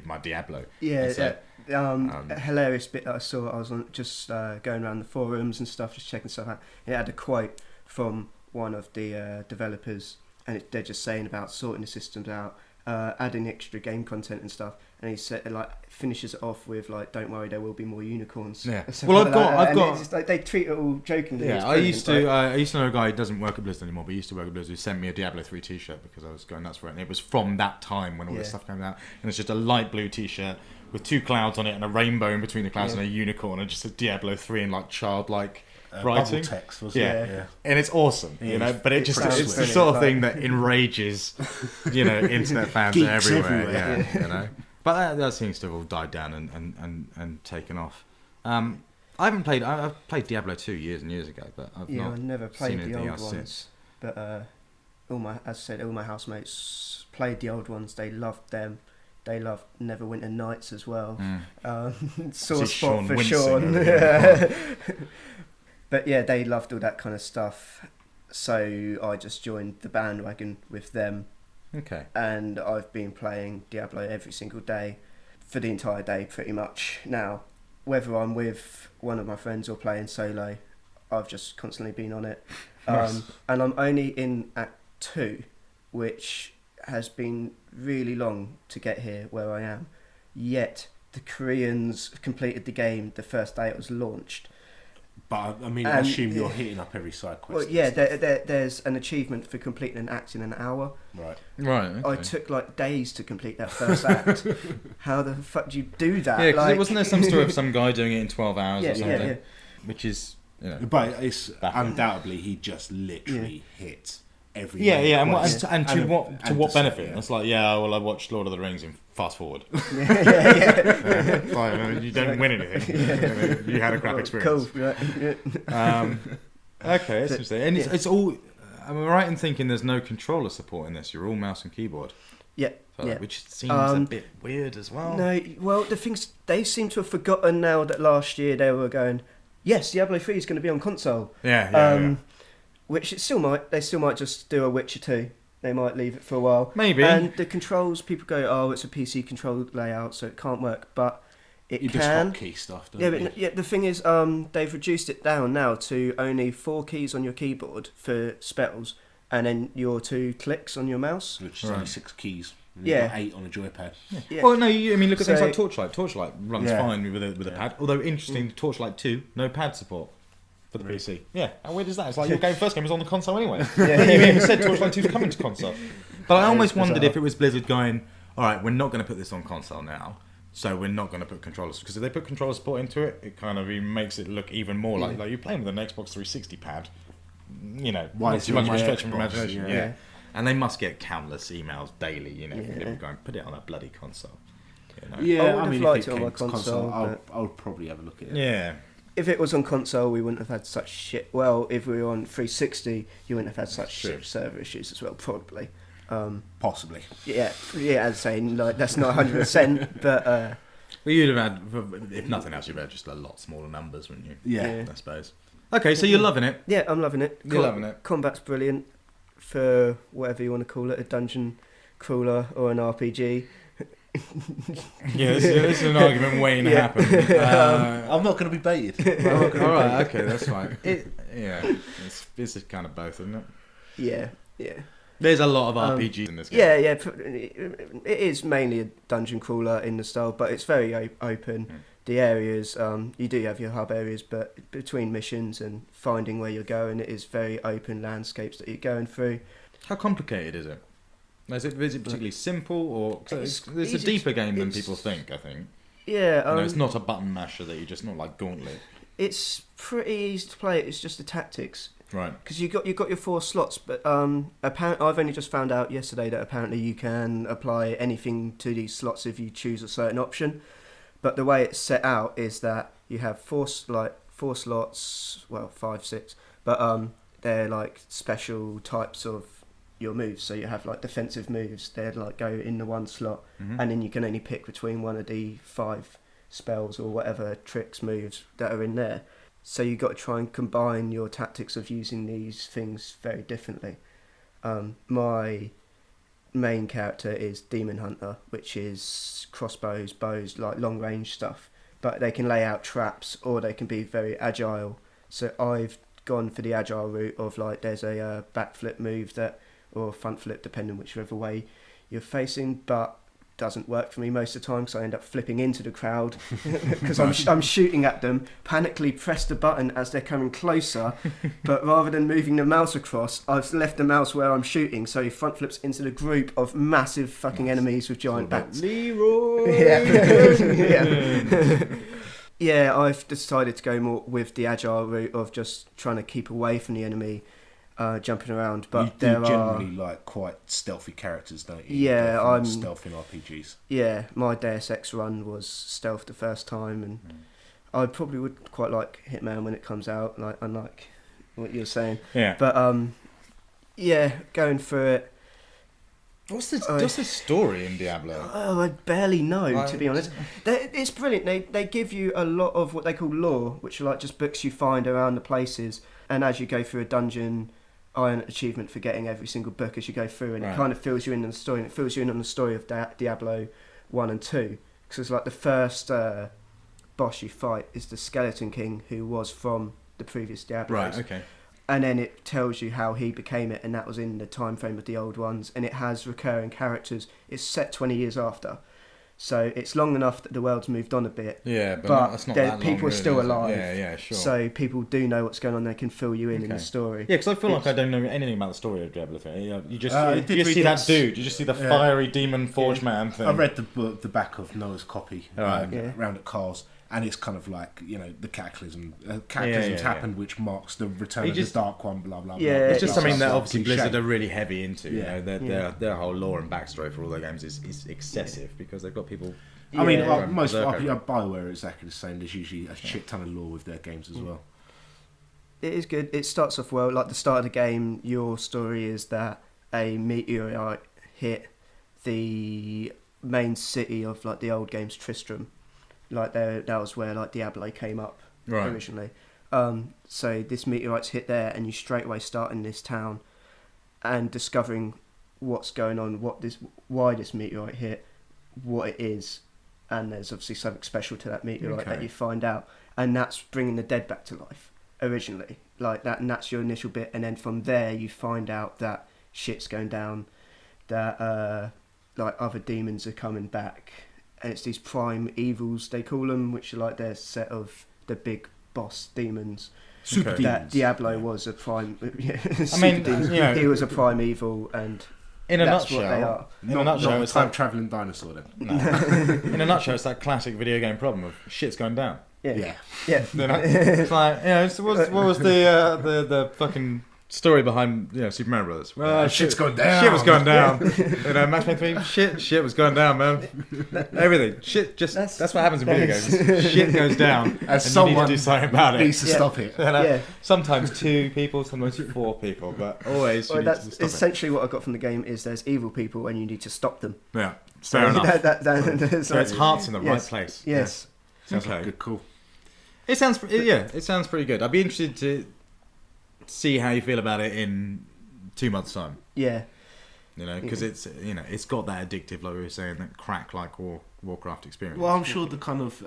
my Diablo." Yeah, so, a hilarious bit that I saw. I was going around the forums and stuff, just checking stuff out. And it had a quote from one of the developers, and they're just saying about sorting the systems out, adding extra game content and stuff. And he said, finishes it off with "Don't worry, there will be more unicorns." Yeah. Well, I've got. It's just, they treat it all jokingly. Yeah, I used to know a guy who doesn't work at Blizzard anymore, but he used to work at Blizzard, who sent me a Diablo 3 T-shirt because I was going nuts for it, and it was from that time when all this stuff came out, and it's just a light blue T-shirt with 2 clouds on it and a rainbow in between the clouds and a unicorn, and just a Diablo 3 in childlike writing. bubble text, wasn't it? Yeah, and it's awesome, you know. But it's the sort of thing that enrages, you know, internet fans everywhere. Yeah, you know. But that seems to have all died down and taken off. I haven't played. I've played Diablo 2 years and years ago, but I've never played seen the old else ones. since. But all my housemates played the old ones. They loved them. They loved Neverwinter Nights as well. Sore spot for Shaun. But yeah, they loved all that kind of stuff. So I just joined the bandwagon with them. Okay. And I've been playing Diablo every single day for the entire day pretty much now. Whether I'm with one of my friends or playing solo, I've just constantly been on it. And I'm only in Act 2, which has been really long to get here where I am. Yet the Koreans completed the game the first day it was launched. But I mean, I assume you're hitting up every side quest. Well, yeah, there's an achievement for completing an act in an hour. Right. Okay. I took days to complete that first act. How the fuck do you do that? Yeah, because wasn't there some story of some guy doing it in 12 hours or something? Yeah. Which is, you know, but it's undoubtedly he just literally hit every. And to what benefit? Yeah. It's like, I watched Lord of the Rings in fast forward. You don't win anything. You had a crap experience. Cool. Okay, that's interesting. And it's all. Am I right in thinking there's no controller support in this? You're all mouse and keyboard. Yeah. Which seems a bit weird as well. No, well, the things they seem to have forgotten now that last year they were going, yes, Diablo 3 is going to be on console. Yeah. Which they still might just do a Witcher 2. They might leave it for a while. Maybe. And the controls, people go, oh, it's a PC control layout, so it can't work. But you just hotkey stuff, don't you? But the thing is, they've reduced it down now to only 4 keys on your keyboard for spells, and then your 2 clicks on your mouse. Which is only 6 keys. And yeah. You've got 8 on a joypad. Yeah. Well, no, look at things like Torchlight. Torchlight runs fine with a pad. Although, interesting, Torchlight 2, no pad support. For the PC. Yeah, how weird is that? It's like your first game was on the console anyway. You even said Torchlight 2's coming to console. But I almost wondered if it was Blizzard going, alright, we're not going to put this on console now, so we're not going to put controllers. Because if they put controller support into it, it kind of makes it look even more like you're playing with an Xbox 360 pad. You know, why is too much of a stretch Xbox, of imagination. Yeah. And they must get countless emails daily, you know, from people going, put it on a bloody console. You know? Yeah, I mean, if it came to console, I would probably have a look at it. Yeah. If it was on console, we wouldn't have had such shit. Well, if we were on 360, you wouldn't have had such shit server issues as well, probably. Possibly. Yeah, I'd say that's not 100%, but. Well, you'd have had, if nothing else, you'd have had just a lot smaller numbers, wouldn't you? Yeah. I suppose. Okay, so you're loving it. Yeah, I'm loving it. You're loving it. Combat's brilliant for whatever you want to call it, a dungeon crawler or an RPG. Yeah, this is an argument waiting to happen. I'm not going to be baited. All right, okay, that's fine. It's kind of both, isn't it? Yeah. There's a lot of RPGs in this game. Yeah. It is mainly a dungeon crawler in the style, but it's very open. The areas, you do have your hub areas, but between missions and finding where you're going, it is very open landscapes that you're going through. How complicated is it? Is it particularly simple, or it's a deeper game than people think? I think. Yeah, it's not a button masher that you just not like Gauntlet. It's pretty easy to play. It's just the tactics, right? Because you've got your 4 slots, but apparently I've only just found out yesterday that apparently you can apply anything to these slots if you choose a certain option. But the way it's set out is that you have 4 slots, well 5, 6, but they're like special types of your moves. So you have like defensive moves, they'd like go in the one slot, and then you can only pick between one of the 5 spells or whatever tricks, moves that are in there. So you've got to try and combine your tactics of using these things very differently. My main character is Demon Hunter, which is crossbows, bows, like long range stuff, but they can lay out traps or they can be very agile. So I've gone for the agile route of like there's a backflip move that, or front flip depending whichever way you're facing, but doesn't work for me most of the time because I end up flipping into the crowd because I'm shooting at them, panically press the button as they're coming closer, but rather than moving the mouse across, I've left the mouse where I'm shooting, so he front flips into the group of massive fucking enemies with giant bats. Leroy! Yeah, I've decided to go more with the agile route of just trying to keep away from the enemy, jumping around, but you do generally like quite stealthy characters, don't you? Yeah, I'm stealth in RPGs. Yeah, my Deus Ex run was stealth the first time, and I probably would quite like Hitman when it comes out, like unlike what you're saying. Yeah, but going through it. What's the story in Diablo? Oh, I barely know, to be honest. It's brilliant. They give you a lot of what they call lore, which are like just books you find around the places, and as you go through a dungeon, I earn an achievement for getting every single book as you go through, and it kind of fills you in on the story, and it fills you in on the story of Diablo 1 and 2. Because it's like the first boss you fight is the Skeleton King, who was from the previous Diablos. Right, okay. And then it tells you how he became it, and that was in the time frame of the old ones, and it has recurring characters. It's set 20 years after. So it's long enough that the world's moved on a bit. Yeah, but that's not that long, people are still alive. Yeah, sure. So people do know what's going on. They can fill you in the story. Yeah, because I feel like I don't know anything about the story of Diablo 3. You just see that dude. You just see the fiery demon forge man thing. I read the back of Noah's copy around at Carl's, and it's kind of like, the cataclysms happened, which marks the return of the Dark One. Blah blah. Yeah, blah. It's just something that obviously cliche. Blizzard are really heavy into. Their whole lore and backstory for all their games is excessive because they've got people. I mean, most BioWare are exactly the same. There's usually a shit ton of lore with their games as well. It is good. It starts off well. Like the start of the game, your story is that a meteorite hit the main city of like the old games, Tristram. Like that was where like Diablo came up originally. So this meteorite's hit there, and you straight away start in this town and discovering what's going on, why this meteorite hit, what it is, and there's obviously something special to that meteorite that you find out, and that's bringing the dead back to life originally, like that, and that's your initial bit, and then from there you find out that shit's going down, that like other demons are coming back. And it's these prime evils, they call them, which are like their set of the big boss demons. Super demons. That Diablo was a prime. He was a prime evil, and in a that's nutshell, what they are. In a nutshell, it's time traveling dinosaur. Then. No. In a nutshell, it's that classic video game problem of shit's going down. Yeah. It's like what was the fucking story behind Super Mario Brothers? Well, shit's going down. Shit was going down. Match Payne 3. Shit was going down, man. Everything. Shit. That's what happens in video games. Shit goes down, and someone you need to do something about it. Needs to stop it. Sometimes 2 people, sometimes 4 people, but always. Well, that's essentially what I got from the game. Is there's evil people, and you need to stop them. Yeah. Fair enough. So its heart's in the right place. Yes. Sounds like good call. It sounds pretty good. I'd be interested to see how you feel about it in 2 months' time. Yeah. You know, because it's it's got that addictive, like we were saying, that crack-like Warcraft experience. Well, I'm sure the kind of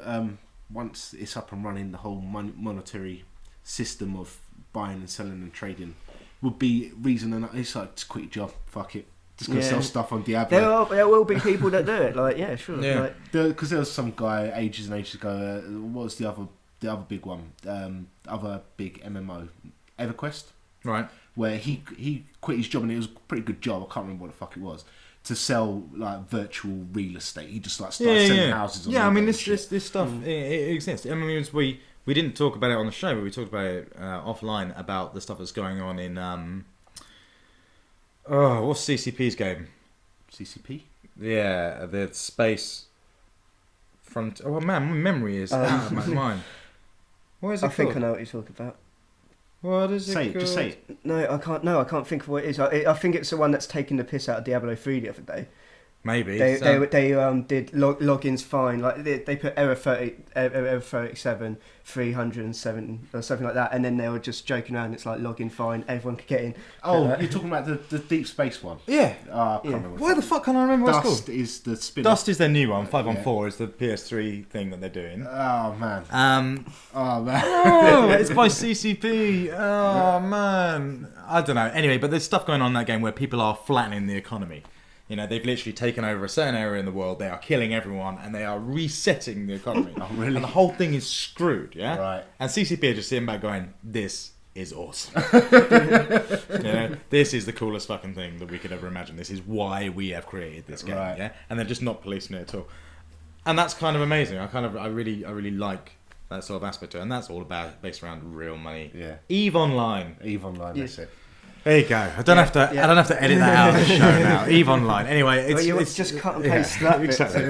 once it's up and running, the whole monetary system of buying and selling and trading would be reason enough. It's like, just quit your job, fuck it, just go sell stuff on Diablo. There will be people that do it. Like, yeah, sure. Yeah. Because there was some guy ages and ages ago. What was the other big one? Other big MMO, EverQuest. Right. Where he quit his job, and it was a pretty good job. I can't remember what the fuck it was, to sell like virtual real estate. He just like started selling houses. On I mean, this stuff it exists. I mean, we didn't talk about it on the show, but we talked about it offline about the stuff that's going on in what's CCP's game? CCP. Yeah, the space front. Oh man, my memory is out of my mind. What is it I think I called? know what you're talking about. What is it called? Just say it. No, I can't. No, I can't think of what it is. I think it's the one that's taking the piss out of Diablo 3 the other day. Maybe They did logins fine. Like they put error 37 307 or something like that, and then they were just joking around. It's like login fine, everyone could get in. Oh, you're talking about the deep space one. Yeah. I can't remember. Why the fuck can't I remember what it's called? Dust is the spin. Dust is their new one. 5-on-4 is the PS3 thing that they're doing. Oh man. Oh man. Oh, it's by CCP. Oh man. I don't know. Anyway, but there's stuff going on in that game where people are flattening the economy. You know, they've literally taken over a certain area in the world. They are killing everyone, and they are resetting the economy. Oh, really? And the whole thing is screwed. Yeah. Right. And CCP are just sitting back going, "This is awesome. You know, this is the coolest fucking thing that we could ever imagine. This is why we have created this game." Right. Yeah. And they're just not policing it at all. And that's kind of amazing. I really like that sort of aspect to it, and that's all based around real money. Yeah. EVE Online. EVE Online. That's it. There you go. I don't have to edit that out of the show now. EVE Online. Anyway, it's just cut and paste that bit. exactly.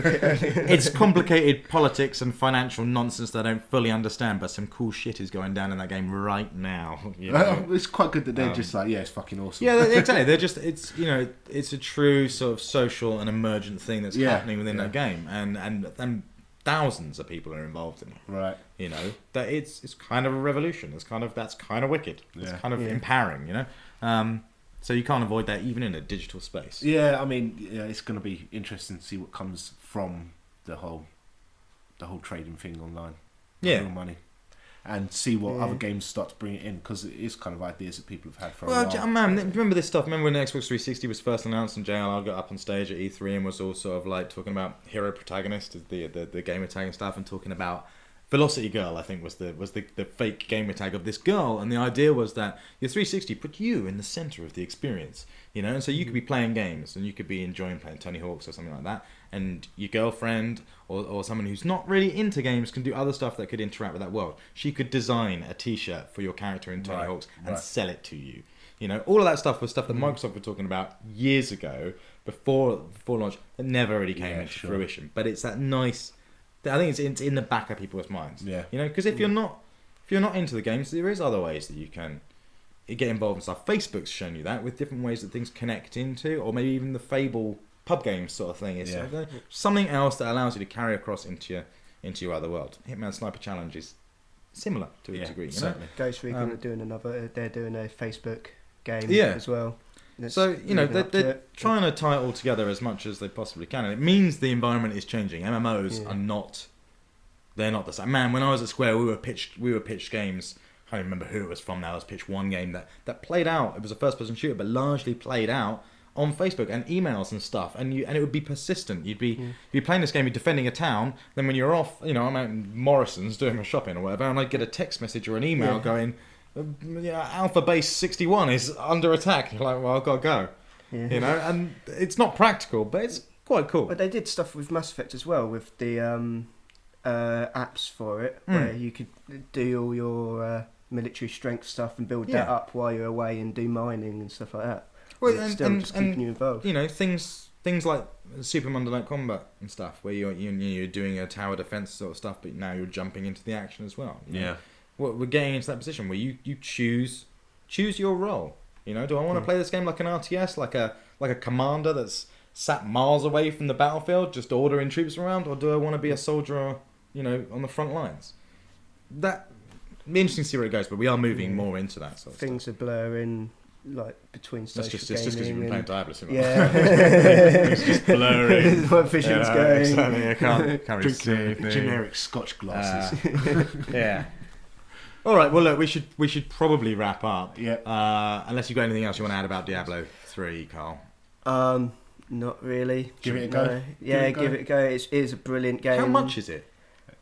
It's complicated politics and financial nonsense that I don't fully understand, but some cool shit is going down in that game right now. You know? It's quite good that they're just like, yeah, it's fucking awesome. Yeah, exactly. They're just it's a true sort of social and emergent thing that's happening within that game, and thousands of people are involved in it. Right. You know, that it's kind of a revolution. That's kind of wicked. It's kind of empowering. You know. So you can't avoid that even in a digital space. Yeah, I mean, it's going to be interesting to see what comes from the whole trading thing online. Real money. And see what other games start to bring it in, because it is kind of ideas that people have had for a while. Well, man, remember this stuff? Remember when the Xbox 360 was first announced and JLR got up on stage at E3 and was all sort of like talking about hero protagonist, the gamer tag and stuff, and talking about Velocity Girl, I think, was the fake gamer tag of this girl, and the idea was that your 360 put you in the center of the experience, you know, and so you could be playing games, and you could be enjoying playing Tony Hawk's or something like that, and your girlfriend or someone who's not really into games can do other stuff that could interact with that world. She could design a T-shirt for your character in Tony Hawk's and sell it to you. You know, all of that stuff was stuff that Microsoft were talking about years ago, before launch, that never really came into fruition. But it's that nice. I think it's in the back of people's minds. Yeah. You know, because if you're not into the games, there is other ways that you can get involved in stuff. Facebook's shown you that with different ways that things connect into, or maybe even the Fable pub games sort of thing is something else that allows you to carry across into your other world. Hitman Sniper Challenge is similar to a degree. You know? Ghost Recon are doing they're doing a Facebook game as well. So, you know, they're trying to tie it all together as much as they possibly can. And it means the environment is changing. MMOs are not... They're not the same. Man, when I was at Square, we were pitched games. I can't even remember who it was from now. I was pitched one game that played out. It was a first-person shooter, but largely played out on Facebook and emails and stuff. And it would be persistent. You'd be playing this game, you're defending a town. Then when you're off, you know, I'm out in Morrison's doing my shopping or whatever, and I'd get a text message or an email going... Alpha Base 61 is under attack. You're like, well, I've got to go. You know, and it's not practical, but it's quite cool. But they did stuff with Mass Effect as well, with the apps for it, where you could do all your military strength stuff and build that up while you're away and do mining and stuff like that. Well, and still just keeping you involved. You know, things like Super Monday Night Combat and stuff, where you're doing a tower defense sort of stuff, but now you're jumping into the action as well. You know? Well, we're getting into that position where you choose your role. You know, do I want to play this game like an RTS, like a commander that's sat miles away from the battlefield, just ordering troops around, or do I want to be a soldier, you know, on the front lines? that it'll be interesting to see where it goes. But we are moving more into that sort of Things stuff. are blurring, like between social It's just because you've been playing Diablo so much. Yeah. It's just blurring. My vision's going. Exactly. I can't really see Drinking anything. generic Scotch glasses. Yeah. All right. Well, look, we should probably wrap up. Yep. Unless you've got anything else you want to add about Diablo 3, Carl. Not really. Give it a go. No. Yeah, give it a go. It is a brilliant game. How much is it?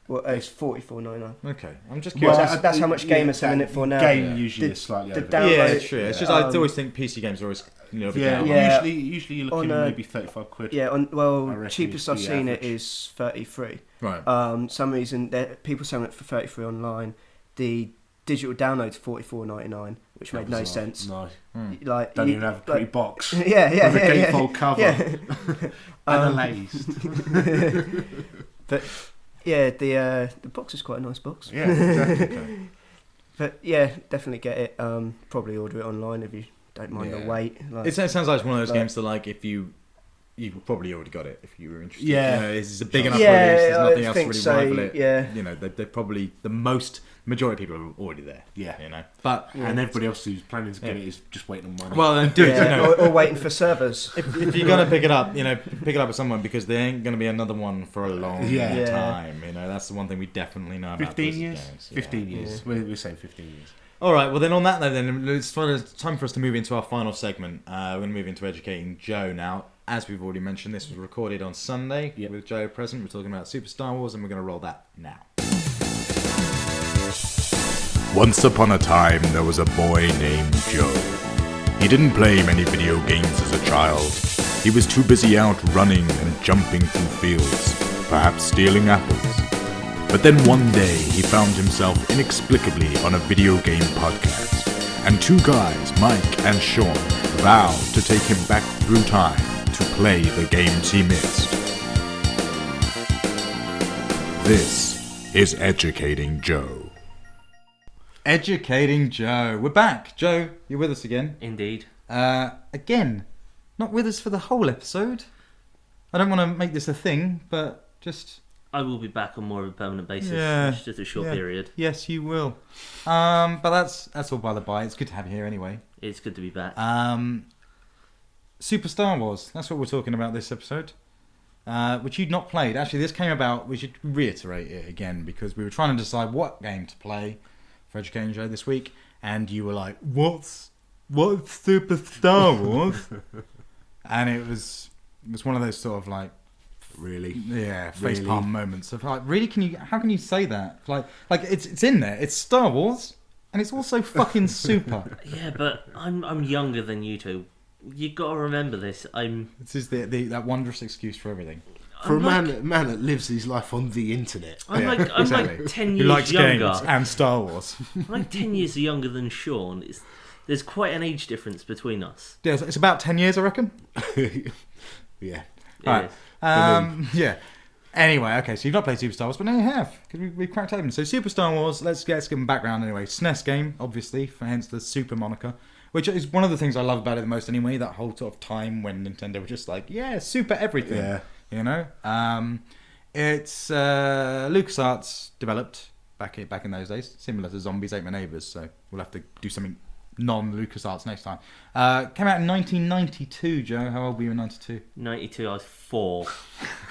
Well, it's $44.99. Okay, I'm just Well, curious. that's how much game are selling it for now. Game usually The- is slightly the over. download- Yeah, it's true. It's just I always think PC games are always a little bit down. Yeah. Usually you're looking at maybe 35 quid. Yeah, I reckon cheapest it's I've the seen it average. is 33. Right. Some reason people selling it for 33 online. The digital download's $44.99, which made no sense. No. Like Don't you- even have a pretty box. Yeah, With a gatefold cover. Yeah. Analysed. But yeah, the box is quite a nice box. Yeah, exactly. But yeah, definitely get it. Probably order it online if you don't mind the Yeah. wait. Like, It sounds like it's one of those like- games that, like, if you've probably already got it if you were interested. Yeah. You know, it's a big enough Yeah, release. There's nothing I else to think really so, rival it. yeah. You know, they're probably majority of people are already there. Yeah. You know, but And everybody else who's planning to get it is just waiting on money. well, then do it. yeah, You know, or waiting for servers. if you're gonna pick it up, pick it up with someone because there ain't gonna be another one for a long Yeah. time. You know, that's the one thing we definitely know about 15 Blizzard years? games. Yeah. 15 years. We're saying 15 years. All right. Well, then on that note, then it's time for us to move into our final segment. We're going to move into educating Joe now. As we've already mentioned, this was recorded on Sunday with Joe present. We're talking about Super Star Wars, and we're going to roll that now. Once upon a time, there was a boy named Joe. He didn't play many video games as a child. He was too busy out running and jumping through fields, perhaps stealing apples. But then one day, he found himself inexplicably on a video game podcast, and two guys, Mike and Shaun, vowed to take him back through time to play the games he missed. This is Educating Joe. Educating Joe. We're back. Joe, you're with us again. Indeed. Again, not with us for the whole episode. I don't want to make this a thing, but just... I will be back on more of a permanent basis. Yeah, It's just a short period. Yes, you will. But that's all by the by. It's good to have you here anyway. It's good to be back. Super Star Wars. That's what we're talking about this episode. Which you'd not played. Actually, this came about. We should reiterate it again because we were trying to decide what game to play for Educating Joe this week, and you were like, "What's Super Star Wars?" And it was one of those sort of like. Really? Yeah, Really? facepalm moments of like, really? How can you say that? Like it's in there. It's Star Wars, and it's also fucking super. Yeah, but I'm younger than you two. You got to remember this. This is that wondrous excuse for everything. For a man that lives his life on the internet. I'm like 10 Who years likes younger. games and Star Wars? I'm like 10 years younger than Sean. There's quite an age difference between us. Yeah, it's about 10 years, I reckon. Yeah. It Right. is. Yeah. Anyway, okay, so you've not played Super Star Wars, but now you have, because we cracked open. So Super Star Wars, let's give them background anyway. SNES game, obviously, hence the Super moniker, which is one of the things I love about it the most anyway, that whole sort of time when Nintendo were just like, yeah, super everything. Yeah. You know? It's LucasArts developed back in those days, similar to Zombies Ate My Neighbours, so we'll have to do something non-LucasArts next time. Came out in 1992, Joe. How old were you in 92? 92, I was 4.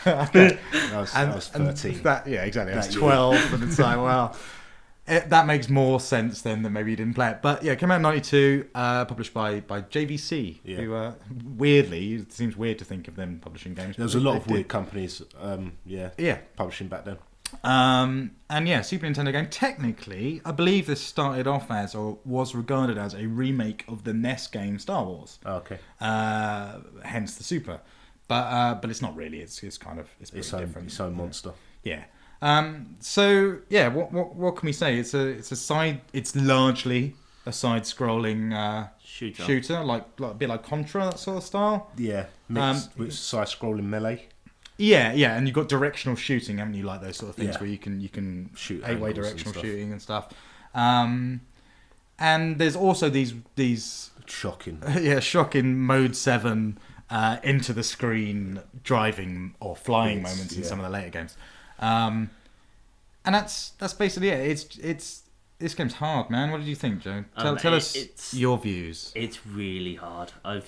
Okay. I was 13. Yeah, exactly. I was That year. 12, and it's like, well, that makes more sense then that maybe you didn't play it. But yeah, it came out in 92, published by JVC, Yeah. who weirdly, it seems weird to think of them publishing games. There was but a lot they of weird did. companies, Yeah. publishing back then. And yeah, Super Nintendo game. Technically, I believe this started off as, or was regarded as, a remake of the NES game Star Wars. Oh, okay. Hence the Super. But it's not really. It's kind of pretty different. Its own monster. Yeah. So yeah, what can we say? It's a side. It's largely a side-scrolling shooter, like a bit like Contra, that sort of style. Yeah, mixed with side-scrolling melee. Yeah, and you've got directional shooting, haven't you? Like those sort of things Yeah. where you can Shoot 8-way angles and directional stuff. shooting and stuff. And there's also these Shocking. shocking Mode 7 into the screen driving or flying Bits, moments in yeah. some of the later games. And that's basically it. It's this game's hard, man. What did you think, Joe? Tell us your views. It's really hard. I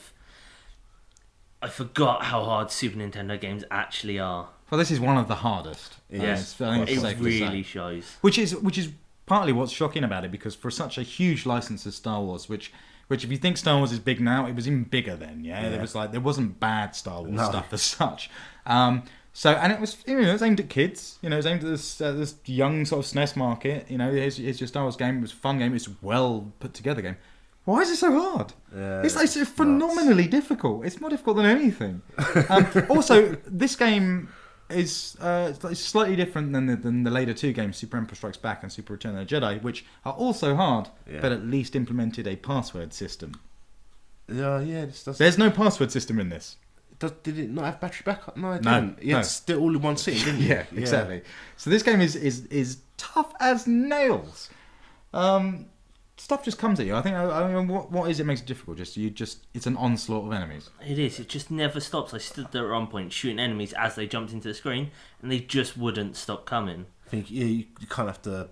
forgot how hard Super Nintendo games actually are. Well, this is one of the hardest. Yes, it really shows. Which is partly what's shocking about it, because for such a huge license as Star Wars, which if you think Star Wars is big now, it was even bigger then. Yeah, there wasn't bad Star Wars stuff as such. So, and it was, it was aimed at kids. It was aimed at this young sort of SNES market. Here's your Star Wars game. It was a fun game. It's a well put together game. Why is it so hard? It's phenomenally difficult. It's more difficult than anything. Also, this game is slightly different than the later two games, Super Emperor Strikes Back and Super Return of the Jedi, which are also hard, but at least implemented a password system. There's no password system in this. Did it not have battery backup? No, it didn't. It's still all in one sitting, didn't you? Yeah, exactly. So this game is tough as nails. Stuff just comes at you. I mean, what is it makes it difficult? It's an onslaught of enemies. It is. It just never stops. I stood there at one point shooting enemies as they jumped into the screen, and they just wouldn't stop coming. I think you kind of have to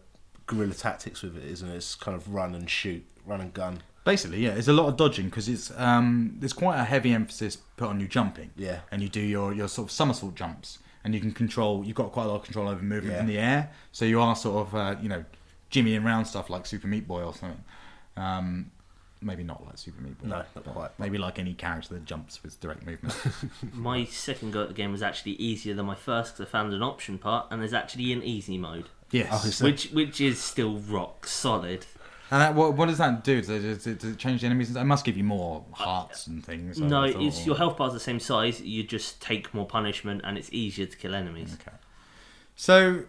guerrilla tactics with it, isn't it? It's kind of run and shoot, run and gun. Basically, yeah. There's a lot of dodging because there's quite a heavy emphasis put on you jumping. Yeah. And you do your sort of somersault jumps, and you've got quite a lot of control over movement in the air. So you are sort of jimmying around stuff like Super Meat Boy or something. Maybe not like Super Meat Boy. No, not quite. Maybe like any character that jumps with direct movement. My second go at the game was actually easier than my first because I found an option part, and there's actually an easy mode. Yes. Which is still rock solid. And what does that do? Does it change the enemies? It must give you more hearts and things. No, your health bar's the same size. You just take more punishment, and it's easier to kill enemies. Okay. So,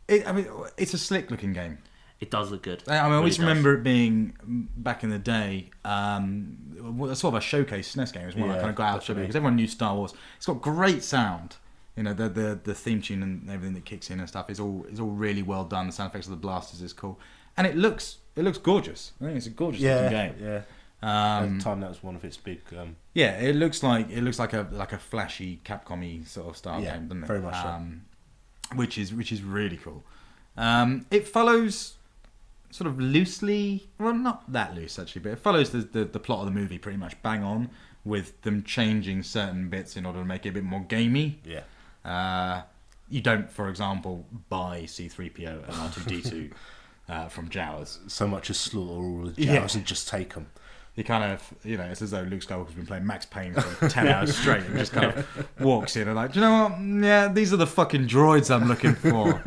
it's a slick-looking game. It does look good. I always remember it being, back in the day, sort of a showcase SNES game. It was one I kind of got out to show because everyone knew Star Wars. It's got great sound. The theme tune and everything that kicks in and stuff is all really well done. The sound effects of the blasters is cool, and it looks gorgeous. I think it's a gorgeous looking game. Yeah. At the time, that was one of its big. It looks like a flashy Capcom-y sort of style game, doesn't it? Very much so. Which is really cool. It follows sort of loosely, well, not that loose actually, but it follows the plot of the movie pretty much bang on, with them changing certain bits in order to make it a bit more gamey. Yeah. You don't, for example, buy C-3PO and R2-D2 from Jawas. So much as slaughter all the Jawas and just take them. You kind of, it's as though Luke Skywalker's been playing Max Payne for 10 hours straight and just kind of walks in and like, do you know what? Yeah, these are the fucking droids I'm looking for.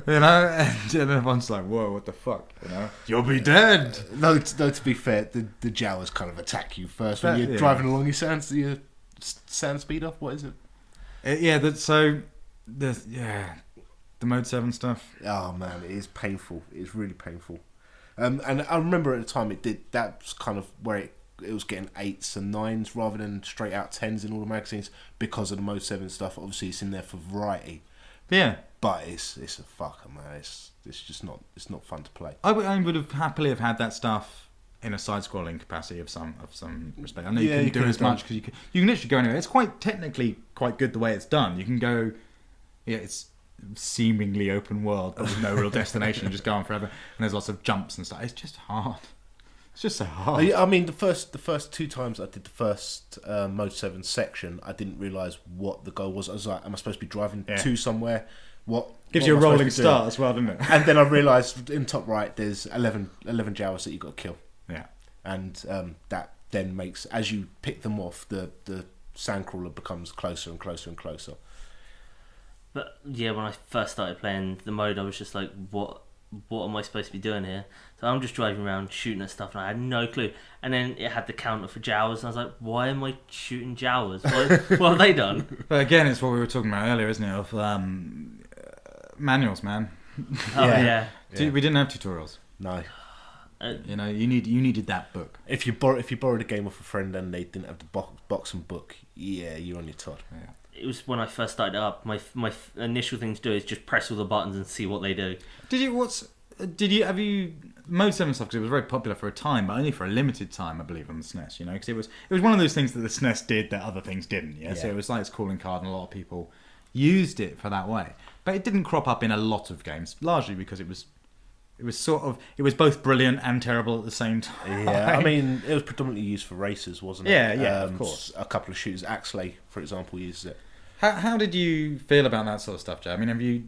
And everyone's like, whoa, what the fuck? You'll be dead. No, to be fair, the Jawas kind of attack you first when you're driving along your sand speed off. What is it? The Mode 7 stuff. Oh man, it is painful. It is really painful. And I remember at the time that's kind of where it was getting 8s and 9s rather than straight out 10s in all the magazines because of the Mode 7 stuff. Obviously, it's in there for variety. Yeah. But it's a fucker, man. It's just not fun to play. I would have happily have had that stuff in a side-scrolling capacity of some respect. I know you couldn't do as much because you can literally go anywhere. It's quite technically quite good the way it's done. You can go, it's seemingly open world but with no real destination and just go on forever, and there's lots of jumps and stuff. It's just hard. It's just so hard. I mean, the first 2 times I did the first Mode 7 section, I didn't realise what the goal was. I was like, am I supposed to be driving to somewhere? What gives you a rolling start as well, doesn't it? And then I realised in top right there's 11 Jawas that you've got to kill. Yeah. And that then makes, as you pick them off, the sandcrawler becomes closer and closer and closer. But yeah, when I first started playing the mode, I was just like, what am I supposed to be doing here? So I'm just driving around shooting at stuff and I had no clue. And then it had the counter for Jawas and I was like, why am I shooting Jawas? What have they done? But again, it's what we were talking about earlier, isn't it? Of manuals, man. Oh yeah. We didn't have tutorials. No. You needed that book. If you borrowed a game off a friend and they didn't have the box and book, you're on your Todd. Yeah. It was when I first started up. My initial thing to do is just press all the buttons and see what they do. Have you Mode 7 stuff? Because it was very popular for a time, but only for a limited time, I believe, on the SNES. Because it was one of those things that the SNES did that other things didn't. Yeah. So it was like its calling card, and a lot of people used it for that way. But it didn't crop up in a lot of games, largely because it was both brilliant and terrible at the same time. Yeah, I mean, it was predominantly used for races, wasn't it? Yeah, of course. A couple of shooters, Axley, for example, uses it. How did you feel about that sort of stuff, Joe? I mean, have you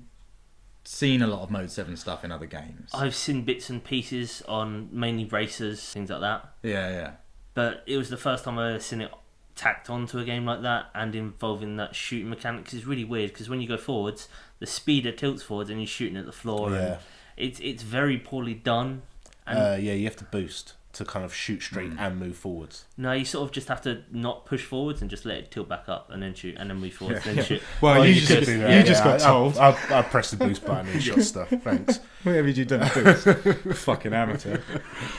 seen a lot of Mode 7 stuff in other games? I've seen bits and pieces on mainly racers, things like that. Yeah. But it was the first time I ever seen it tacked onto a game like that and involving that shooting mechanic. Cause it's really weird because when you go forwards, the speeder tilts forwards and you're shooting at the floor. Yeah. And it's very poorly done. And you have to boost to kind of shoot straight and move forwards. No, you sort of just have to not push forwards and just let it tilt back up and then shoot and then move forwards and then shoot. Well, you just got told. I pressed the boost button and shot stuff. Thanks. Whatever you done, boost. Fucking amateur.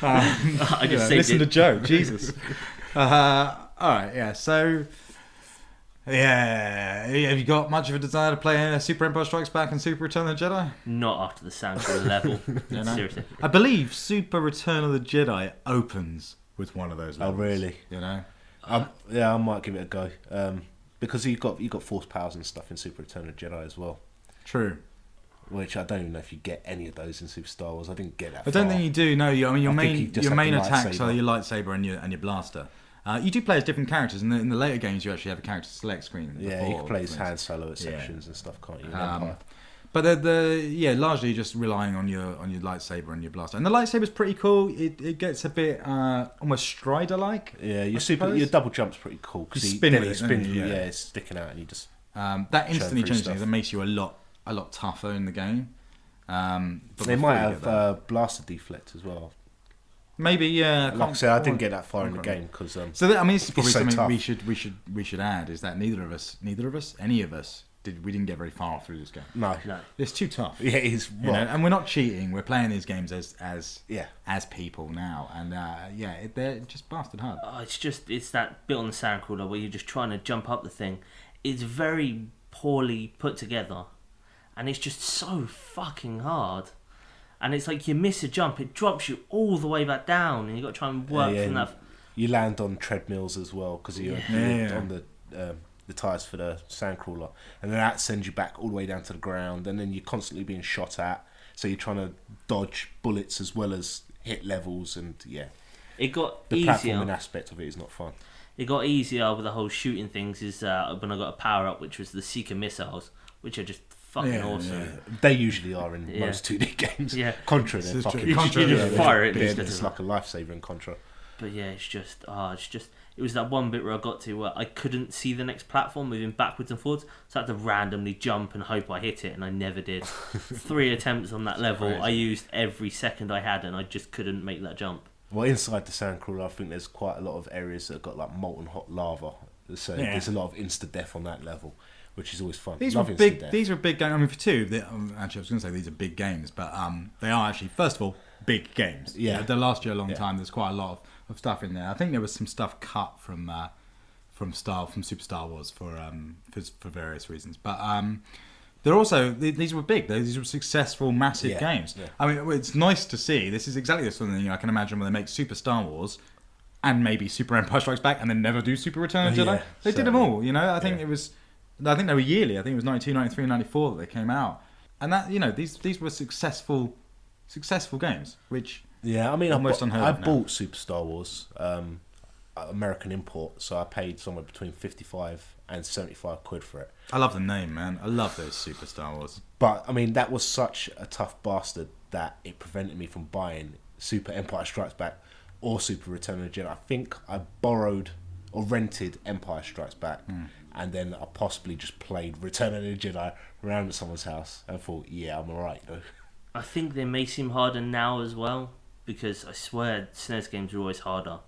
I just saved listen it. to Joe. Jesus. All right. Yeah. So. Yeah, have you got much of a desire to play Super Empire Strikes Back and Super Return of the Jedi? Not after the soundtrack level. You know? Seriously. I believe Super Return of the Jedi opens with one of those levels. Oh, really? You know? Yeah, I might give it a go. Because you got force powers and stuff in Super Return of the Jedi as well. True. Which I don't even know if you get any of those in Super Star Wars. I didn't get that. I don't think you do. No, I mean your I think you just main have the attacks lightsaber. are your lightsaber and your blaster. You do play as different characters. In the later games, you actually have a character select screen. Yeah, you can play as before, Han Solo at sections and stuff, can't you? in Um, Empire? But they're largely just relying on your lightsaber and your blaster. And the lightsaber's pretty cool. It gets a bit almost Strider-like. Yeah, your suppose. double jump's pretty cool because You spin with it, spins. don't you? Yeah. It's sticking out and you just. That instantly through changes stuff. things. That makes you a lot tougher in the game. But They before might you get that- have blaster deflect as well. maybe, yeah. Like I said, I didn't get that far in the Okay. game because. So that, I mean, this is probably It's so something tough. we should add is that neither of us, any of us, didn't get very far through this game. No. It's too tough. Yeah, it is. You know, and we're not cheating. We're playing these games as Yeah. as people now, and they're just bastard hard. It's that bit on the sound crawler where you're just trying to jump up the thing. It's very poorly put together, and it's just so fucking hard. And it's like you miss a jump, it drops you all the way back down, and you got to try and work from that. You land on treadmills as well because you're on the tires for the sandcrawler, and then that sends you back all the way down to the ground, and then you're constantly being shot at. So you're trying to dodge bullets as well as hit levels, and It got the easier. platforming aspect of it is not fun. It got easier with the whole shooting things. Is when I got a power up, which was the Seeker missiles, which are just fucking awesome. They usually are in most 2D games. Yeah. Contra, This they're is true. fucking. You just fire it. It's like a lifesaver in Contra. But yeah, it's just it was that one bit where I got to where I couldn't see the next platform moving backwards and forwards, so I had to randomly jump and hope I hit it, and I never did. 3 attempts on that level, crazy. I used every second I had, and I just couldn't make that jump. Well, inside the sandcrawler, I think there's quite a lot of areas that have got like molten hot lava, so there's a lot of insta death on that level, which is always fun. These Love were instant big. death. These were big games. I mean, for two, actually, I was going to say these are big games, but they are actually, first of all, big games. Yeah. You know, they last you a long time. There's quite a lot of stuff in there. I think there was some stuff cut from Super Star Wars for various reasons, but they're also these were big. These were successful, massive games. Yeah. I mean, it's nice to see. This is exactly the sort of thing I can imagine when they make Super Star Wars. And maybe Super Empire Strikes Back, and then never do Super Return of the Jedi. They did them all, you know. I think they were yearly. I think it was 92, 93, 94 that they came out, and that these were successful games, which I mean, almost unheard I of now. bought Super Star Wars, American import, so I paid somewhere between 55 and 75 quid for it. I love the name, man. I love those Super Star Wars. But I mean, that was such a tough bastard that it prevented me from buying Super Empire Strikes Back or Super Return of the Jedi. I think I borrowed or rented Empire Strikes Back, and then I possibly just played Return of the Jedi around at someone's house and thought, I'm alright though. I think they may seem harder now as well, because I swear SNES games are always harder.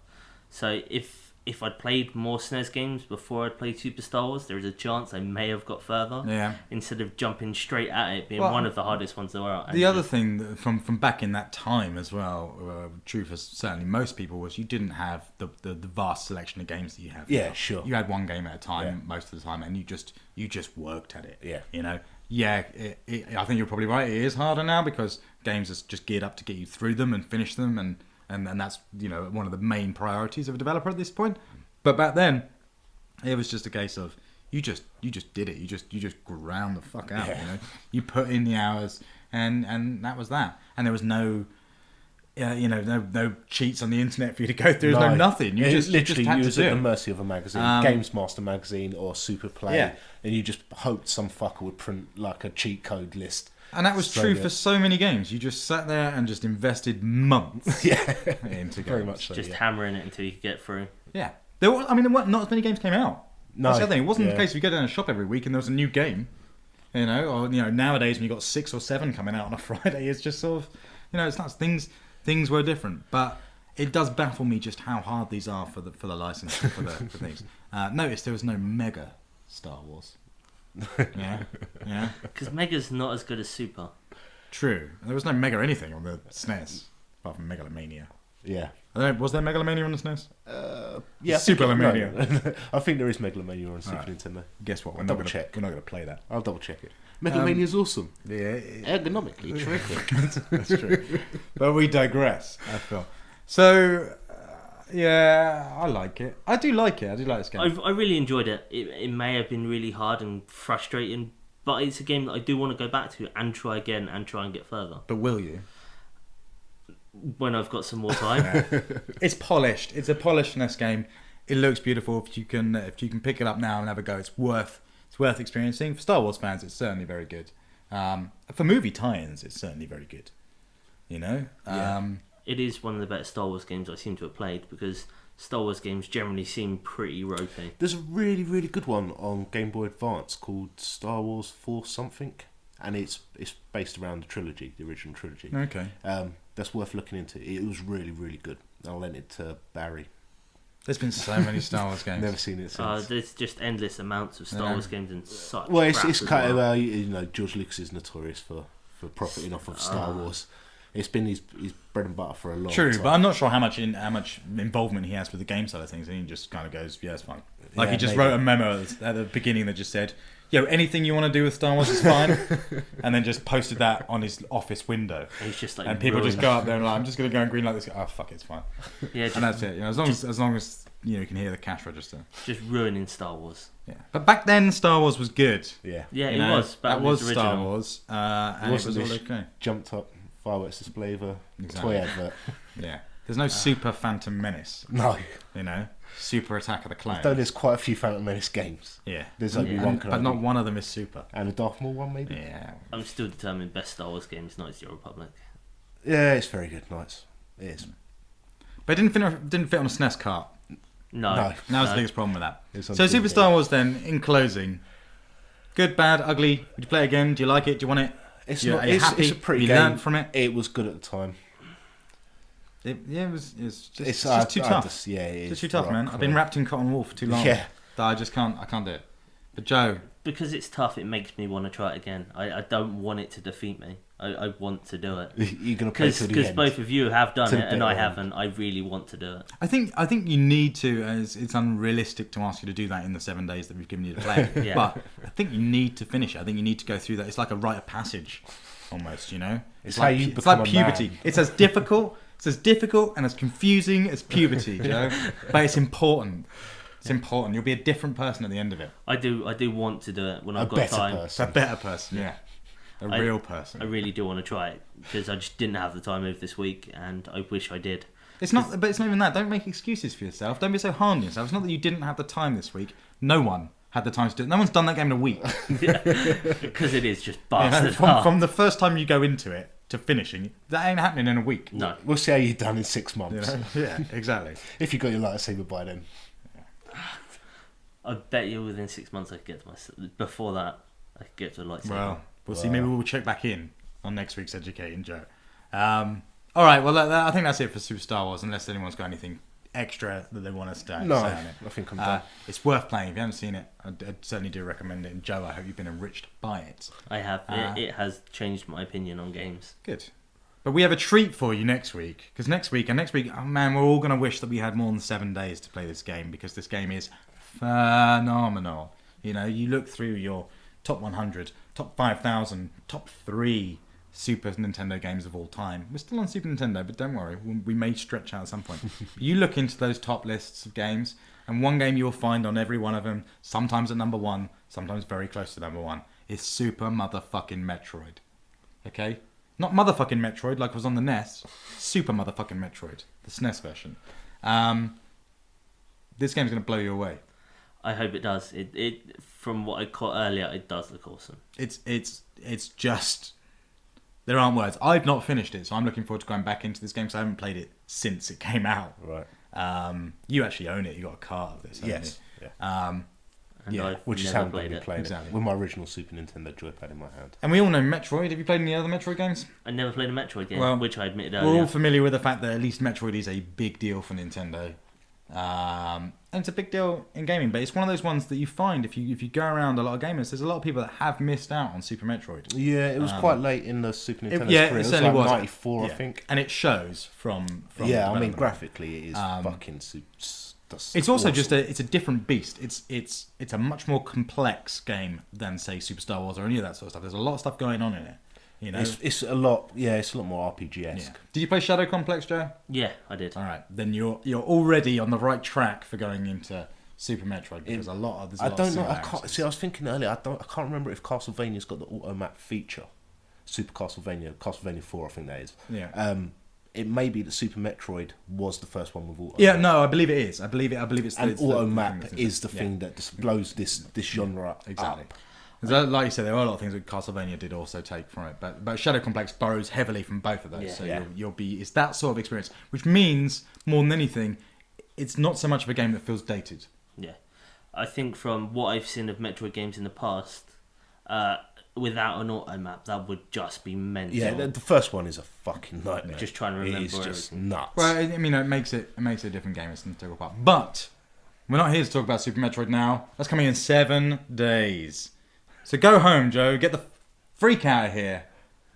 So if I'd played more SNES games before I'd played Super Star Wars, there is a chance I may have got further. Yeah. Instead of jumping straight at it being Well, one of the hardest ones there are. The other thing that from back in that time as well, true for certainly most people, was you didn't have the vast selection of games that you have. Yeah, now. sure. You had one game at a time most of the time, and you just worked at it. Yeah. You know. Yeah, I think you're probably right. It is harder now because games are just geared up to get you through them and finish them, and that's one of the main priorities of a developer at this point. But back then, it was just a case of you just did it. You just ground the fuck out. You know, you put in the hours, and that was that. And there was no. No cheats on the internet for you to go through. There's no nothing. You just literally had you to was do at the it. mercy of a magazine, Games Master magazine or Super Play, and you just hoped some fucker would print like a cheat code list. And that was true for so many games. You just sat there and just invested months into games. Very much so. Just hammering it until you could get through. Yeah. There weren't not as many games came out. No. That's the other thing. It wasn't the case if you go down a shop every week and there was a new game. Or nowadays when you've got 6 or 7 coming out on a Friday, it's just sort of, it's not things were different. But it does baffle me just how hard these are for the licensing for things. Notice there was no Mega Star Wars. Yeah. Because Mega's not as good as Super. True. There was no Mega anything on the SNES apart from Megalomania. Yeah. Was there Megalomania on the SNES? Yeah. Supermania. I think there is Megalomania on Super Nintendo. Guess what? We're Double not check. We're not going to play that. I'll double check it. Megalomania is awesome. Yeah. Ergonomically terrific. That's true. But we digress, I feel. So, I like it. I do like it. I do like this game. I really enjoyed it. It may have been really hard and frustrating, but it's a game that I do want to go back to and try again and try and get further. But will you? When I've got some more time. It's polished. It's a polished NES game. It looks beautiful. If you can pick it up now and have a go, it's worth experiencing. For Star Wars fans, it's certainly very good. For movie tie-ins, it's certainly very good. It is one of the better Star Wars games I seem to have played because Star Wars games generally seem pretty ropey. There's a really, really good one on Game Boy Advance called Star Wars Force something, and it's based around the original trilogy. Okay. That's worth looking into. It was really, really good. I lent it to Barry. There's been so many Star Wars games. Never seen it since. There's just endless amounts of Star Wars games and such. Well, it's kind of George Lucas is notorious for profiting off of Star Wars. It's been his bread and butter for a long time. True, but I'm not sure how much involvement he has with the game side of things, and he just kind of goes, "Yeah, it's fine." Like he just wrote a memo at the beginning that just said, anything you want to do with Star Wars is fine, and then just posted that on his office window. And he's just and people just go up there and I'm just going to go and green light this. Oh fuck it, it's fine. Yeah, and that's it. As long as you can hear the cash register. Just ruining Star Wars. Yeah, but back then Star Wars was good. Yeah, it was. That was Star Wars, and it was all okay. Jumped up fireworks display of a toy advert. Yeah, there's no Super Phantom Menace. No, Super Attack of the Clones. Though there's quite a few Phantom Menace games. Yeah, there's only one, but not one of them is Super. And a Darth Maul one, maybe. Yeah, I'm still determined best Star Wars game is Knights of the Old Republic. Yeah, it's very good. Nice, it is. But it didn't fit on a SNES cart. No. That was the biggest problem with that. So Super Star Wars then, in closing, good, bad, ugly. Would you play it again? Do you like it? Do you want it? It's are you it's happy? a pretty you game. learned from it. It was good at the time. It was just too tough. It's It's too tough, man. I've been wrapped in cotton wool for too long. Yeah. That I just can't do it. But Joe, because it's tough, it makes me want to try it again. I don't want it to defeat me. I want to do it. You're gonna play to the end. Because both of you have done To it the and I bitter end. haven't. I really want to do it. I think you need to, as it's unrealistic to ask you to do that in the 7 days that we've given you to play. Yeah. But I think you need to finish it. I think you need to go through that. It's like a rite of passage, almost. It's like, how you it's become like a puberty. man. It's as difficult. It's as difficult and as confusing as puberty, Joe. But it's important. It's important. You'll be a different person at the end of it. I do want to do it when I've got better time. person. A better person, yeah. A real person. I really do want to try it because I just didn't have the time over this week, and I wish I did. It's not even that. Don't make excuses for yourself. Don't be so hard on yourself. It's not that you didn't have the time this week. No one had the time to do it. No one's done that game in a week. Because it is just bastard from the first time you go into it to finishing, that ain't happening in a week. No. We'll see how you've done in 6 months. Yeah, exactly. If you got your lightsaber by then. I bet you within 6 months I could get to my... Before that, I could get to a lightsaber. Well, we'll see. Maybe we'll check back in on next week's Educating Joe. All right, well, I think that's it for Super Star Wars, unless anyone's got anything extra that they want us to No, say on it. I think I'm done. It's worth playing. If you haven't seen it, I certainly do recommend it. And Joe, I hope you've been enriched by it. I have. It has changed my opinion on games. Good. But we have a treat for you next week. Because next week, oh man, we're all going to wish that we had more than 7 days to play this game. Because this game is phenomenal. You look through your top 100, top 5,000, top 3 Super Nintendo games of all time. We're still on Super Nintendo, but don't worry, we may stretch out at some point. You look into those top lists of games, and one game you'll find on every one of them, sometimes at number 1, sometimes very close to number 1, is Super motherfucking Metroid. Okay? Not motherfucking Metroid like it was on the NES. Super motherfucking Metroid, the SNES version. This game's going to blow you away. I hope it does. It from what I caught earlier, it does look awesome. It's just... There aren't words. I've not finished it, so I'm looking forward to going back into this game because I haven't played it since it came out. Right. You actually own it. You got a cart of this, haven't Yes. you? Yeah. And Yeah, I've Which is never how I'm played going to it. be playing Exactly. it with my original Super Nintendo joypad in my hand. And we all know Metroid. Have you played any other Metroid games? I never played a Metroid game, Well, which I admitted We're all earlier. familiar with the fact that at least Metroid is a big deal for Nintendo. And it's a big deal in gaming, but it's one of those ones that you find if you go around a lot of gamers, there's a lot of people that have missed out on Super Metroid. Yeah, it was quite late in the Super Nintendo's Yeah, career. it It was certainly like was. 94, Yeah. I think. And it shows from Yeah, I mean, development. graphically, it is fucking super. It's also just it's a different beast. It's a much more complex game than say Super Star Wars or any of that sort of stuff. There's a lot of stuff going on in it. You know. It's a lot. Yeah, it's a lot more RPG-esque. Yeah. Did you play Shadow Complex, Joe? Yeah, I did. All right, then you're already on the right track for going into Super Metroid because there's a lot of I don't know. I similarities. can't see. I was thinking earlier. I can't remember if Castlevania's got the auto map feature. Super Castlevania 4, I think that is. Yeah. It may be that Super Metroid was the first one with auto. Yeah, map. no, I believe it is. I believe it's. And it's auto the map thing that's- is the yeah. thing that just blows this genre Exactly. up. Because like you said, there are a lot of things that Castlevania did also take from it, but Shadow Complex borrows heavily from both of those. Yeah. So Yeah. it's that sort of experience, which means more than anything, it's not so much of a game that feels dated. Yeah. I think from what I've seen of Metroid games in the past, without an auto map, that would just be mental. Yeah, the first one is a fucking nightmare. Just trying to remember It is just everything. nuts. Well, I mean, it makes it a different game. It's an integral part. But we're not here to talk about Super Metroid now. That's coming in 7 days. So go home, Joe. Get the freak out of here,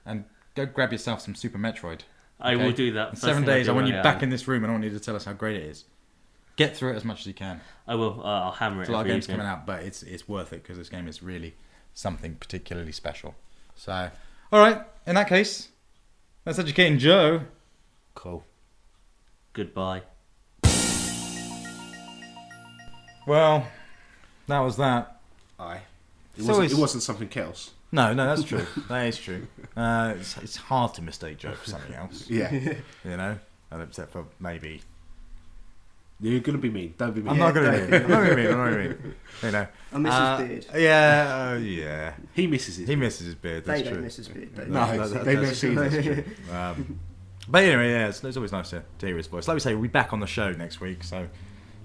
and go grab yourself some Super Metroid. I will do that. In First 7 thing days, do I want when you get back home. in this room, and I want you to tell us how great it is. Get through it as much as you can. I will. I'll hammer it. There's a lot of every games evening. coming out, but it's worth it because this game is really something particularly special. So, all right. In that case, that's Educating Joe. Cool. Goodbye. Well, that was that. Aye. So It wasn't something else. No, that's true. That is true. It's hard to mistake Joe for something else. Yeah. You know, except for maybe. You're gonna be mean. Don't be mean. I'm not going to be. I'm not going to be. I'm not going to be. You know. I miss his beard. Yeah, yeah. He misses it. He misses his beard. They That's don't true. miss his beard. They No, That- they've never that's seen this. But anyway, yeah, it's always nice to hear his voice. Like we say, we'll be back on the show next week, so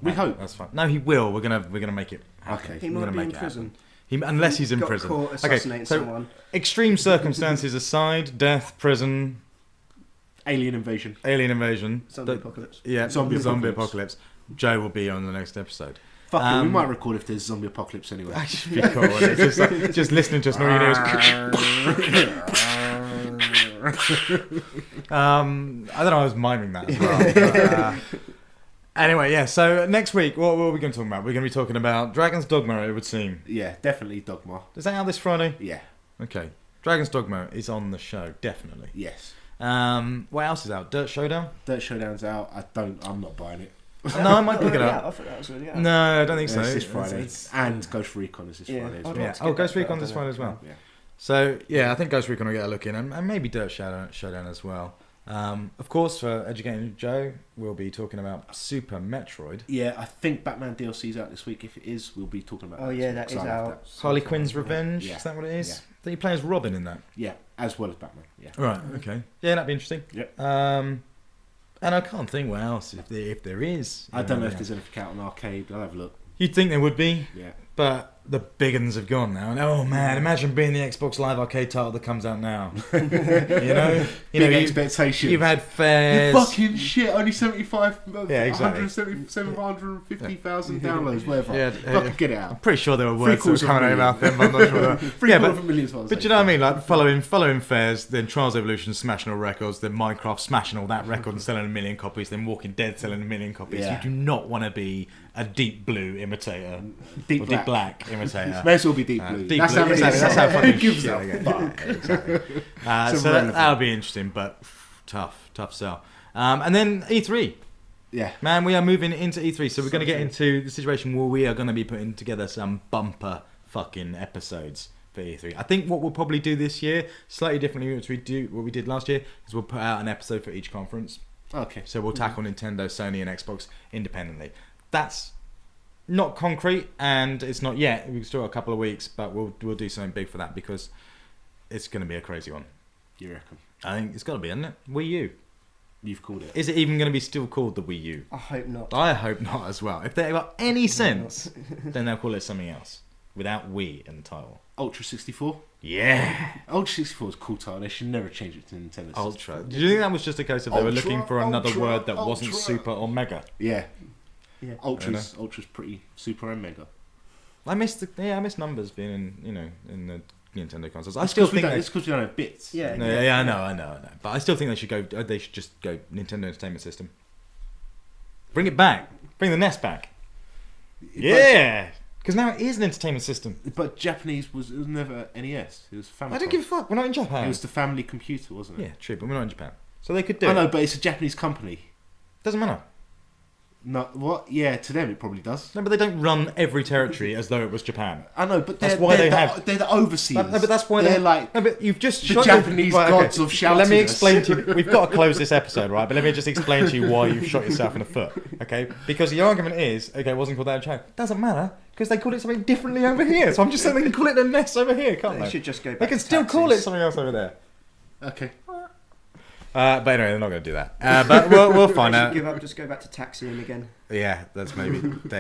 We hope. that's fine. No, he will. We're gonna make it happen. Okay. He We're might gonna be make in it prison. happen. Unless he's in Got prison. caught assassinating someone. Extreme circumstances aside, death, prison, Alien invasion. alien invasion, Zombie apocalypse. yeah, Zombie zombie apocalypse. apocalypse. Joe will be on the next episode. Fuck it, we might record if there's zombie apocalypse anyway. Actually, be cool. It's just, like, just listening to us, and all you hear is. I don't know. I was miming that as well. But, anyway, yeah. So next week, what are we going to talk about? We're going to be talking about Dragon's Dogma. It would seem. Yeah, definitely Dogma. Is that out this Friday? Yeah. Okay. Dragon's Dogma is on the show, definitely. Yes. What else is out? Dirt Showdown? Dirt Showdown's out. I'm not buying it. No, I might pick it Yeah, up. I thought that was really good. No, I don't think so. It's this Friday. It's- And Ghost Recon is this Yeah, Friday as I'd well. like yeah. to Oh, get Ghost that, Recon but I this don't Friday know. as well. Yeah. So yeah, I think Ghost Recon will get a look in, and maybe Dirt Showdown as well. Of course, for Educating Joe, we'll be talking about Super Metroid. Yeah, I think Batman DLC's out this week. If it is, we'll be talking about Oh that. yeah, this that week, is 'cause I have out. Harley Quinn's Revenge, Yeah. is that what it is? Yeah. That you play as Robin in that? Yeah, as well as Batman. Yeah. Right, okay. Yeah, that'd be interesting. Yep. And I can't think what else, if there is. I don't know if Yeah. there's anything out on arcade. I'll have a look. You'd think there would be, Yeah. but the big uns have gone now. And oh man, imagine being the Xbox Live Arcade title that comes out now. Big expectations. You've had fairs. Fucking shit, only 75, Yeah, exactly. 750,000 downloads, whatever. Yeah, Fucking get it I'm out. pretty sure there were words that were quarters of coming out a of your mouth then, but I'm not sure. Yeah, but $750 million. But you know what I mean? Like following fairs, then Trials Evolution smashing all records, then Minecraft smashing all that record and selling 1 million copies, then Walking Dead selling 1 million copies. Yeah. You do not want to be a Deep Blue imitator Deep or Deep Black imitator. commentator. May as well be Deep Blue. Deep That's Blue, how it exactly. is. That's how fucking Who gives shit a I get. fuck? Exactly. It's So irrelevant. that'll be interesting, but tough sell. And then E3. Yeah. Man, we are moving into E3, so we're going to get Something. into the situation where we are going to be putting together some bumper fucking episodes for E3. I think what we'll probably do this year, slightly differently what we did last year, is we'll put out an episode for each conference. Okay. So we'll tackle Nintendo, Sony, and Xbox independently. That's not concrete, and it's not yet. We've still got a couple of weeks, but we'll do something big for that because it's going to be a crazy one. You reckon? I think it's got to be, isn't it? Wii U. You've called it. Is it even going to be still called the Wii U? I hope not. I hope not as well. If they've got any sense, then they'll call it something else without Wii in the title. Ultra 64? Yeah, Ultra 64 is a cool title. They should never change it to Nintendo 64. Ultra. Do you think that was just a case of they were Ultra, looking for another Ultra, word that wasn't Ultra. Super or Mega? Yeah. Yeah. Ultra's pretty super and mega. I miss numbers being in the Nintendo consoles. I still think it's because we don't have bits. Yeah. No, yeah, I know. But I still think they should go. They should just go Nintendo Entertainment System. Bring it back. Bring the NES back. Yeah, because now it is an entertainment system. But Japanese it was never NES. It was Famicom. I don't give a fuck. We're not in It Japan. was the family computer, wasn't it? Yeah, true, but we're not in Japan, so they could do I it. know, but it's a Japanese company. Doesn't matter. No, what? Yeah, to them it probably does. No, but they don't run every territory as though it was Japan. I know, but That's they're, why they're they the, have- they're the overseers. No, but that's why they're they like No, but you've just the shot Japanese Right, gods of Let me shoutiness. explain to you. We've got to close this episode, right? But let me just explain to you why you've shot yourself in the foot, okay? Because the argument is, okay, it wasn't called that in China. Doesn't matter because they called it something differently over here. So I'm just saying they can call it the NES over here, can't They they? should just go back They can to still call it taxis. something else over there. Okay. But anyway, they're not going to do that. But we'll find They should out. give up. Just go back to taxiing again. Yeah, that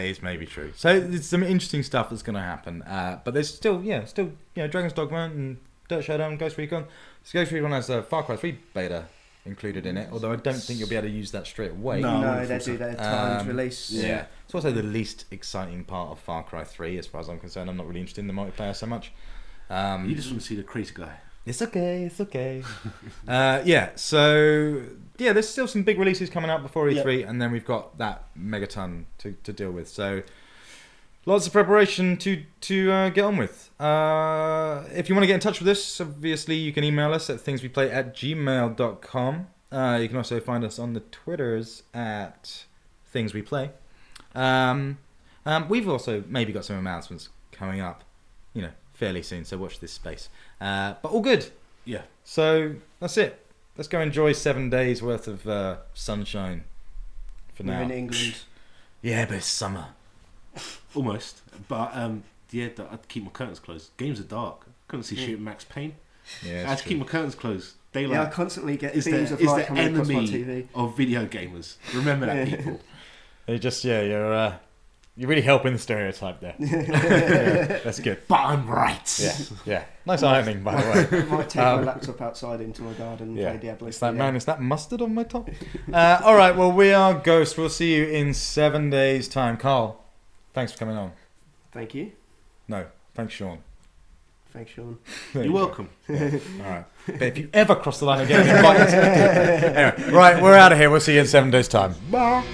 is maybe true. So there's some interesting stuff that's going to happen. But there's still Dragon's Dogma and Dirt Showdown, Ghost Recon. So Ghost Recon has a Far Cry 3 beta included in it, although I don't think you'll be able to use that straight away. No, I No, wouldn't they think do so. their timed release. Yeah. It's also the least exciting part of Far Cry 3 as far as I'm concerned. I'm not really interested in the multiplayer so much. You just want to see the crazy guy. It's okay. So there's still some big releases coming out before E3, and then we've got that megaton to deal with. So lots of preparation to get on with. If you want to get in touch with us, obviously you can email us at thingsweplay@gmail.com. You can also find us on the Twitters at thingsweplay. We've also maybe got some announcements coming up, fairly soon, so watch this space. But all good. Yeah. So that's it. Let's go enjoy 7 days worth of sunshine for We're now. in England. Yeah, but it's summer. Almost. But I'd keep my curtains closed. Games are dark. Couldn't see shit Max Payne. Yeah, I had to keep my curtains closed. Daylight Yeah, I constantly get is beams the, of is light the coming across my enemy TV. of video gamers. Remember that, people. You're just you're really helping the stereotype there. That's good. But I'm right. Yeah. Nice ironing, by the way. I might take my laptop outside into my garden and play Diablo. It's that man. Is that mustard on my top? All right. Well, we are Ghost. We'll see you in 7 days' time. Carl, thanks for coming on. Thank you. No, thanks, Sean. Thanks, Sean. There You're you go. welcome. All right. But if you ever cross the line again, invite us. Anyway, right. We're out of here. We'll see you in 7 days' time. Bye.